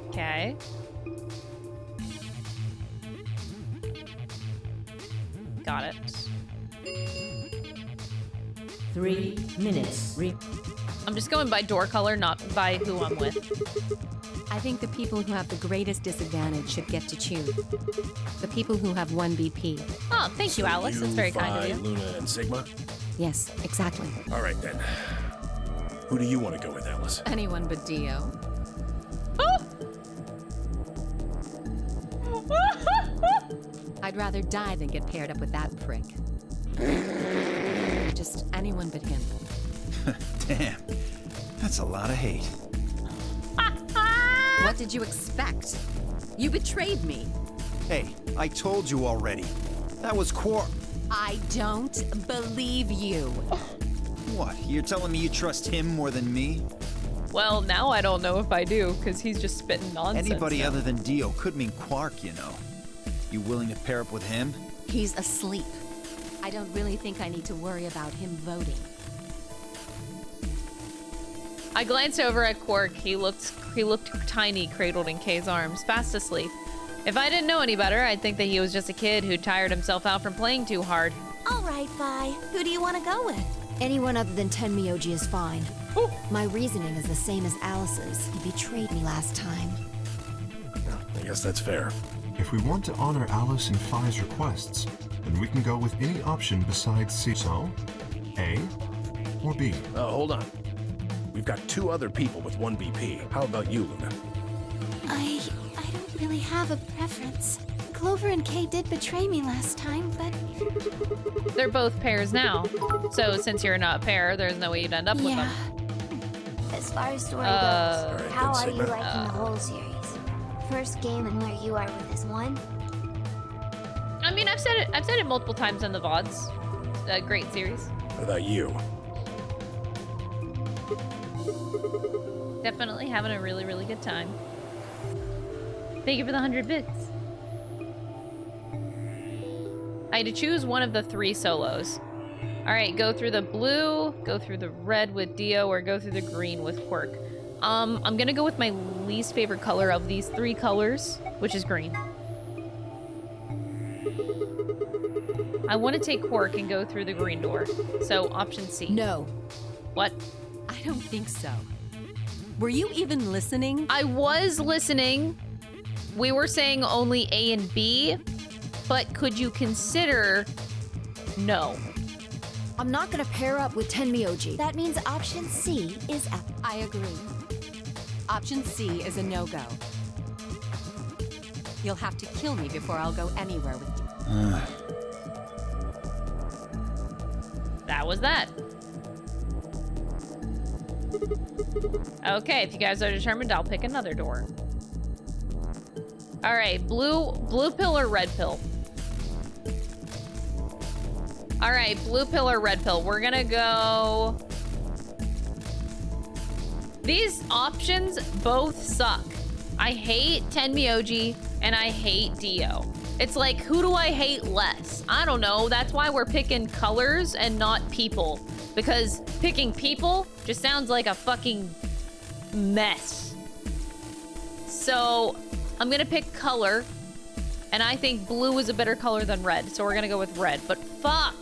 Okay. Got it. 3 minutes. I'm just going by door color, not by who I'm with. I think the people who have the greatest disadvantage should get to choose. The people who have 1 BP. Oh, thank you, Alice. That's very kind of Vi, you. Luna, and Sigma? Yes, exactly. All right, then. Who do you want to go with, Alice? Anyone but Dio. I'd rather die than get paired up with that prick. Just anyone but him. Damn, that's a lot of hate. What did you expect? You betrayed me. Hey, I told you already. That was I don't believe you. What? You're telling me you trust him more than me? Well, now I don't know if I do, because he's just spitting nonsense. Anybody now. other than Dio could mean Quark, you know. You willing to pair up with him? He's asleep. I don't really think I need to worry about him voting. I glanced over at Quark. He looked tiny, cradled in Kay's arms, fast asleep. If I didn't know any better, I'd think that he was just a kid who tired himself out from playing too hard. All right, Vi. Who do you want to go with? Anyone other than Tenmyoji is fine. My reasoning is the same as Alice's. He betrayed me last time. I guess that's fair. If we want to honor Alice and Phi's requests, then we can go with any option besides C. So, A or B? Hold on. We've got 2 other people with 1 BP. How about you, Luna? I don't really have a preference. Clover and Kay did betray me last time, but... They're both pairs now. So since you're not a pair, there's no way you'd end up with them. As far as story goes, Alright, how then, are you Sigma. liking the whole series? First game and where you are with this one? I mean, I've said it multiple times in the VODs. A great series. What about you? Definitely having a really, really good time. Thank you for the 100 bits. I had to choose one of the 3 solos. All right, go through the blue, go through the red with Dio, or go through the green with Quark. I'm gonna go with my least favorite color of these 3 colors, which is green. I want to take Quark and go through the green door. So option C. No. What? I don't think so. Were you even listening? I was listening. We were saying only A and B, but could you consider no? I'm not gonna pair up with Tenmyoji. That means option C is out. I agree. Option C is a no-go. You'll have to kill me before I'll go anywhere with you. That was that. Okay, if you guys are determined, I'll pick another door. All right, blue pill or red pill? All right, blue pill or red pill? We're gonna go... These options both suck. I hate Tenmyoji and I hate Dio. It's like, who do I hate less? I don't know. That's why we're picking colors and not people. Because picking people just sounds like a fucking mess. So I'm gonna pick color, and I think blue is a better color than red, so we're gonna go with red. But fuck!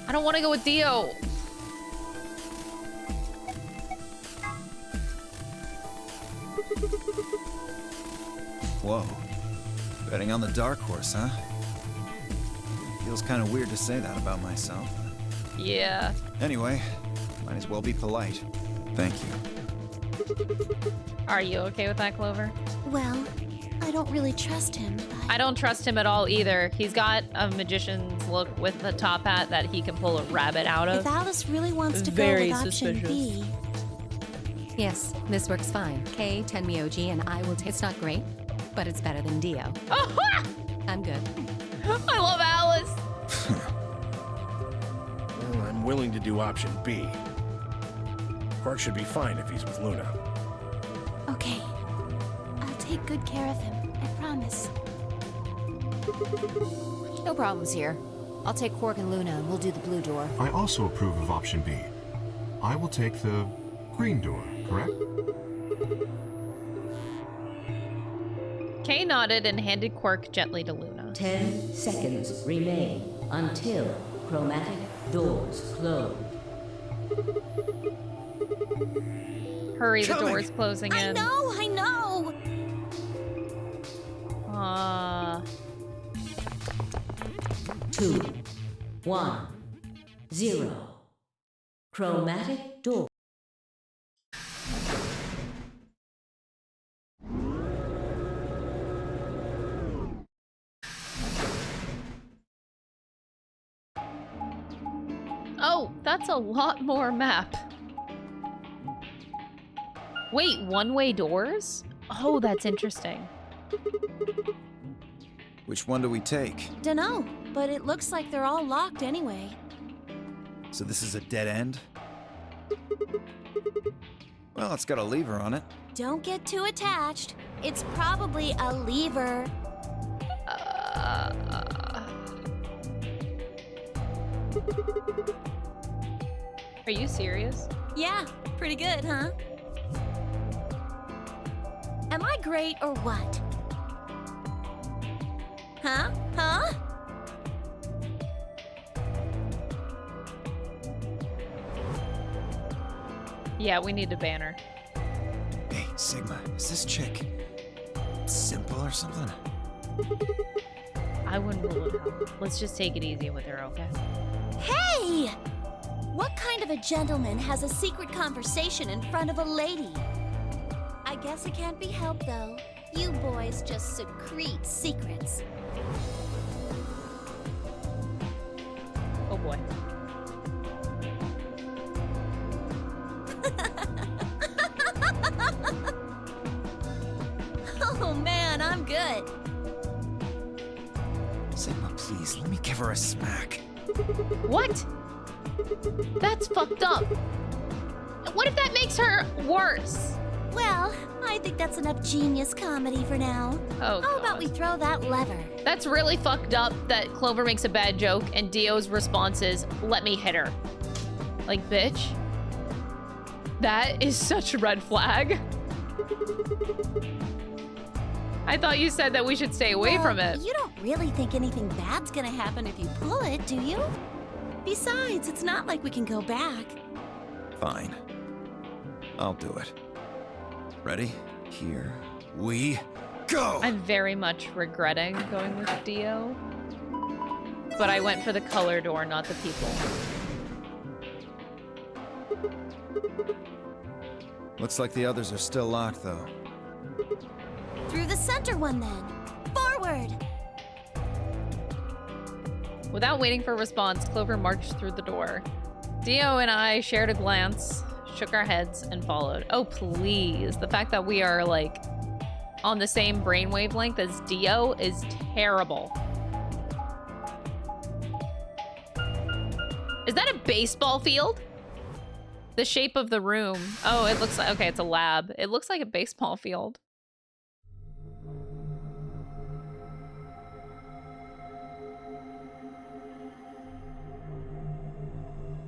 I don't want to go with Dio. Whoa. Betting on the dark horse, huh? Feels kind of weird to say that about myself. Yeah. Anyway, might as well be polite. Thank you. Are you okay with that, Clover? Well, I don't really trust him, but... I don't trust him at all either. He's got a magician's look with the top hat that he can pull a rabbit out of. If Alice really wants to Very go with option B... Yes, this works fine. Kay, Tenmyoji, and I will It's not great, but it's better than Dio. I'm good. I love Alice! Well, I'm willing to do option B. Quark should be fine if he's with Luna. Okay. I'll take good care of him, I promise. No problems here. I'll take Quark and Luna and we'll do the blue door. I also approve of option B. I will take the green door, correct? Kay nodded and handed Quark gently to Luna. 10 seconds remain until chromatic doors close. Hurry, the door's closing in. I know! 2, 1, 0. Chromatic door. Oh, that's a lot more map. Wait, one-way doors? Oh, that's interesting. Which one do we take? Dunno, but it looks like they're all locked anyway. So this is a dead end? Well, it's got a lever on it. Don't get too attached. It's probably a lever. Are you serious? Yeah, pretty good, huh? Am I great or what? Huh? Huh? Yeah, we need a banner. Hey, Sigma, is this chick simple or something? I wouldn't rule it out. Let's just take it easy with her, okay? Hey! What kind of a gentleman has a secret conversation in front of a lady? I guess it can't be helped, though. You boys just secrete secrets. Oh boy. Oh man, I'm good. Sigma, please, let me give her a smack. What? That's fucked up. What if that makes her worse? Well, I think that's enough genius comedy for now. Oh, How about we throw that lever? That's really fucked up that Clover makes a bad joke and Dio's response is, let me hit her. Like, bitch. That is such a red flag. I thought you said that we should stay away from it. You don't really think anything bad's gonna happen if you pull it, do you? Besides, it's not like we can go back. Fine. I'll do it. Ready? Here we go! I'm very much regretting going with Dio. But I went for the color door, not the people. Looks like the others are still locked, though. Through the center one, then. Forward! Without waiting for a response, Clover marched through the door. Dio and I shared a glance, shook our heads, and followed. Oh, please. The fact that we are, like, on the same brain wavelength as Dio is terrible. Is that a baseball field? The shape of the room. Oh, it looks like... Okay, it's a lab. It looks like a baseball field.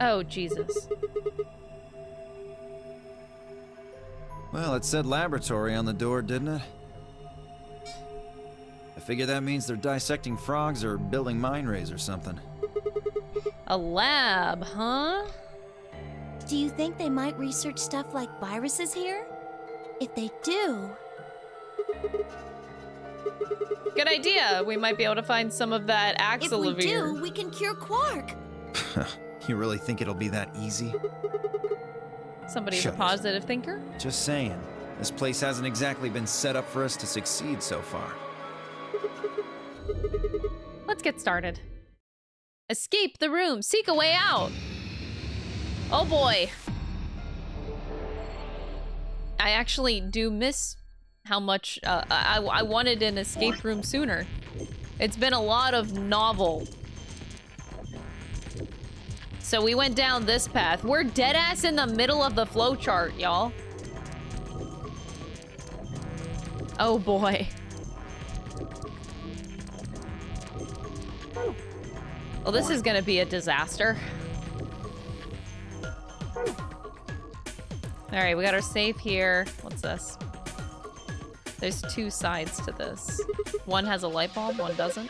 Oh, Jesus. Well, it said laboratory on the door, didn't it? I figure that means they're dissecting frogs or building mine rays or something. A lab, huh? Do you think they might research stuff like viruses here? If they do... Good idea. We might be able to find some of that Axelavir. If we do, we can cure Quark. You really think it'll be that easy? Somebody's Shut a positive thinker? Just saying. This place hasn't exactly been set up for us to succeed so far. Let's get started. Escape the room. Seek a way out. Oh boy. I actually do miss how much I wanted an escape room sooner. It's been a lot of novel. So we went down this path. We're dead ass in the middle of the flowchart, y'all. Oh boy. Well, this is gonna be a disaster. All right, we got our safe here. What's this? There's two sides to this. One has a light bulb, one doesn't.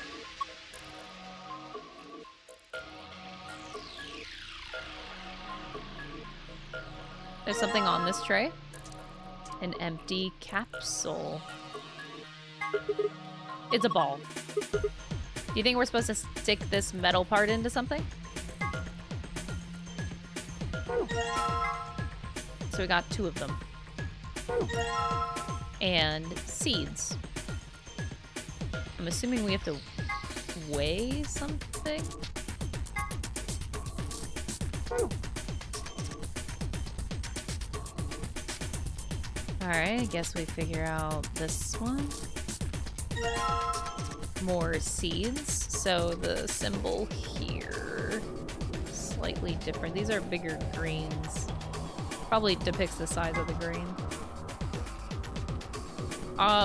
There's something on this tray. An empty capsule. It's a ball. Do you think we're supposed to stick this metal part into something? So we got two of them. And seeds. I'm assuming we have to weigh something? Alright, I guess we figure out this one. More seeds. So the symbol here, slightly different. These are bigger greens. Probably depicts the size of the green.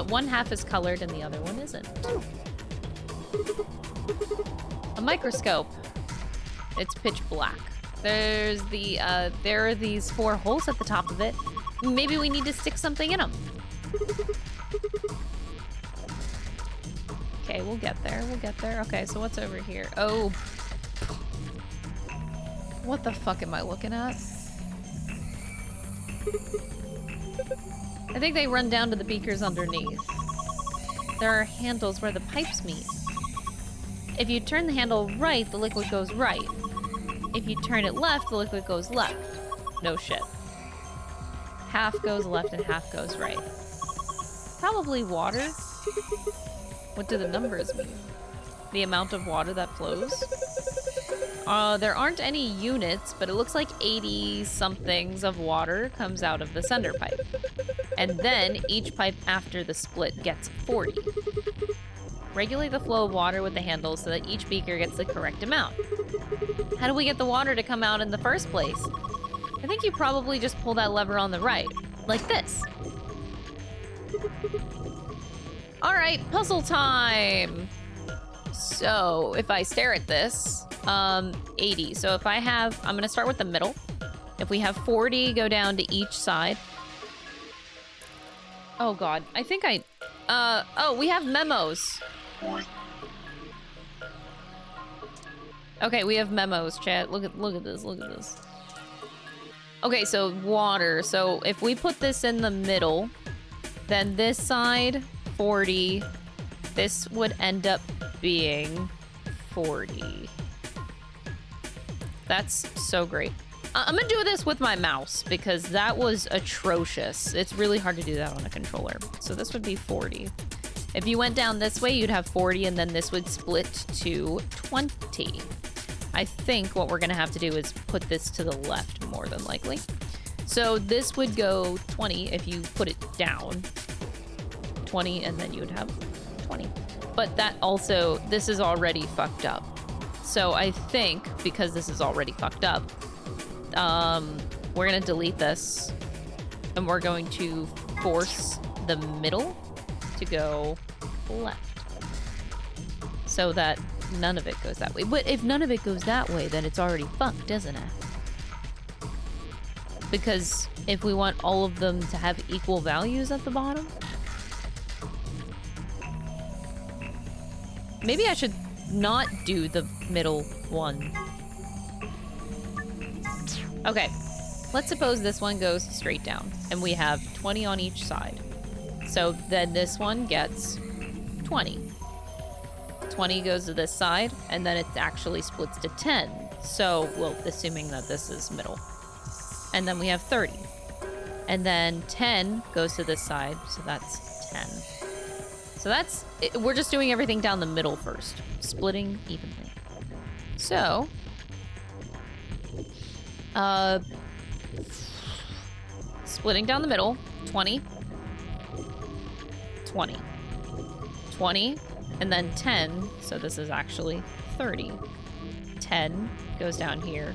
One half is colored and the other one isn't. A microscope. It's pitch black. There's the, there are these 4 holes at the top of it. Maybe we need to stick something in them. Okay, we'll get there. We'll get there. Okay, so what's over here? Oh. What the fuck am I looking at? I think they run down to the beakers underneath. There are handles where the pipes meet. If you turn the handle right, the liquid goes right. If you turn it left, the liquid goes left. No shit. Half goes left and half goes right. Probably water. What do the numbers mean? The amount of water that flows? There aren't any units, but it looks like 80 somethings of water comes out of the center pipe. And then each pipe after the split gets 40. Regulate the flow of water with the handle so that each beaker gets the correct amount. How do we get the water to come out in the first place? I think you probably just pull that lever on the right, like this. All right, puzzle time. So if I stare at this, 80. So if I have, I'm gonna start with the middle. If we have 40 go down to each side. Oh God, I think oh, we have memos. Okay, we have memos, chat. Look at this, look at this. Okay, so water. So if we put this in the middle, then this side, 40. This would end up being 40. That's so great. I'm gonna do this with my mouse because that was atrocious. It's really hard to do that on a controller. So this would be 40. If you went down this way, you'd have 40 and then this would split to 20. I think what we're gonna have to do is put this to the left more than likely. So this would go 20 if you put it down. 20 and then you would have 20. But that also, this is already fucked up. So I think because this is already fucked up, we're gonna delete this and we're going to force the middle to go left so that none of it goes that way. But if none of it goes that way, then it's already fucked, isn't it? Because if we want all of them to have equal values at the bottom, maybe I should not do the middle one. Okay, let's suppose this one goes straight down and we have 20 on each side. So then this one gets 20. 20 goes to this side and then it actually splits to 10. So, well, assuming that this is middle. And then we have 30. And then 10 goes to this side, so that's 10. So that's, we're just doing everything down the middle first, splitting evenly. So, splitting down the middle, 20, 20, 20, and then 10, so this is actually 30. 10 goes down here,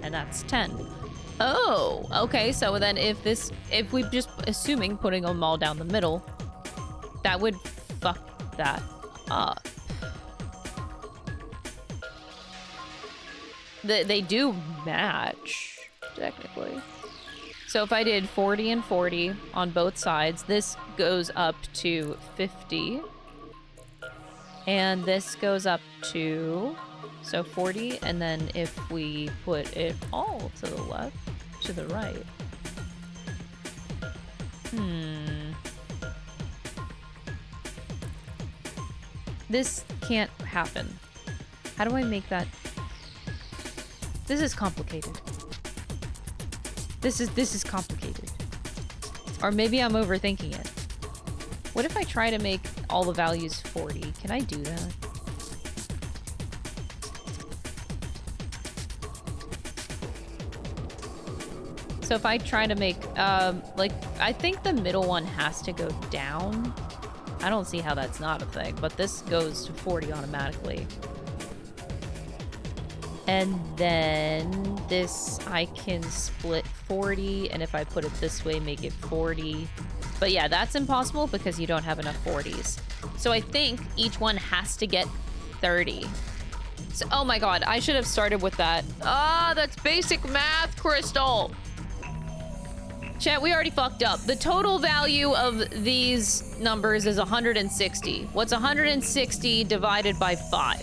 and that's 10. Oh, okay, so then if we just assuming putting them all down the middle, that would fuck that up. They do match, technically. So if I did 40 and 40 on both sides, this goes up to 50. And this goes up to, so 40, and then if we put it all to the left, to the right. This can't happen. How do I make that? This is complicated. This is complicated. Or maybe I'm overthinking it. What if I try to make all the values 40? Can I do that? So if I try to make, like, I think the middle one has to go down. I don't see how that's not a thing, but this goes to 40 automatically. And then this, I can split 40, and if I put it this way, make it 40. But yeah, that's impossible because you don't have enough 40s. So I think each one has to get 30. So, oh my god, I should have started with that. Ah, that's basic math, Crystal! Chat, we already fucked up. The total value of these numbers is 160. What's 160 divided by 5?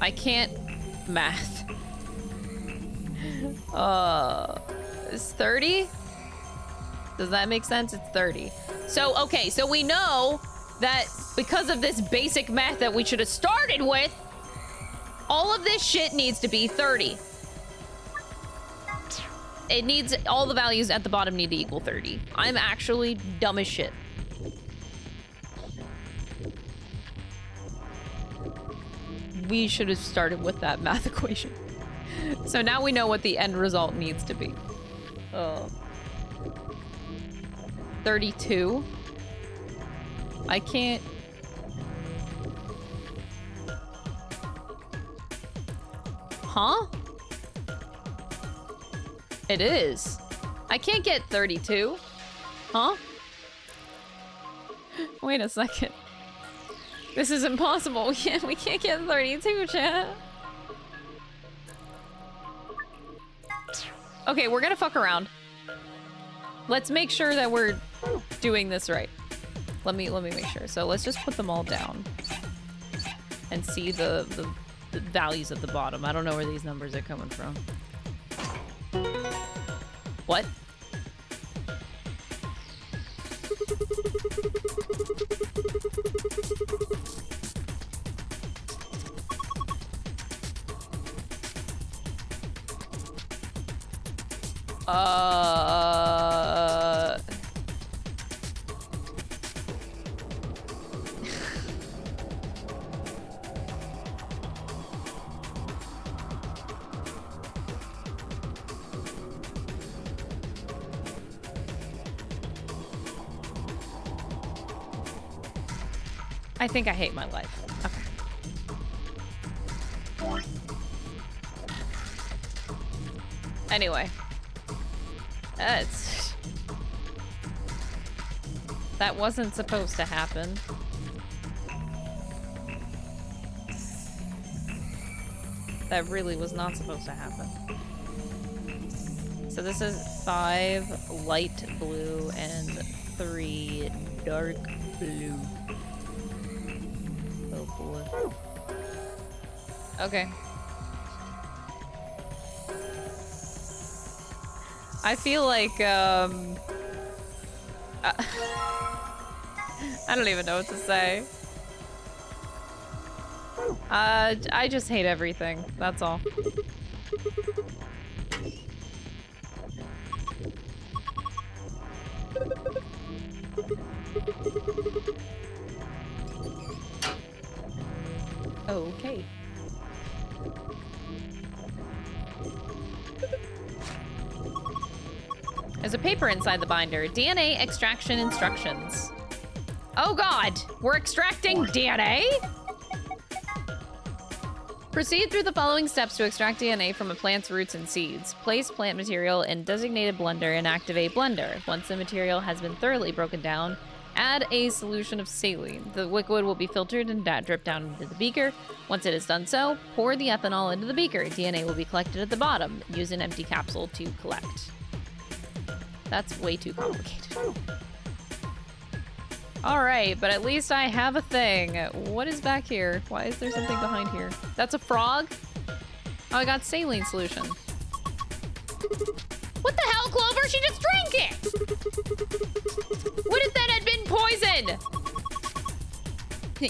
I can't math. It's 30? Does that make sense? It's 30. So, okay, so we know that because of this basic math that we should have started with, all of this shit needs to be 30. It needs, all the values at the bottom need to equal 30. I'm actually dumb as shit. We should have started with that math equation. So now we know what the end result needs to be. 32. I can't... Huh? It is. I can't get 32. Huh? Wait a second. This is impossible. We can't get 32, chat. Okay, we're gonna fuck around. Let's make sure that we're doing this right. Let me make sure. So let's just put them all down and see the values at the bottom. I don't know where these numbers are coming from. What? I think I hate my life. Okay. Anyway. That wasn't supposed to happen. That really was not supposed to happen. So this is 5 light blue and 3 dark blue. Oh boy. Okay. I feel like, I don't even know what to say. I just hate everything. That's all. Okay. There's a paper inside the binder. DNA extraction instructions. Oh god! We're extracting DNA? Proceed through the following steps to extract DNA from a plant's roots and seeds. Place plant material in designated blender and activate blender. Once the material has been thoroughly broken down, Add a solution of saline. The liquid will be filtered and dripped down into the beaker. Once it is done so, pour the ethanol into the beaker. DNA will be collected at the bottom. Use an empty capsule to collect. That's way too complicated. Alright, but at least I have a thing. What is back here? Why is there something behind here? That's a frog? Oh, I got saline solution. What the hell, Clover? She just drank it! What if that had been poison?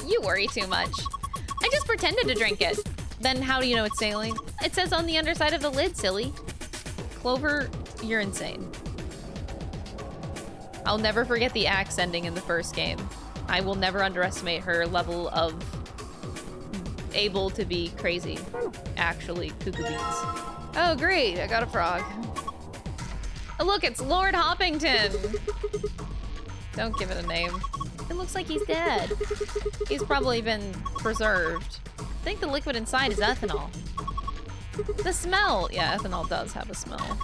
You worry too much. I just pretended to drink it. Then how do you know it's saline? It says on the underside of the lid, silly. Clover, you're insane. I'll never forget the axe ending in the first game. I will never underestimate her level of able to be crazy. Actually, cuckoo beans. Oh, great, I got a frog. Oh, look, it's Lord Hoppington. Don't give it a name. It looks like he's dead. He's probably been preserved. I think the liquid inside is ethanol. The smell! Yeah, ethanol does have a smell.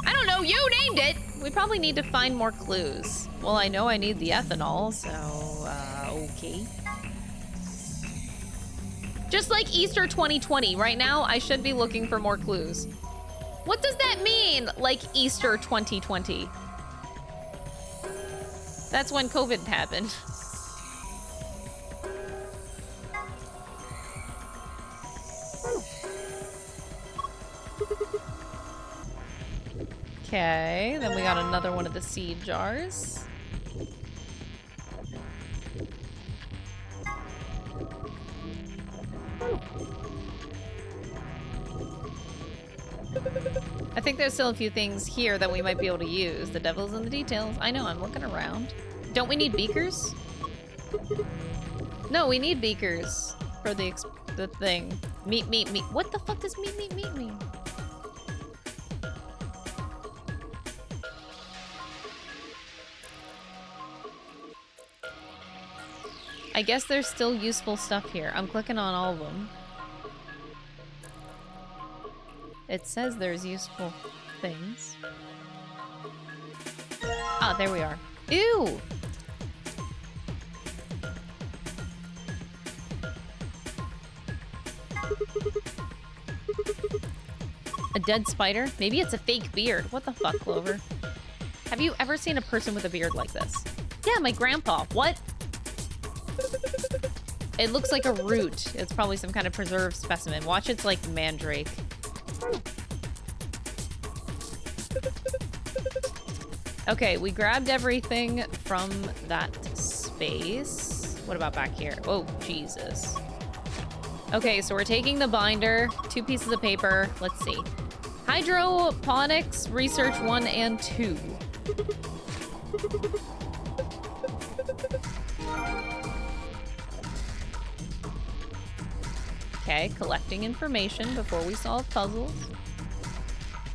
I don't know, you named it! We probably need to find more clues. Well, I know I need the ethanol, so, okay. Just like Easter 2020, right now I should be looking for more clues. What does that mean, like Easter 2020? That's when COVID happened. Okay, then we got another one of the seed jars. I think there's still a few things here that we might be able to use. The devil's in the details. I know, I'm looking around. Don't we need beakers? No, we need beakers for the thing. Meat. What the fuck does meat mean? I guess there's still useful stuff here. I'm clicking on all of them. It says there's useful things. Ah, there we are. Ew! A dead spider? Maybe it's a fake beard. What the fuck, Clover? Have you ever seen a person with a beard like this? Yeah, my grandpa. What? It looks like a root. It's probably some kind of preserved specimen. Watch its, like, mandrake. Okay, we grabbed everything from that space. What about back here? Oh, Jesus. Okay, so we're taking the binder, 2 pieces of paper. Let's see. Hydroponics Research 1 and 2. Okay, collecting information before we solve puzzles.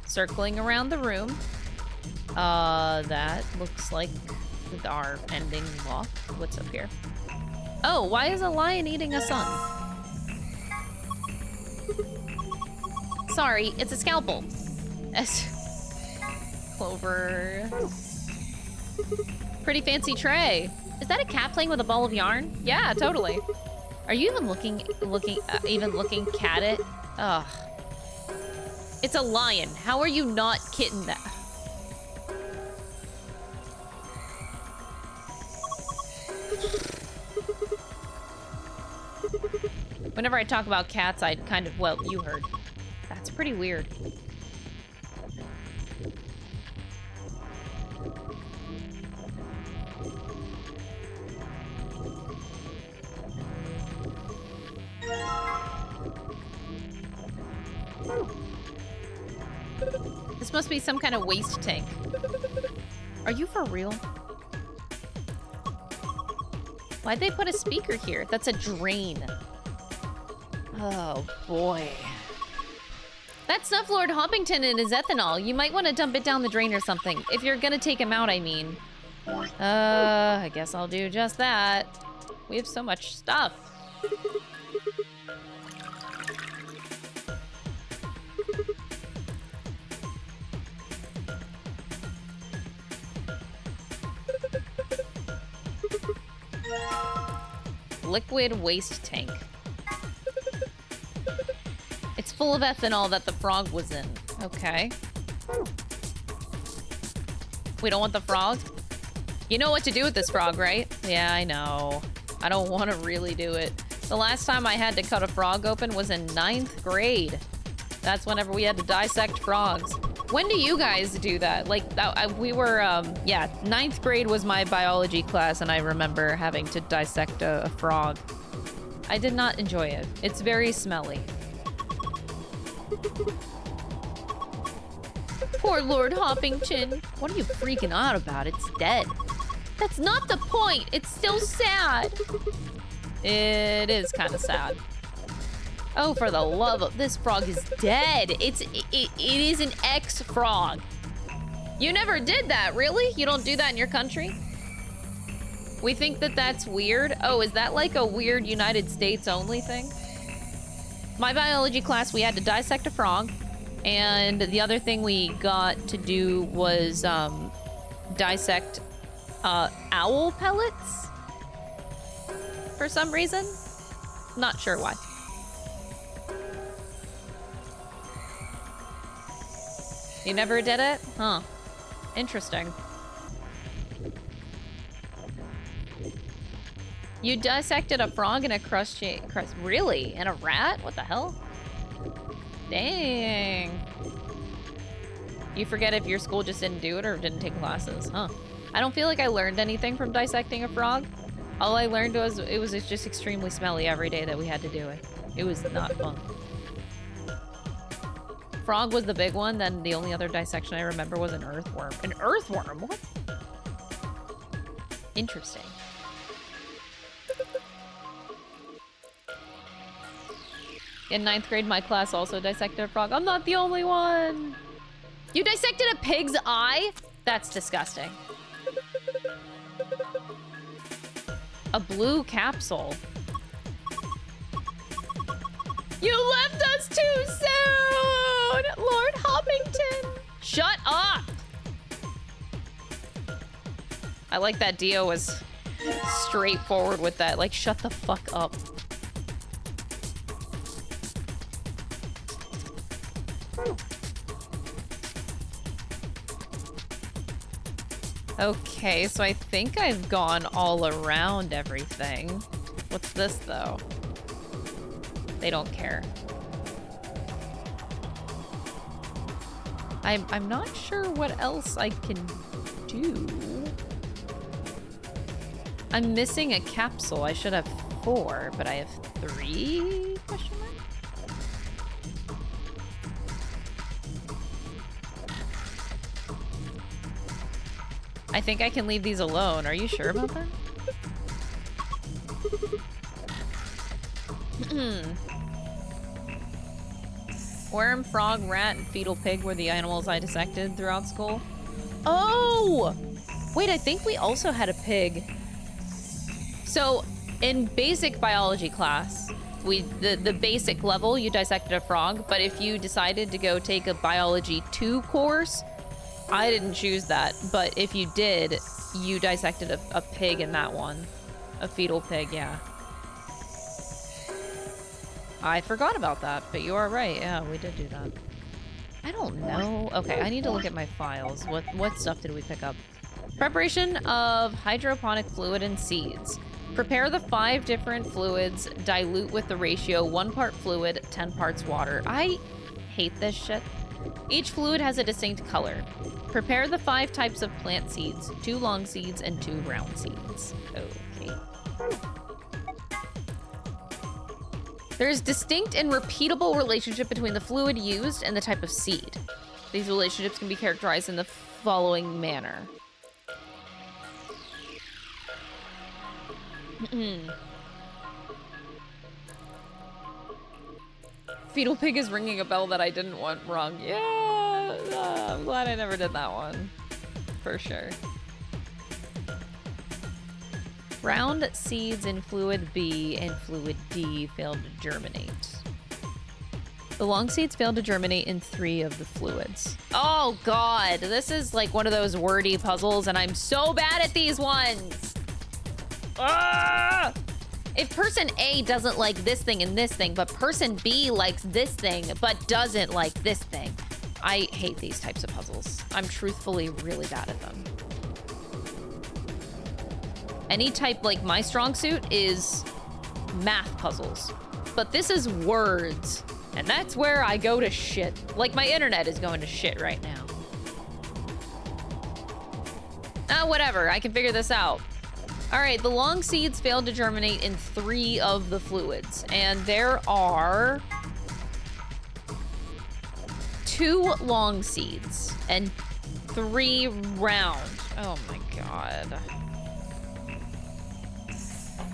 Circling around the room. That looks like our ending lock. What's up here? Oh, why is a lion eating a sun? Sorry, it's a scalpel. Clover. Pretty fancy tray. Is that a cat playing with a ball of yarn? Yeah, totally. Are you even looking at it? Ugh. It's a lion. How are you not kitten that? Whenever I talk about cats, I kind of, well, you heard. That's pretty weird. This must be some kind of waste tank. Are you for real? Why'd they put a speaker here? That's a drain. Oh, boy. That's Snuff Lord Hoppington and his ethanol. You might want to dump it down the drain or something. If you're gonna take him out, I mean. I guess I'll do just that. We have so much stuff. liquid waste tank. It's full of ethanol that the frog was in. Okay. We don't want the frog? You know what to do with this frog, right? Yeah, I know. I don't want to really do it. The last time I had to cut a frog open was in 9th grade. That's whenever we had to dissect frogs. When do you guys do that? Like, we were, yeah, 9th grade was my biology class, and I remember having to dissect a frog. I did not enjoy it. It's very smelly. Poor Lord Hoppington. What are you freaking out about? It's dead. That's not the point. It's still sad. It is kind of sad. Oh, for the love of... This frog is dead. It is an ex-frog. You never did that, really? You don't do that in your country? We think that that's weird. Oh, is that like a weird United States only thing? My biology class, we had to dissect a frog. And the other thing we got to do was dissect owl pellets. For some reason. Not sure why. You never did it? Huh. Interesting. You dissected a frog and a crust. Really? And a rat? What the hell? Dang. You forget if your school just didn't do it or didn't take classes, huh? I don't feel like I learned anything from dissecting a frog. All I learned was it was just extremely smelly every day that we had to do it. It was not fun. Frog was the big one, then the only other dissection I remember was an earthworm. An earthworm? What? Interesting. In 9th grade, my class also dissected a frog. I'm not the only one! You dissected a pig's eye? That's disgusting. A blue capsule. You left us too soon! Lord Hoppington! Shut up! I like that Dio was straightforward with that. Like, shut the fuck up. Okay, so I think I've gone all around everything. What's this, though? They don't care. I'm not sure what else I can do. I'm missing a capsule. I should have 4, but I have 3? Question mark? I think I can leave these alone. Are you sure about that? Worm, frog, rat, and fetal pig were the animals I dissected throughout school. Oh! Wait, I think we also had a pig. So, in basic biology class, the basic level, you dissected a frog, but if you decided to go take a biology 2 course, I didn't choose that, but if you did, you dissected a pig in that one. A fetal pig, yeah. I forgot about that, but you are right. Yeah, we did do that. I don't know. Okay, I need to look at my files. What stuff did we pick up? Preparation of hydroponic fluid and seeds. Prepare the 5 different fluids. Dilute with the ratio 1 part fluid, 10 parts water. I hate this shit. Each fluid has a distinct color. Prepare the 5 types of plant seeds. 2 long seeds and 2 round seeds. Okay. There is distinct and repeatable relationship between the fluid used and the type of seed. These relationships can be characterized in the following manner. Fetal pig is ringing a bell that I didn't want wrong. Yeah, I'm glad I never did that one. For sure. Round seeds in fluid B and fluid D failed to germinate. The long seeds failed to germinate in 3 of the fluids. Oh god, this is like one of those wordy puzzles and I'm so bad at these ones! Ah! If person A doesn't like this thing and this thing, but person B likes this thing, but doesn't like this thing. I hate these types of puzzles. I'm truthfully really bad at them. Any type, like my strong suit is math puzzles, but this is words, and that's where I go to shit. Like my internet is going to shit right now. Whatever, I can figure this out. All right, the long seeds failed to germinate in 3 of the fluids, and there are 2 long seeds and 3 round. Oh my god.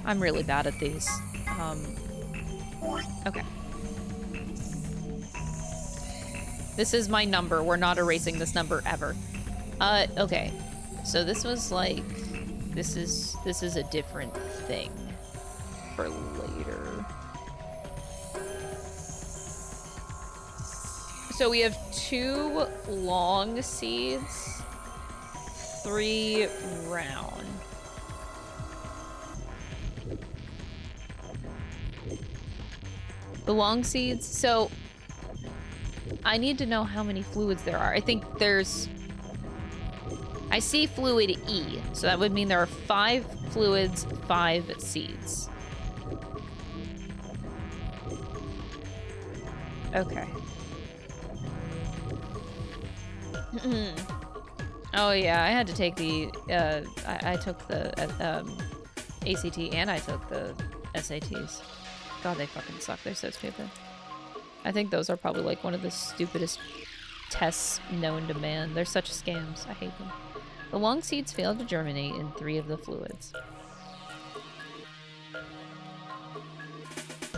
I'm really bad at these. Okay. This is my number. We're not erasing this number ever. Okay. So this was like, this is a different thing for later. So we have 2 long seeds, 3 round. The long seeds, so I need to know how many fluids there are. I think I see fluid E, so that would mean there are 5 fluids, 5 seeds. Okay. Oh yeah, I had to take the, I took the ACT and I took the SATs. God, they fucking suck. They're so stupid. I think those are probably like one of the stupidest tests known to man. They're such scams. I hate them. The long seeds failed to germinate in 3 of the fluids.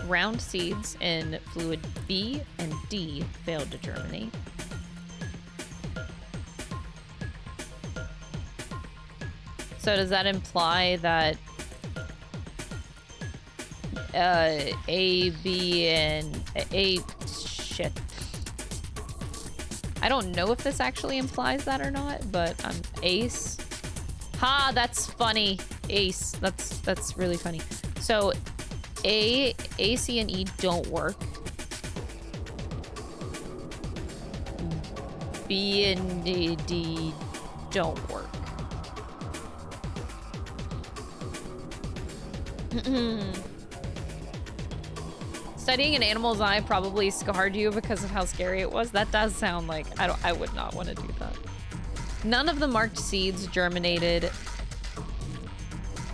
Round seeds in fluid B and D failed to germinate. So does that imply that A, B, and A... Shit. I don't know if this actually implies that or not, but Ace. Ha, that's funny. Ace. That's really funny. So A, C, and E don't work. B and D don't work. Studying an animal's eye probably scarred you because of how scary it was. That does sound like I would not want to do that. None of the marked seeds germinated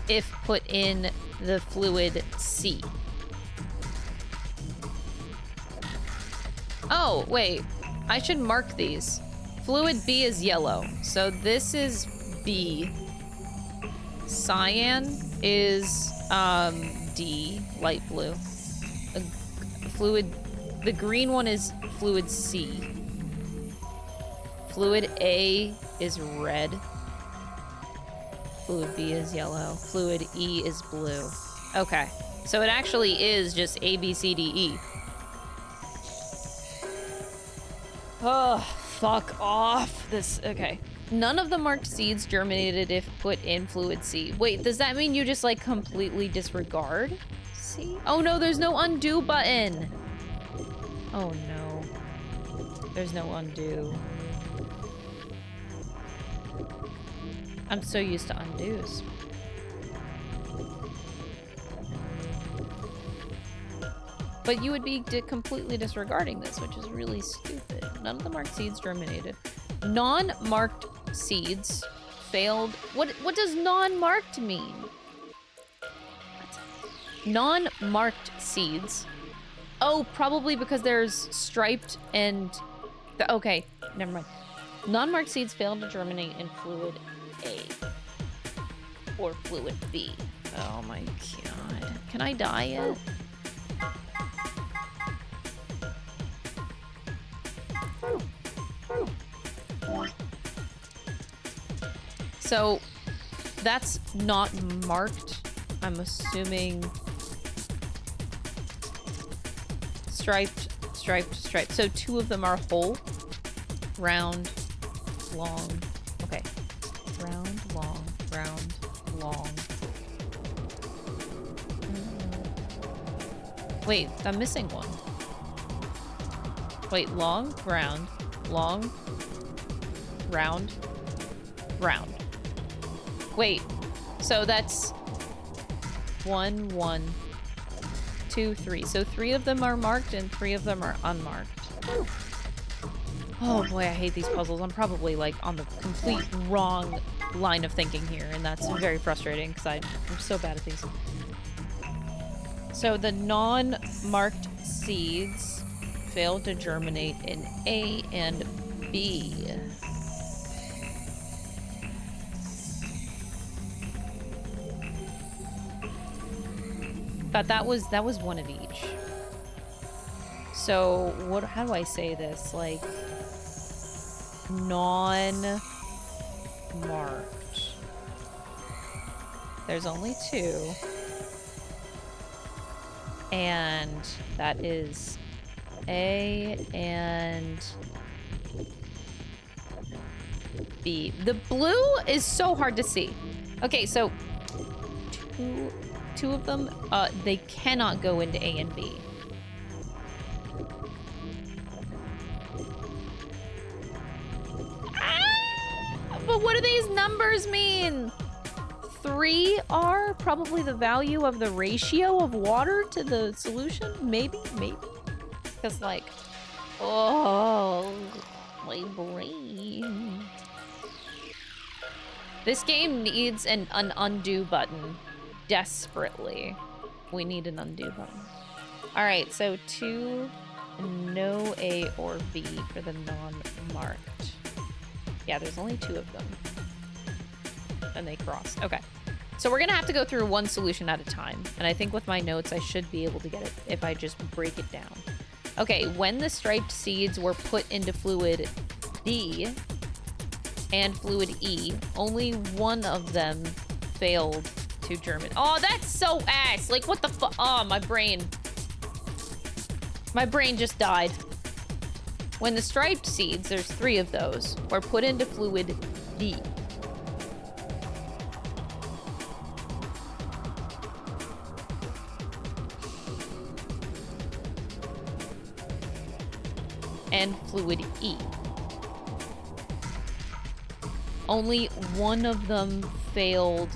if put in the fluid C. Oh, wait. I should mark these. Fluid B is yellow, so this is B. Cyan is D, light blue. The green one is fluid C. Fluid A is red. Fluid B is yellow. Fluid E is blue. Okay, so it actually is just A, B, C, D, E. Oh, fuck off. Okay. None of the marked seeds germinated if put in fluid C. Wait, does that mean you just like completely disregard C? Oh no, there's no undo button. Oh no. There's no undo. I'm so used to undos. But you would be completely disregarding this, which is really stupid. None of the marked seeds germinated. Non-marked seeds failed. What does non-marked mean? Non-marked seeds. Oh, probably because there's striped and... Okay, never mind. Non-marked seeds failed to germinate in fluid A. Or fluid B. Oh my god. Can I die yet? So, that's not marked. I'm assuming... Striped, striped, striped. So 2 of them are whole. Round, long. Okay. Round, long, round, long. Wait, I'm missing one. Wait, long, round, long, round, round. Wait, so that's 1, 1, 2, 3. So 3 of them are marked and 3 of them are unmarked. Oh boy, I hate these puzzles. I'm probably like on the complete wrong line of thinking here, and that's very frustrating because I'm so bad at these. So the non-marked seeds failed to germinate in A and B. But that was one of each. So what? How do I say this? Like non-marked. There's only 2. And that is A and B. The blue is so hard to see. Okay, so two of them, they cannot go into A and B. But what do these numbers mean? 3 are probably the value of the ratio of water to the solution? Maybe? Because, like, oh, my brain. This game needs an undo button. Desperately. We need an undo button. Alright, so 2, no A or B for the non-marked. Yeah, there's only 2 of them. And they cross. Okay. So we're gonna have to go through one solution at a time. And I think with my notes, I should be able to get it if I just break it down. Okay, when the striped seeds were put into fluid D and fluid E, only one of them failed to germinate. Oh, that's so ass. Like, what the fuck? Oh, my brain. My brain just died. When the striped seeds, there's 3 of those, were put into fluid D. And fluid E. Only one of them failed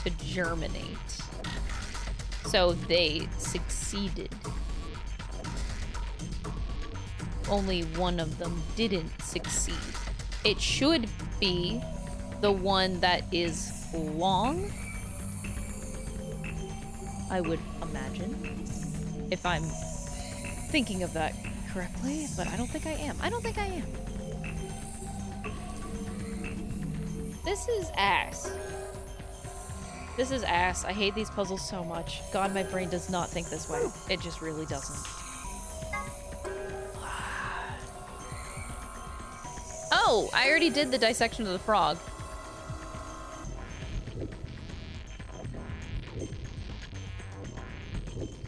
to germinate. So they succeeded. Only one of them didn't succeed. It should be the one that is long, I would imagine, if I'm thinking of that correctly, but I don't think I am. I don't think I am. This is ass. This is ass. I hate these puzzles so much. God, my brain does not think this way. It just really doesn't. Oh, I already did the dissection of the frog.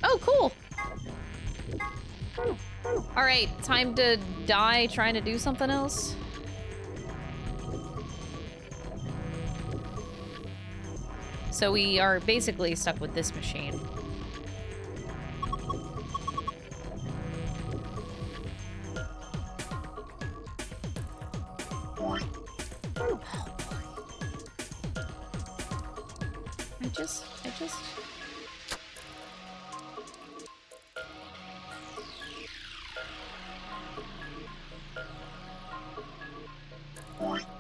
Oh, cool. All right, time to die trying to do something else. So we are basically stuck with this machine. I just...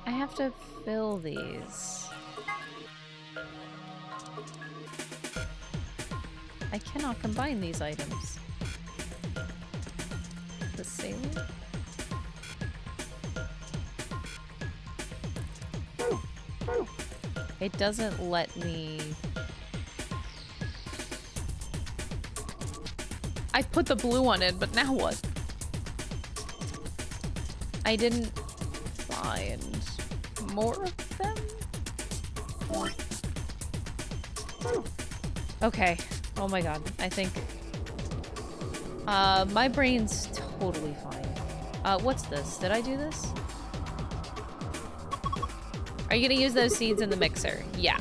I have to fill these. I cannot combine these items. The sailor? It doesn't let me... I put the blue one in, but now what? I didn't find more of them? Okay. Oh my god. I think... my brain's totally fine. What's this? Did I do this? Are you gonna use those seeds in the mixer? Yeah.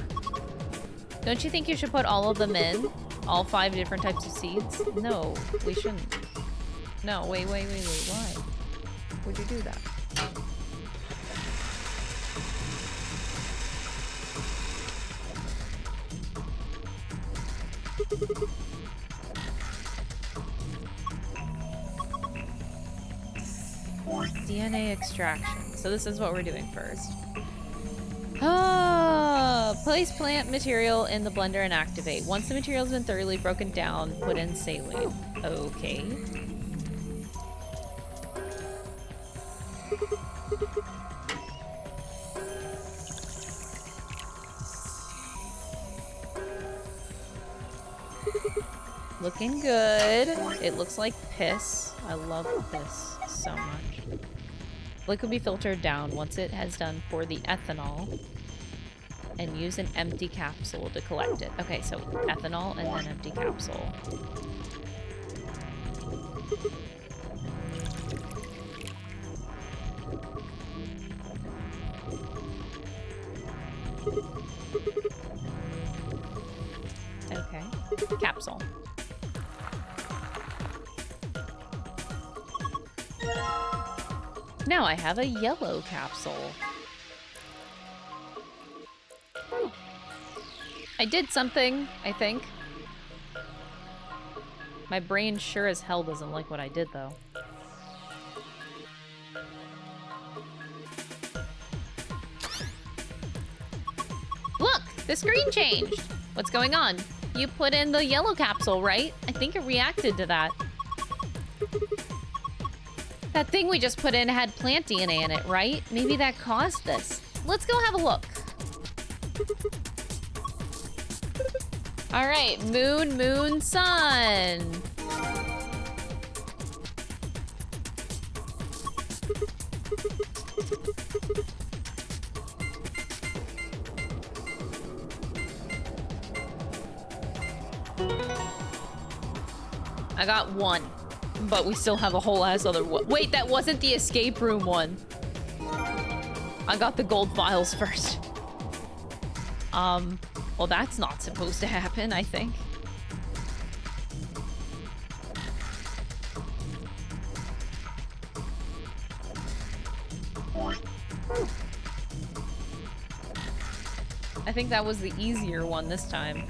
Don't you think you should put all of them in? All 5 different types of seeds? No, we shouldn't. No, wait, why? Would you do that? DNA extraction. So this is what we're doing first. Place plant material in the blender and activate. Once the material has been thoroughly broken down, put in saline. Okay. Looking good. It looks like piss. I love piss so much. Liquid will be filtered down once it has done for the ethanol. And use an empty capsule to collect it. Okay, so ethanol and then empty capsule. Okay, capsule. Now I have a yellow capsule. I did something, I think. My brain sure as hell doesn't like what I did, though. Look! The screen changed! What's going on? You put in the yellow capsule, right? I think it reacted to that. That thing we just put in had plant DNA in it, right? Maybe that caused this. Let's go have a look. All right, moon, moon, sun. I got 1, but we still have a whole ass other one. Wait, that wasn't the escape room one. I got the gold files first. Well, that's not supposed to happen, I think. I think that was the easier one this time.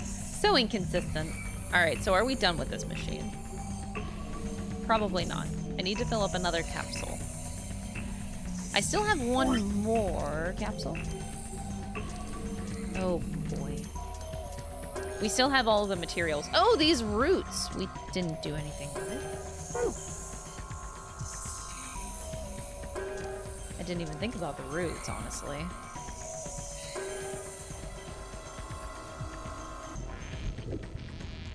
So inconsistent. Alright, so are we done with this machine? Probably not. I need to fill up another capsule. I still have 1 more capsule. Oh boy. We still have all of the materials. Oh, these roots! We didn't do anything with it. I didn't even think about the roots, honestly.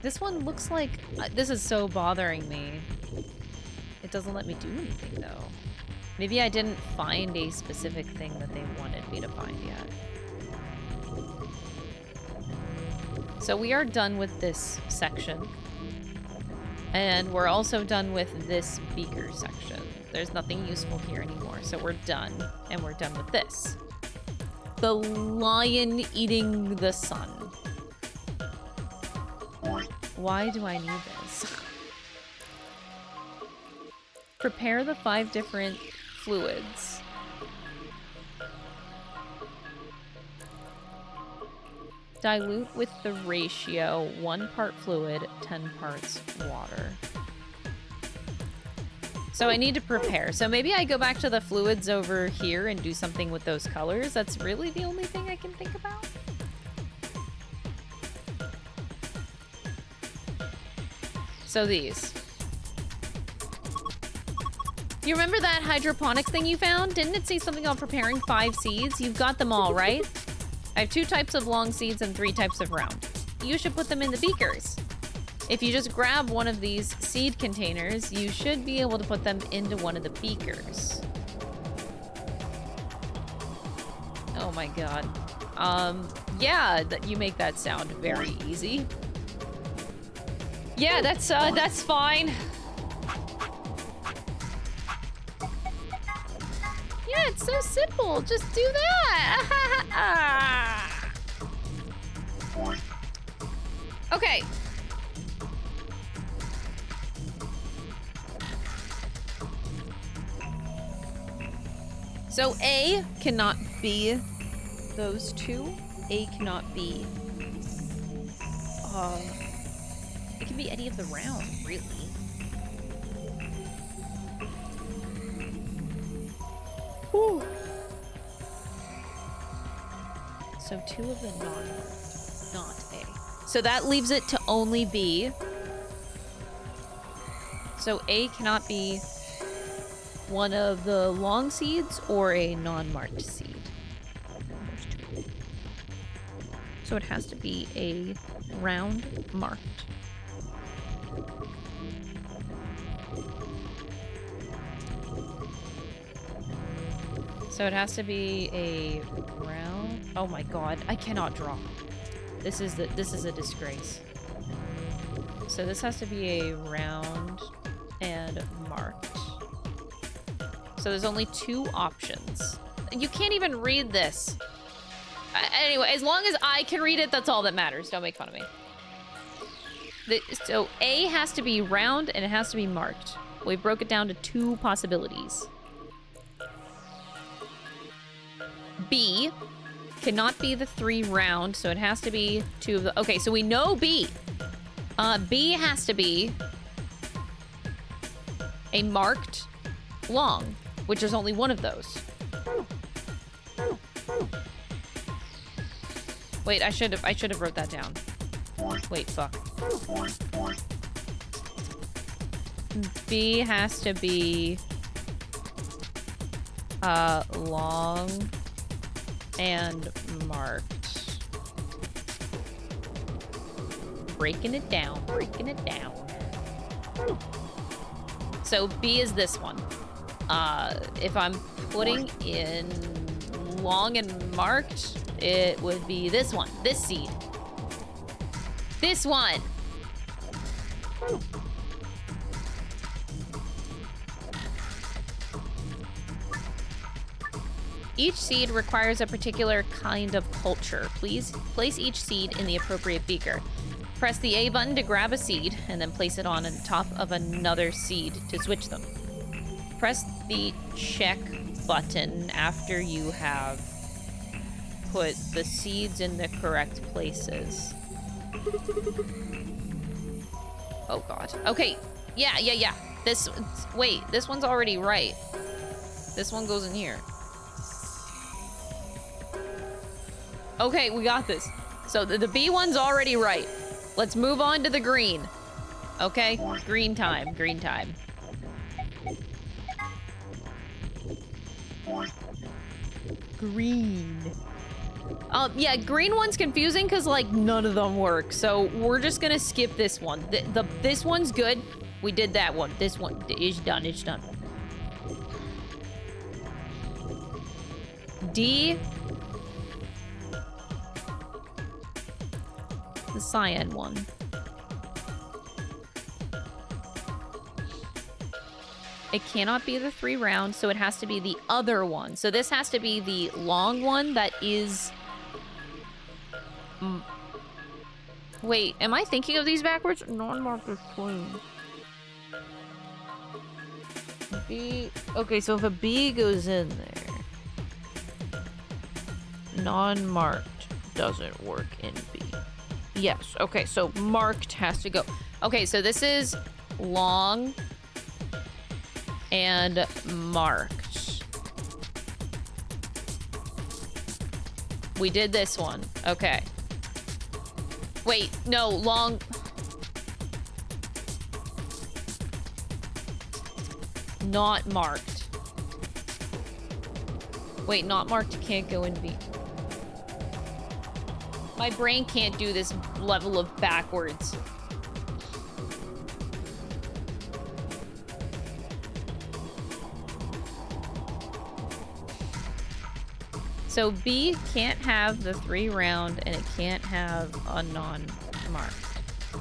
This one looks like... this is so bothering me. It doesn't let me do anything, though. Maybe I didn't find a specific thing that they wanted me to find yet. So we are done with this section. And we're also done with this beaker section. There's nothing useful here anymore, so we're done. And we're done with this. The lion eating the sun. Why do I need this? Prepare the 5 different fluids. Dilute with the ratio 1 part fluid, 10 parts water. So I need to prepare. So maybe I go back to the fluids over here and do something with those colors. That's really the only thing I can think about. So these. You remember that hydroponics thing you found? Didn't it say something about preparing 5 seeds? You've got them all, right? I have 2 types of long seeds and 3 types of round. You should put them in the beakers. If you just grab one of these seed containers, you should be able to put them into one of the beakers. Oh my god. Yeah, you make that sound very easy. Yeah, that's fine. Yeah, it's so simple. Just do that. Okay. So A cannot be those two. A cannot be. It can be any of the round, really. Whew. So 2 of the non-marked, not A. So that leaves it to only B. So A cannot be one of the long seeds or a non-marked seed. So it has to be a round marked. So it has to be a round. Oh my god, I cannot draw. This is a disgrace. So this has to be a round and marked. So there's only 2 options. You can't even read this. Anyway, as long as I can read it, that's all that matters. Don't make fun of me. So A has to be round and it has to be marked. We broke it down to 2 possibilities. B cannot be the 3 round, so it has to be 2 of the... Okay, so we know B. B has to be a marked long, which is only 1 of those. Wait, I should have wrote that down. Wait, fuck. B has to be long and marked. Breaking it down, breaking it down. So B is this one. If I'm putting in long and marked, it would be this one, this seed. This one. Each seed requires a particular kind of culture. Please place each seed in the appropriate beaker. Press the A button to grab a seed, and then place it on top of another seed to switch them. Press the check button after you have put the seeds in the correct places. Oh god. Okay. Yeah. Wait, this one's already right. This one goes in here. Okay, we got this. So the B one's already right. Let's move on to the green. Okay, green time, green time. Green. Yeah, green one's confusing because like none of them work. So we're just gonna skip this one. This one's good. We did that one. This one is done. It's done. D. The cyan one. It cannot be the 3 round, so it has to be the other one. So this has to be the long one that is... Wait, am I thinking of these backwards? Non-marked is clean. B... Okay, so if a B goes in there... Non-marked doesn't work in B. Yes, okay, so marked has to go. Okay, so this is long and marked. We did this one. Okay. Wait, no, long. Not marked. Wait, not marked can't go in B. My brain can't do this level of backwards. So B can't have the 3 round and it can't have a non-marked.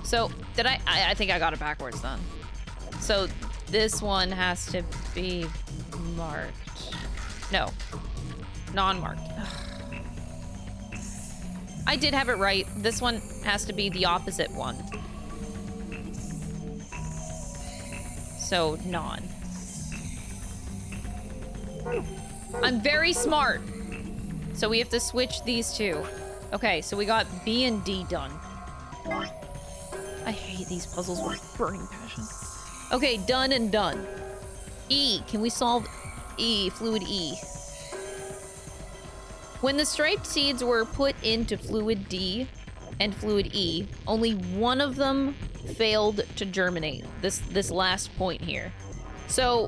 So did I think I got it backwards then. So this one has to be marked. No, non-marked. I did have it right. This one has to be the opposite one. So, non. I'm very smart. So we have to switch these two. Okay, so we got B and D done. I hate these puzzles with burning passion. Okay, done and done. E, can we solve E, fluid E? When the striped seeds were put into fluid D and fluid E, only one of them failed to germinate. This last point here. So,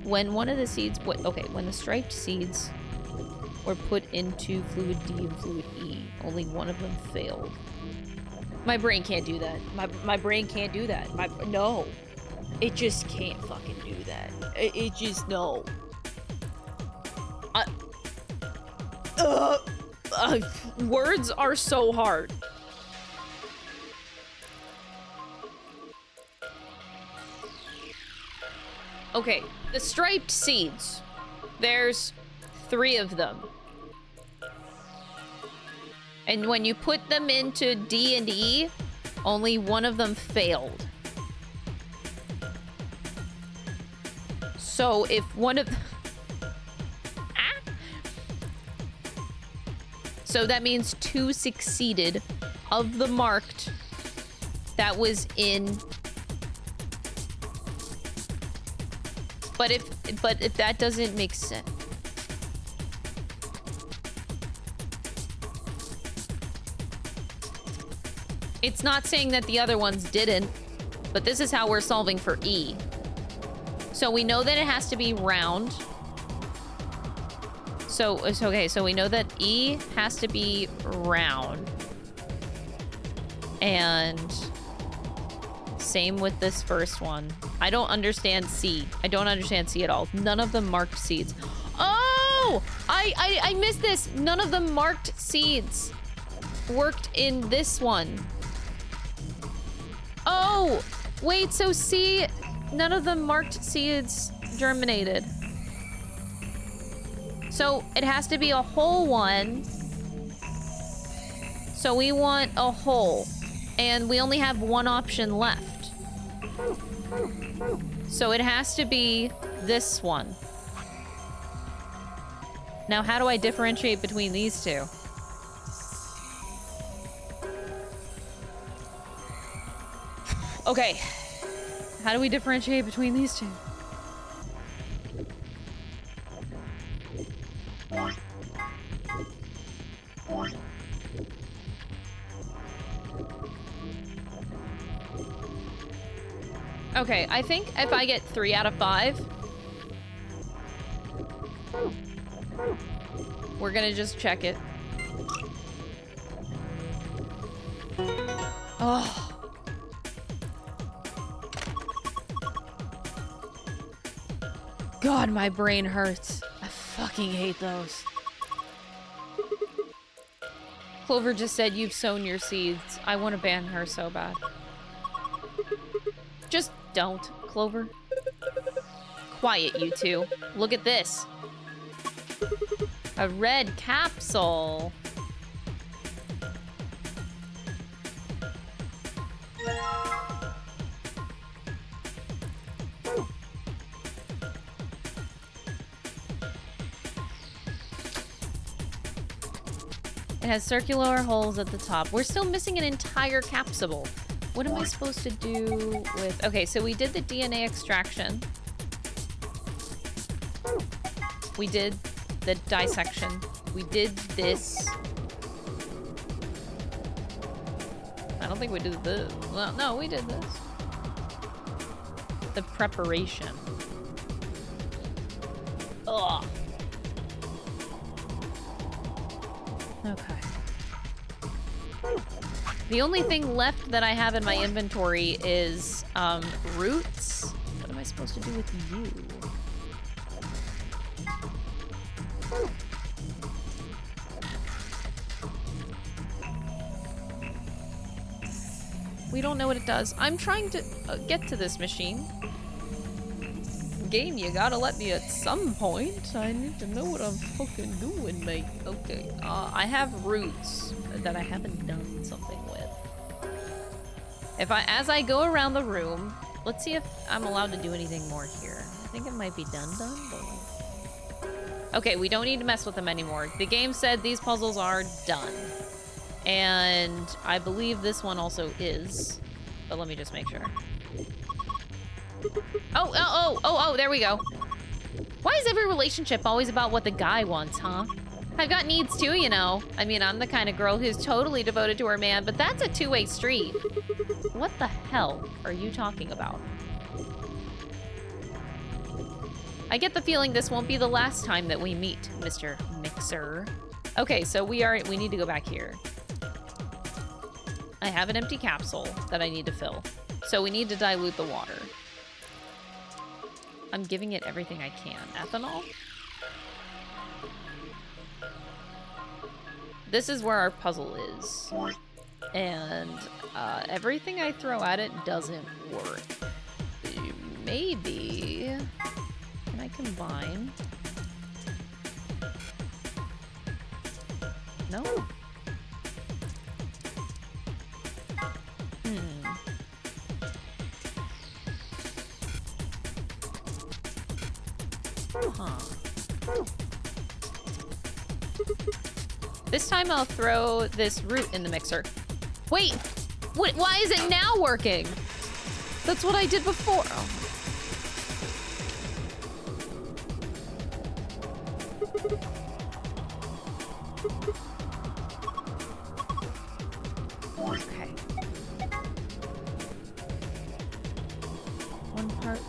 when one of the seeds, when the striped seeds were put into fluid D and fluid E, only one of them failed. My brain can't do that. My brain can't do that. No. It just can't fucking do that. It just, no. Words are so hard. Okay, the striped seeds. There's 3 of them. And when you put them into D and E, only one of them failed. So if one of... So that means 2 succeeded of the marked that was in... But if that doesn't make sense. It's not saying that the other ones didn't, but this is how we're solving for E. So we know that it has to be round. So okay, so we know that E has to be round. And same with this first one. I don't understand C. I don't understand C at all. None of them marked seeds. Oh! I missed this. None of them marked seeds worked in this one. Oh! Wait, so C... None of them marked seeds germinated. So it has to be a whole one. So we want a whole. And we only have one option left. So it has to be this one. Now, how do I differentiate between these two? Okay. How do we differentiate between these two? Okay, I think if I get 3 out of 5, we're gonna just check it. Oh. God, my brain hurts. I fucking hate those. Clover just said you've sown your seeds. I want to ban her so bad. Just don't, Clover. Quiet, you two. Look at this. A red capsule. It has circular holes at the top. We're still missing an entire capsule. What am I supposed to do with... Okay, so we did the DNA extraction. We did the dissection. We did this. I don't think we did this. Well, no, we did this. The preparation. Ugh. Okay. The only thing left that I have in my inventory is roots. What am I supposed to do with you? We don't know what it does. I'm trying to get to this machine. game, you gotta let me at some point. I need to know what I'm fucking doing, mate. Okay, I have roots that I haven't done something with. As I go around the room, let's see if I'm allowed to do anything more here. I think it might be done, but... Okay, we don't need to mess with them anymore. The game said these puzzles are done. And I believe this one also is. But let me just make sure. Oh, there we go. Why is every relationship always about what the guy wants, huh? I've got needs too, you know. I mean, I'm the kind of girl who's totally devoted to her man, but that's a two-way street. What the hell are you talking about? I get the feeling this won't be the last time that we meet, Mr. Mixer. Okay, so we need to go back here. I have an empty capsule that I need to fill. So we need to dilute the water. I'm giving it everything I can. Ethanol? This is where our puzzle is. And everything I throw at it doesn't work. Maybe... Can I combine? No. Huh. This time I'll throw this root in the mixer. Wait! Why is it now working? That's what I did before. Oh. Okay. One part.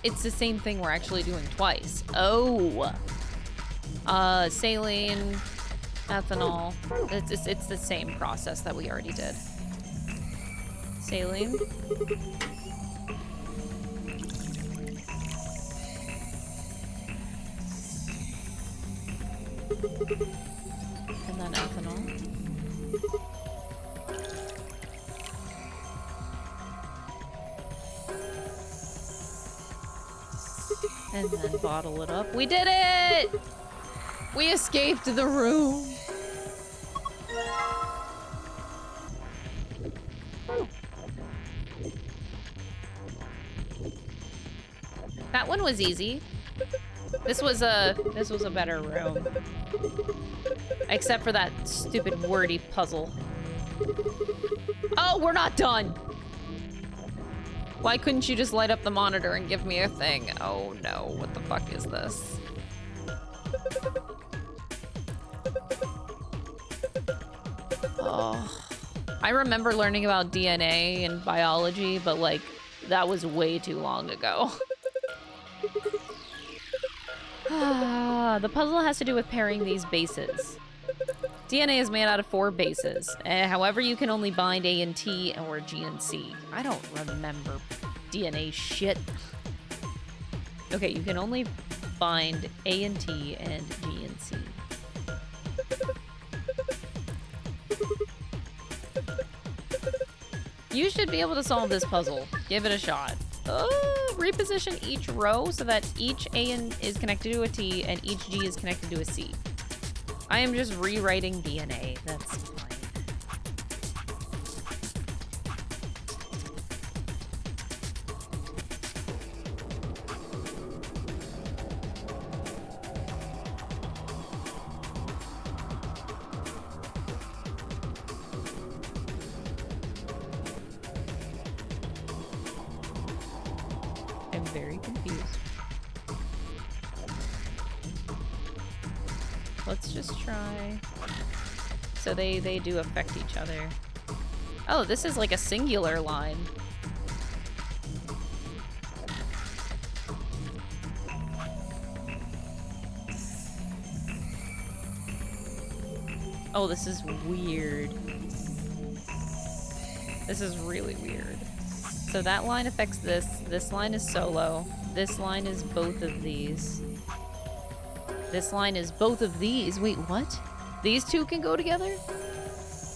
It's the same thing we're actually doing twice. Oh. Saline, ethanol. It's the same process that we already did. Saline. And then ethanol. And then bottle it up. We did it! We escaped the room. That one was easy. This was a better room. Except for that stupid wordy puzzle. Oh, we're not done! Why couldn't you just light up the monitor and give me a thing? Oh no, what the fuck is this? Oh. I remember learning about DNA and biology, but like, that was way too long ago. The puzzle has to do with pairing these bases. DNA is made out of 4 bases. However, you can only bind A and T or G and C. I don't remember DNA shit. Okay, you can only bind A and T and G and C. You should be able to solve this puzzle. Give it a shot. Reposition each row so that each A is connected to a T and each G is connected to a C. I am just rewriting DNA. That's fine. I'm very confused. Let's just try. So they do affect each other. Oh, this is like a singular line. Oh, this is weird. This is really weird. So that line affects this. This line is solo. This line is both of these. This line is both of these. Wait, what? These two can go together?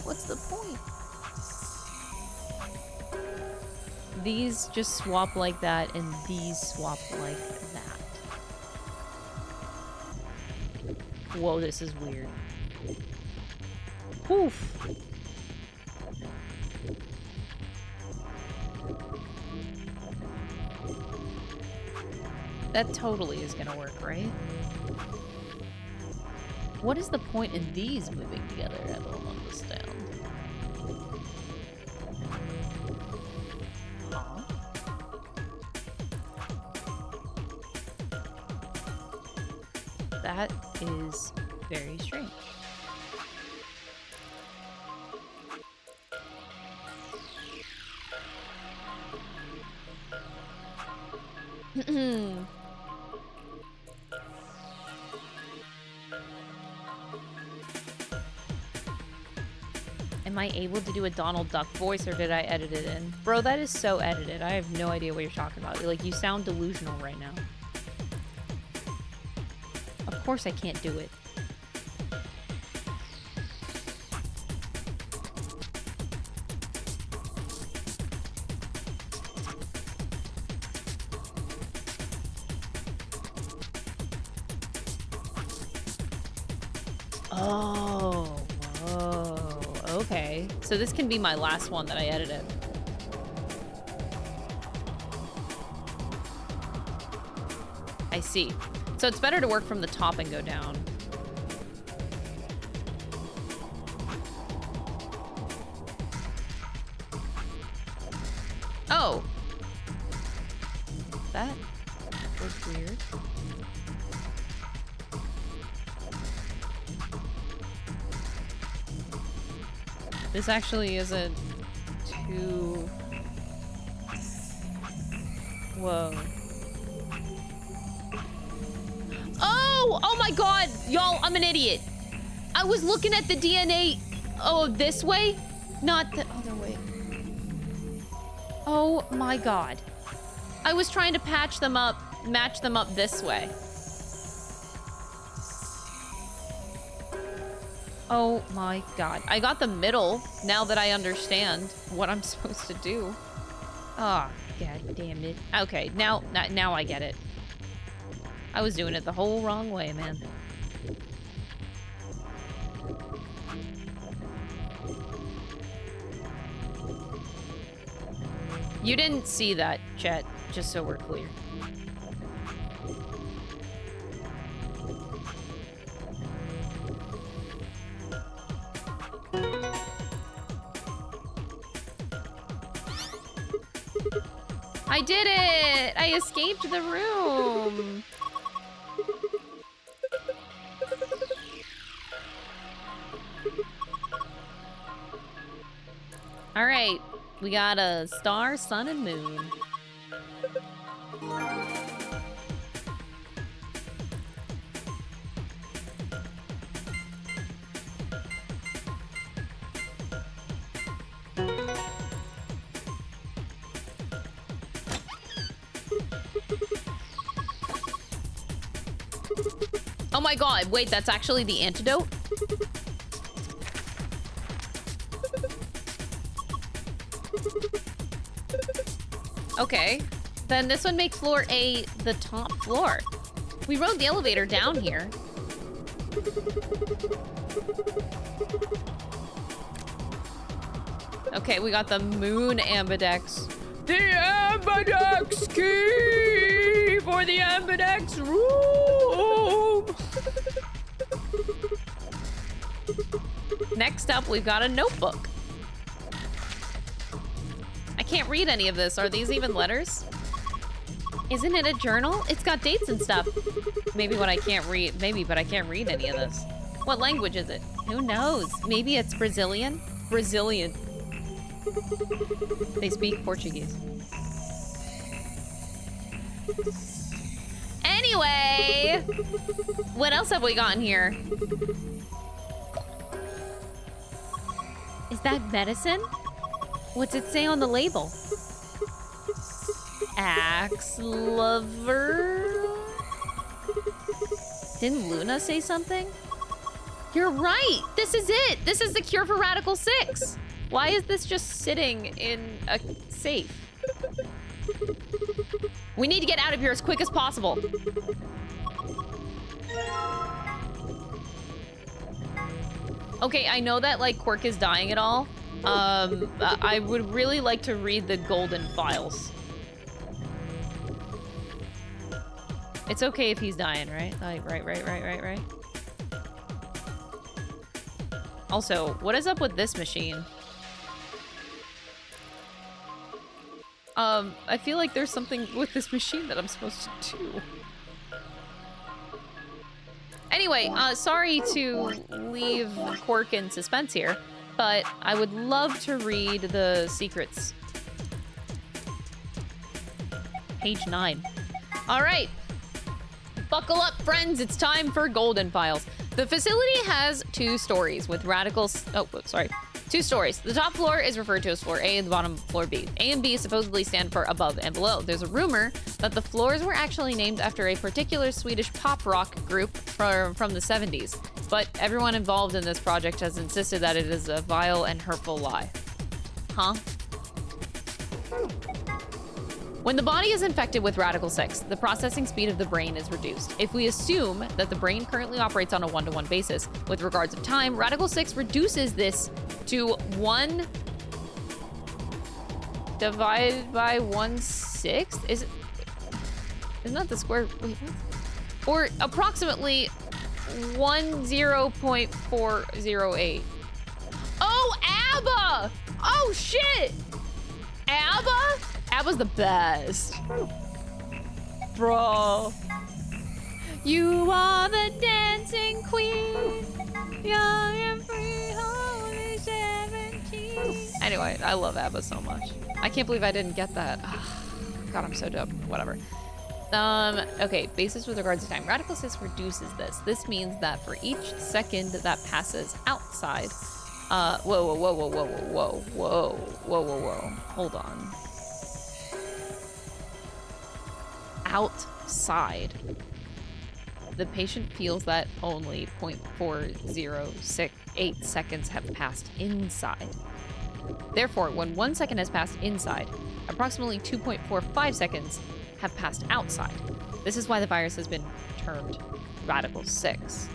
What's the point? These just swap like that, and these swap like that. Whoa, this is weird. Poof. That totally is gonna work, right? What is the point in these moving together? I don't understand. Huh? That is very strange. Am I able to do a Donald Duck voice, or did I edit it in? Bro, that is so edited. I have no idea what you're talking about. Like, you sound delusional right now. Of course I can't do it. Oh, whoa, okay. So this can be my last one that I edited. I see. So it's better to work from the top and go down. Oh! That was weird. This actually isn't too... Whoa. Oh! Oh my god! Y'all, I'm an idiot. I was looking at the DNA... Oh, this way? Not the other way. Oh my god. I was trying to patch them up, match them up this way. Oh my god. I got the middle now that I understand what I'm supposed to do. Ah, god damn it. Okay, now I get it. I was doing it the whole wrong way, man. You didn't see that, chat, just so we're clear. I did it! I escaped the room! Alright, we got a star, sun, and moon. Oh my god, wait, that's actually the antidote? Okay, then this would make floor A the top floor. We rode the elevator down here. Okay, we got the moon Ambidex. The Ambidex key for the Ambidex room! Next up, we've got a notebook. I can't read any of this. Are these even letters? Isn't it a journal? It's got dates and stuff. Maybe what I can't read. Maybe, but I can't read any of this. What language is it? Who knows? Maybe it's Brazilian? Brazilian. They speak Portuguese. Anyway! What else have we got in here? Is that medicine? What's it say on the label? Axe lover? Didn't Luna say something? You're right. This is it. This is the cure for Radical 6. Why is this just sitting in a safe? We need to get out of here as quick as possible. Okay, I know that like Quirk is dying and all. I would really like to read the golden files. It's okay if he's dying, right? Like, right. Also, what is up with this machine? I feel like there's something with this machine that I'm supposed to do. Anyway, sorry to leave Quirk in suspense here, but I would love to read the secrets. Page 9. All right. Buckle up, friends. It's time for Golden Files. The facility has 2 stories with two stories. The top floor is referred to as floor A and the bottom floor B. A and B supposedly stand for above and below. There's a rumor that the floors were actually named after a particular Swedish pop rock group from the 70s. But everyone involved in this project has insisted that it is a vile and hurtful lie. Huh? When the body is infected with Radical 6, the processing speed of the brain is reduced. If we assume that the brain currently operates on a 1-to-1 basis with regards to time, Radical 6 reduces this to 1 divided by 1/6? Isn't that the square? Wait, what? Or approximately 10.408. Oh, ABBA! Oh shit! ABBA? ABBA's the best. Bro. You are the dancing queen. Young and free, only 17. Anyway, I love ABBA so much. I can't believe I didn't get that. God, I'm so dope. Whatever. Okay, basis with regards to time. Radical 6 reduces this. This means that for each second that passes outside, whoa. Hold on. Outside, the patient feels that only 0.4068 seconds have passed inside. Therefore, when 1 second has passed inside, approximately 2.45 seconds have passed outside. This is why the virus has been termed Radical 6.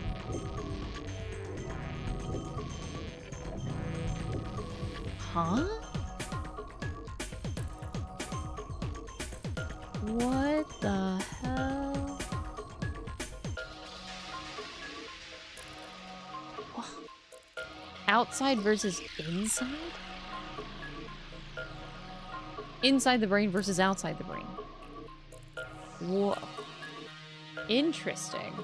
Huh? What the hell? Outside versus inside? Inside the brain versus outside the brain. Whoa. Interesting.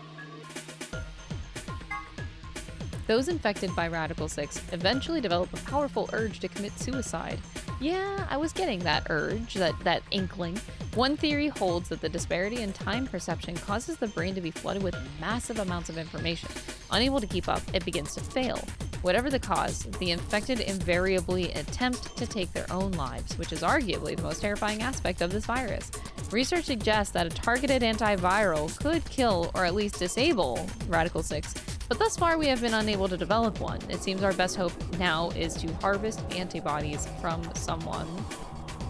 Those infected by Radical 6 eventually develop a powerful urge to commit suicide. Yeah, I was getting that urge, that inkling. One theory holds that the disparity in time perception causes the brain to be flooded with massive amounts of information. Unable to keep up, it begins to fail. Whatever the cause, the infected invariably attempt to take their own lives, which is arguably the most terrifying aspect of this virus. Research suggests that a targeted antiviral could kill or at least disable Radical 6, but thus far we have been unable to develop one. It seems our best hope now is to harvest antibodies from someone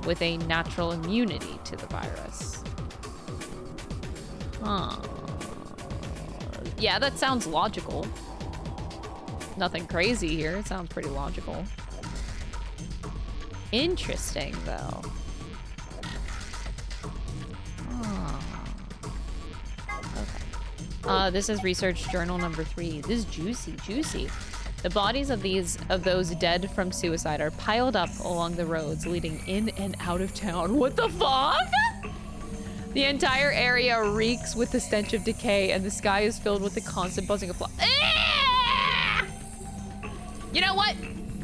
with a natural immunity to the virus. Huh. Yeah, that sounds logical. Nothing crazy here. It sounds pretty logical. Interesting, though. Okay. This is research journal number 3. This is juicy. The bodies of those dead from suicide are piled up along the roads leading in and out of town. What the fuck? The entire area reeks with the stench of decay, and the sky is filled with the constant buzzing of You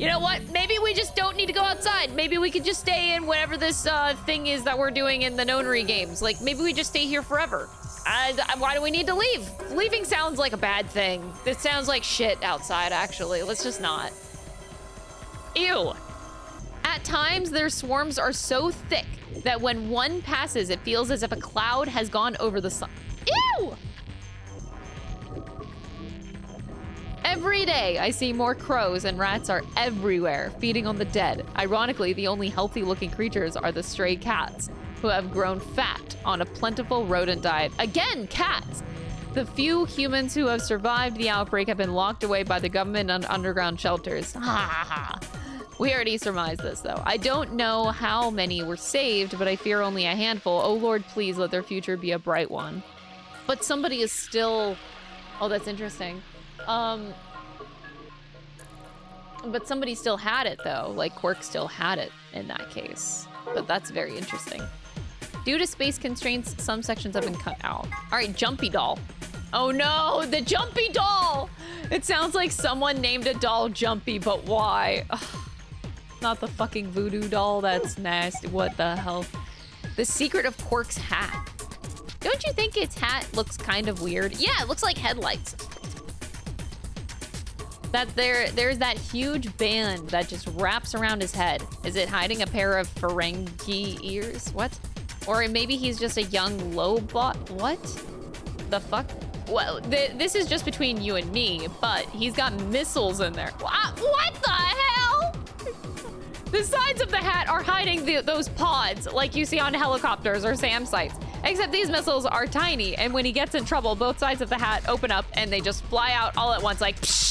know what? Maybe we just don't need to go outside. Maybe we could just stay in whatever this thing is that we're doing in the nonary games. Like, maybe we just stay here forever. Why do we need to leave? Leaving sounds like a bad thing. It sounds like shit outside, actually. Let's just not. Ew. At times, their swarms are so thick that when one passes, it feels as if a cloud has gone over the sun. Ew! Every day, I see more crows and rats are everywhere, feeding on the dead. Ironically, the only healthy-looking creatures are the stray cats, who have grown fat on a plentiful rodent diet. Again, cats! The few humans who have survived the outbreak have been locked away by the government and underground shelters. Ha ha ha. We already surmised this, though. I don't know how many were saved, but I fear only a handful. Oh Lord, please let their future be a bright one. But somebody is still... Oh, that's interesting. But somebody still had it, though. Like, Quirk still had it in that case. But that's very interesting. Due to space constraints, some sections have been cut out. All right, Jumpy Doll. Oh no, the Jumpy Doll! It sounds like someone named a doll Jumpy, but why? Ugh. Not the fucking voodoo doll, that's nasty. What the hell? The secret of Quirk's hat. Don't you think its hat looks kind of weird? Yeah, it looks like headlights. There's that huge band that just wraps around his head. Is it hiding a pair of Ferengi ears? What? Or maybe he's just a young lobot. What the fuck? Well, this is just between you and me, but he's got missiles in there. What the hell? The sides of the hat are hiding those pods like you see on helicopters or SAM sites. Except these missiles are tiny, and when he gets in trouble, both sides of the hat open up and they just fly out all at once like psh.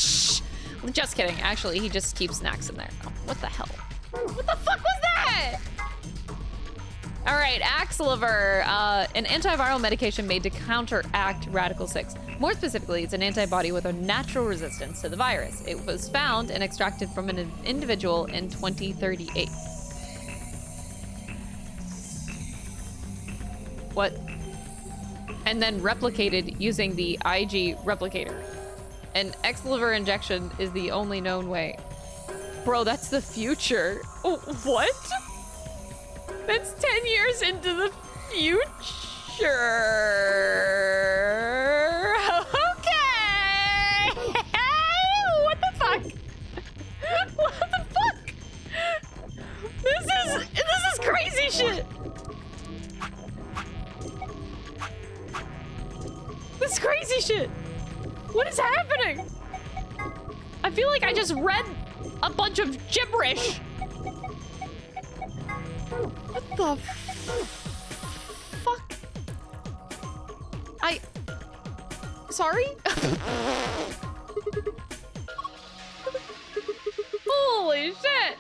Just kidding. Actually, he just keeps snacks in there. Oh, what the hell? What the fuck was that? All right, Axliver, an antiviral medication made to counteract Radical 6. More specifically, it's an antibody with a natural resistance to the virus. It was found and extracted from an individual in 2038. What? And then replicated using the IG replicator. An X-liver injection is the only known way. Bro, that's the future. Oh, what? That's 10 years into the future. Okay. What the fuck? What the fuck? This is crazy shit. This is crazy shit. What is happening? I feel like I just read a bunch of gibberish. What the fuck? Sorry? Holy shit!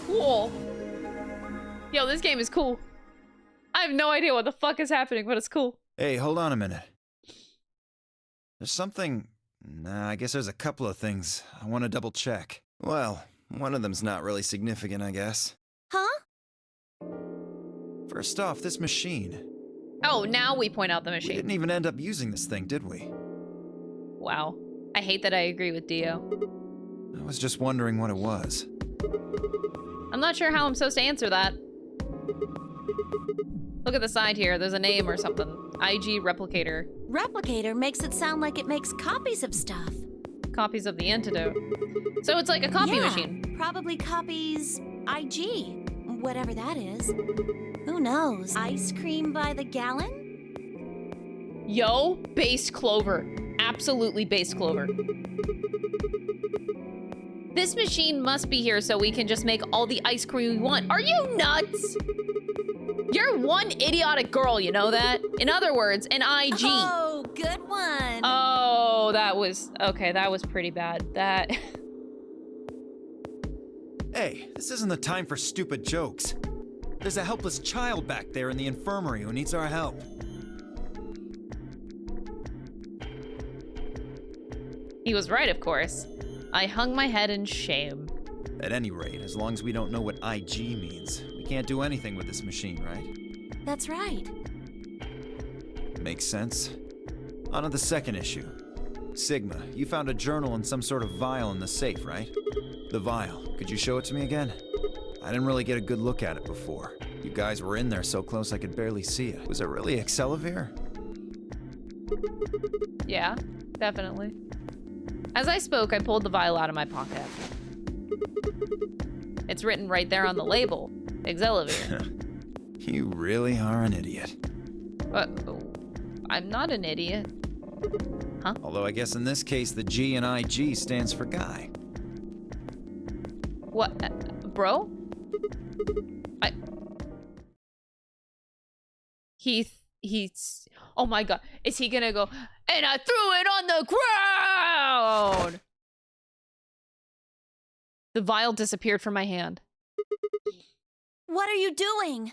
Cool. Yo, this game is cool. I have no idea what the fuck is happening, but it's cool. Hey, hold on a minute. There's something... Nah, I guess there's a couple of things I want to double check. Well, one of them's not really significant, I guess. Huh? First off, this machine. Oh, now we point out the machine. We didn't even end up using this thing, did we? Wow. I hate that I agree with Dio. I was just wondering what it was. I'm not sure how I'm supposed to answer that. Look at the side here. There's a name or something. IG replicator. Replicator makes it sound like it makes copies of stuff. Copies of the antidote. So it's like a copy machine. Probably copies IG. Whatever that is. Who knows? Ice cream by the gallon? Yo, based clover. Absolutely based clover. This machine must be here so we can just make all the ice cream we want. Are you nuts? You're one idiotic girl, you know that? In other words, an IG. Oh, good one. Oh, that was... Okay, that was pretty bad. That... Hey, this isn't the time for stupid jokes. There's a helpless child back there in the infirmary who needs our help. He was right, of course. I hung my head in shame. At any rate, as long as we don't know what IG means, we can't do anything with this machine, right? That's right. Makes sense. On to the second issue. Sigma, you found a journal and some sort of vial in the safe, right? The vial. Could you show it to me again? I didn't really get a good look at it before. You guys were in there so close I could barely see it. Was it really Accelavir? Yeah, definitely. As I spoke, I pulled the vial out of my pocket. It's written right there on the label. Accelavir. You really are an idiot. But I'm not an idiot. Huh? Although I guess in this case, the G in IG stands for guy. What? Bro? He's... Oh my god. Is he gonna go, and I threw it on the ground? The vial disappeared from my hand. What are you doing?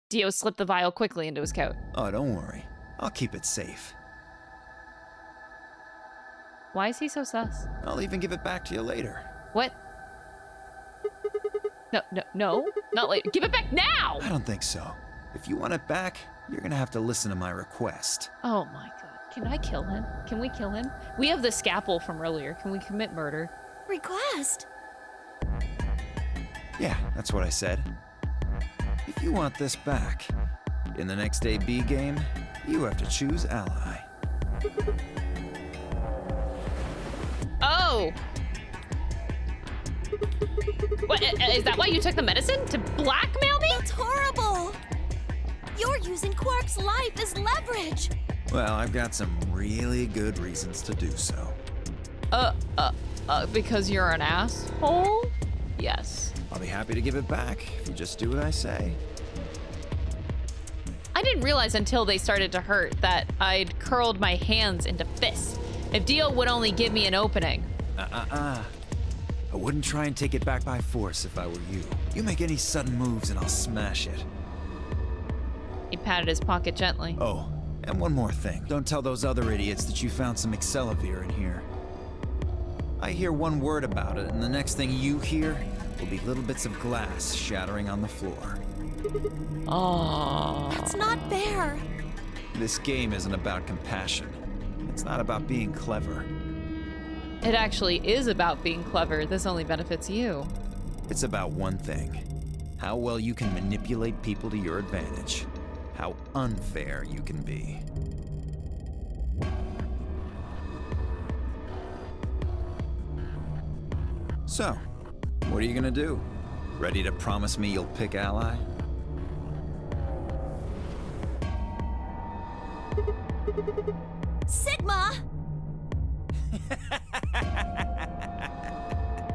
Dio slipped the vial quickly into his coat. Oh, don't worry. I'll keep it safe. Why is he so sus? I'll even give it back to you later. What? No, not later. Give it back now! I don't think so. If you want it back, you're gonna have to listen to my request. Oh my god. Can I kill him? Can we kill him? We have the scalpel from earlier. Can we commit murder? Request? Yeah, that's what I said. If you want this back, in the next AB game, you have to choose ally. Oh! What, is that why you took the medicine? To blackmail me? That's horrible! You're using Quark's life as leverage! Well, I've got some really good reasons to do so. Because you're an asshole? Yes. I'll be happy to give it back if you just do what I say. I didn't realize until they started to hurt that I'd curled my hands into fists. If Dio would only give me an opening. I wouldn't try and take it back by force if I were you. You make any sudden moves and I'll smash it. He patted his pocket gently. Oh, and one more thing. Don't tell those other idiots that you found some Excelavir in here. I hear one word about it, and the next thing you hear will be little bits of glass shattering on the floor. Oh. That's not fair. This game isn't about compassion. It's not about being clever. It actually is about being clever. This only benefits you. It's about one thing. How well you can manipulate people to your advantage. How unfair you can be. So, what are you gonna do? Ready to promise me you'll pick ally? Sigma!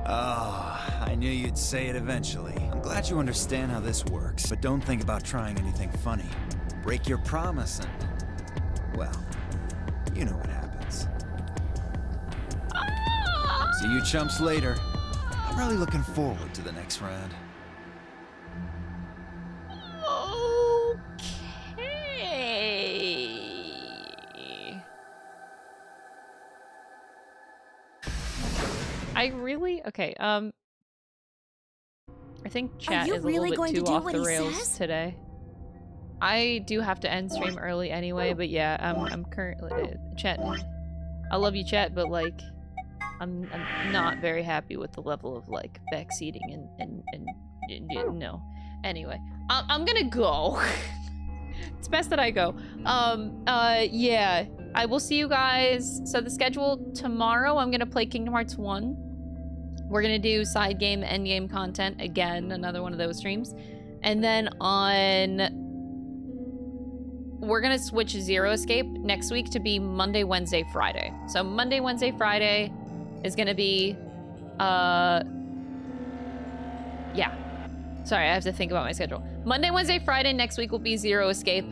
Oh, I knew you'd say it eventually. I'm glad you understand how this works, but don't think about trying anything funny. Break your promise and, well, you know what happens. See you chumps later. I'm really looking forward to the next round. Okay. Okay, I think chat is a little bit too off the rails today. I do have to end stream early anyway, but yeah, I'm currently chat. I love you, chat, but like, I'm not very happy with the level of like backseating and no. Anyway, I'm gonna go. It's best that I go. Yeah, I will see you guys. So the schedule tomorrow, I'm gonna play Kingdom Hearts 1. We're gonna do side game, end game content again, another one of those streams, and then we're gonna switch Zero Escape next week to be Monday, Wednesday, Friday. So Monday, Wednesday, Friday is gonna be, yeah. Sorry, I have to think about my schedule. Monday, Wednesday, Friday next week will be Zero Escape.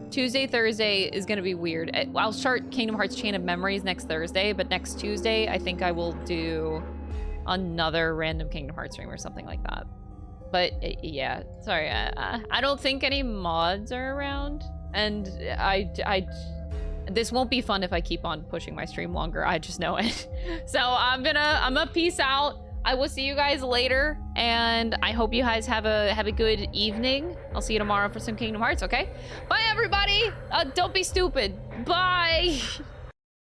Tuesday, Thursday is gonna be weird. I'll start Kingdom Hearts Chain of Memories next Thursday, but next Tuesday, I think I will do another random Kingdom Hearts stream or something like that. But yeah, sorry, I don't think any mods are around, and this won't be fun if I keep on pushing my stream longer. I just know it. So I'm gonna peace out. I will see you guys later, and I hope you guys have a good evening. I'll see you tomorrow for some Kingdom Hearts. Okay, bye everybody. Don't be stupid. Bye.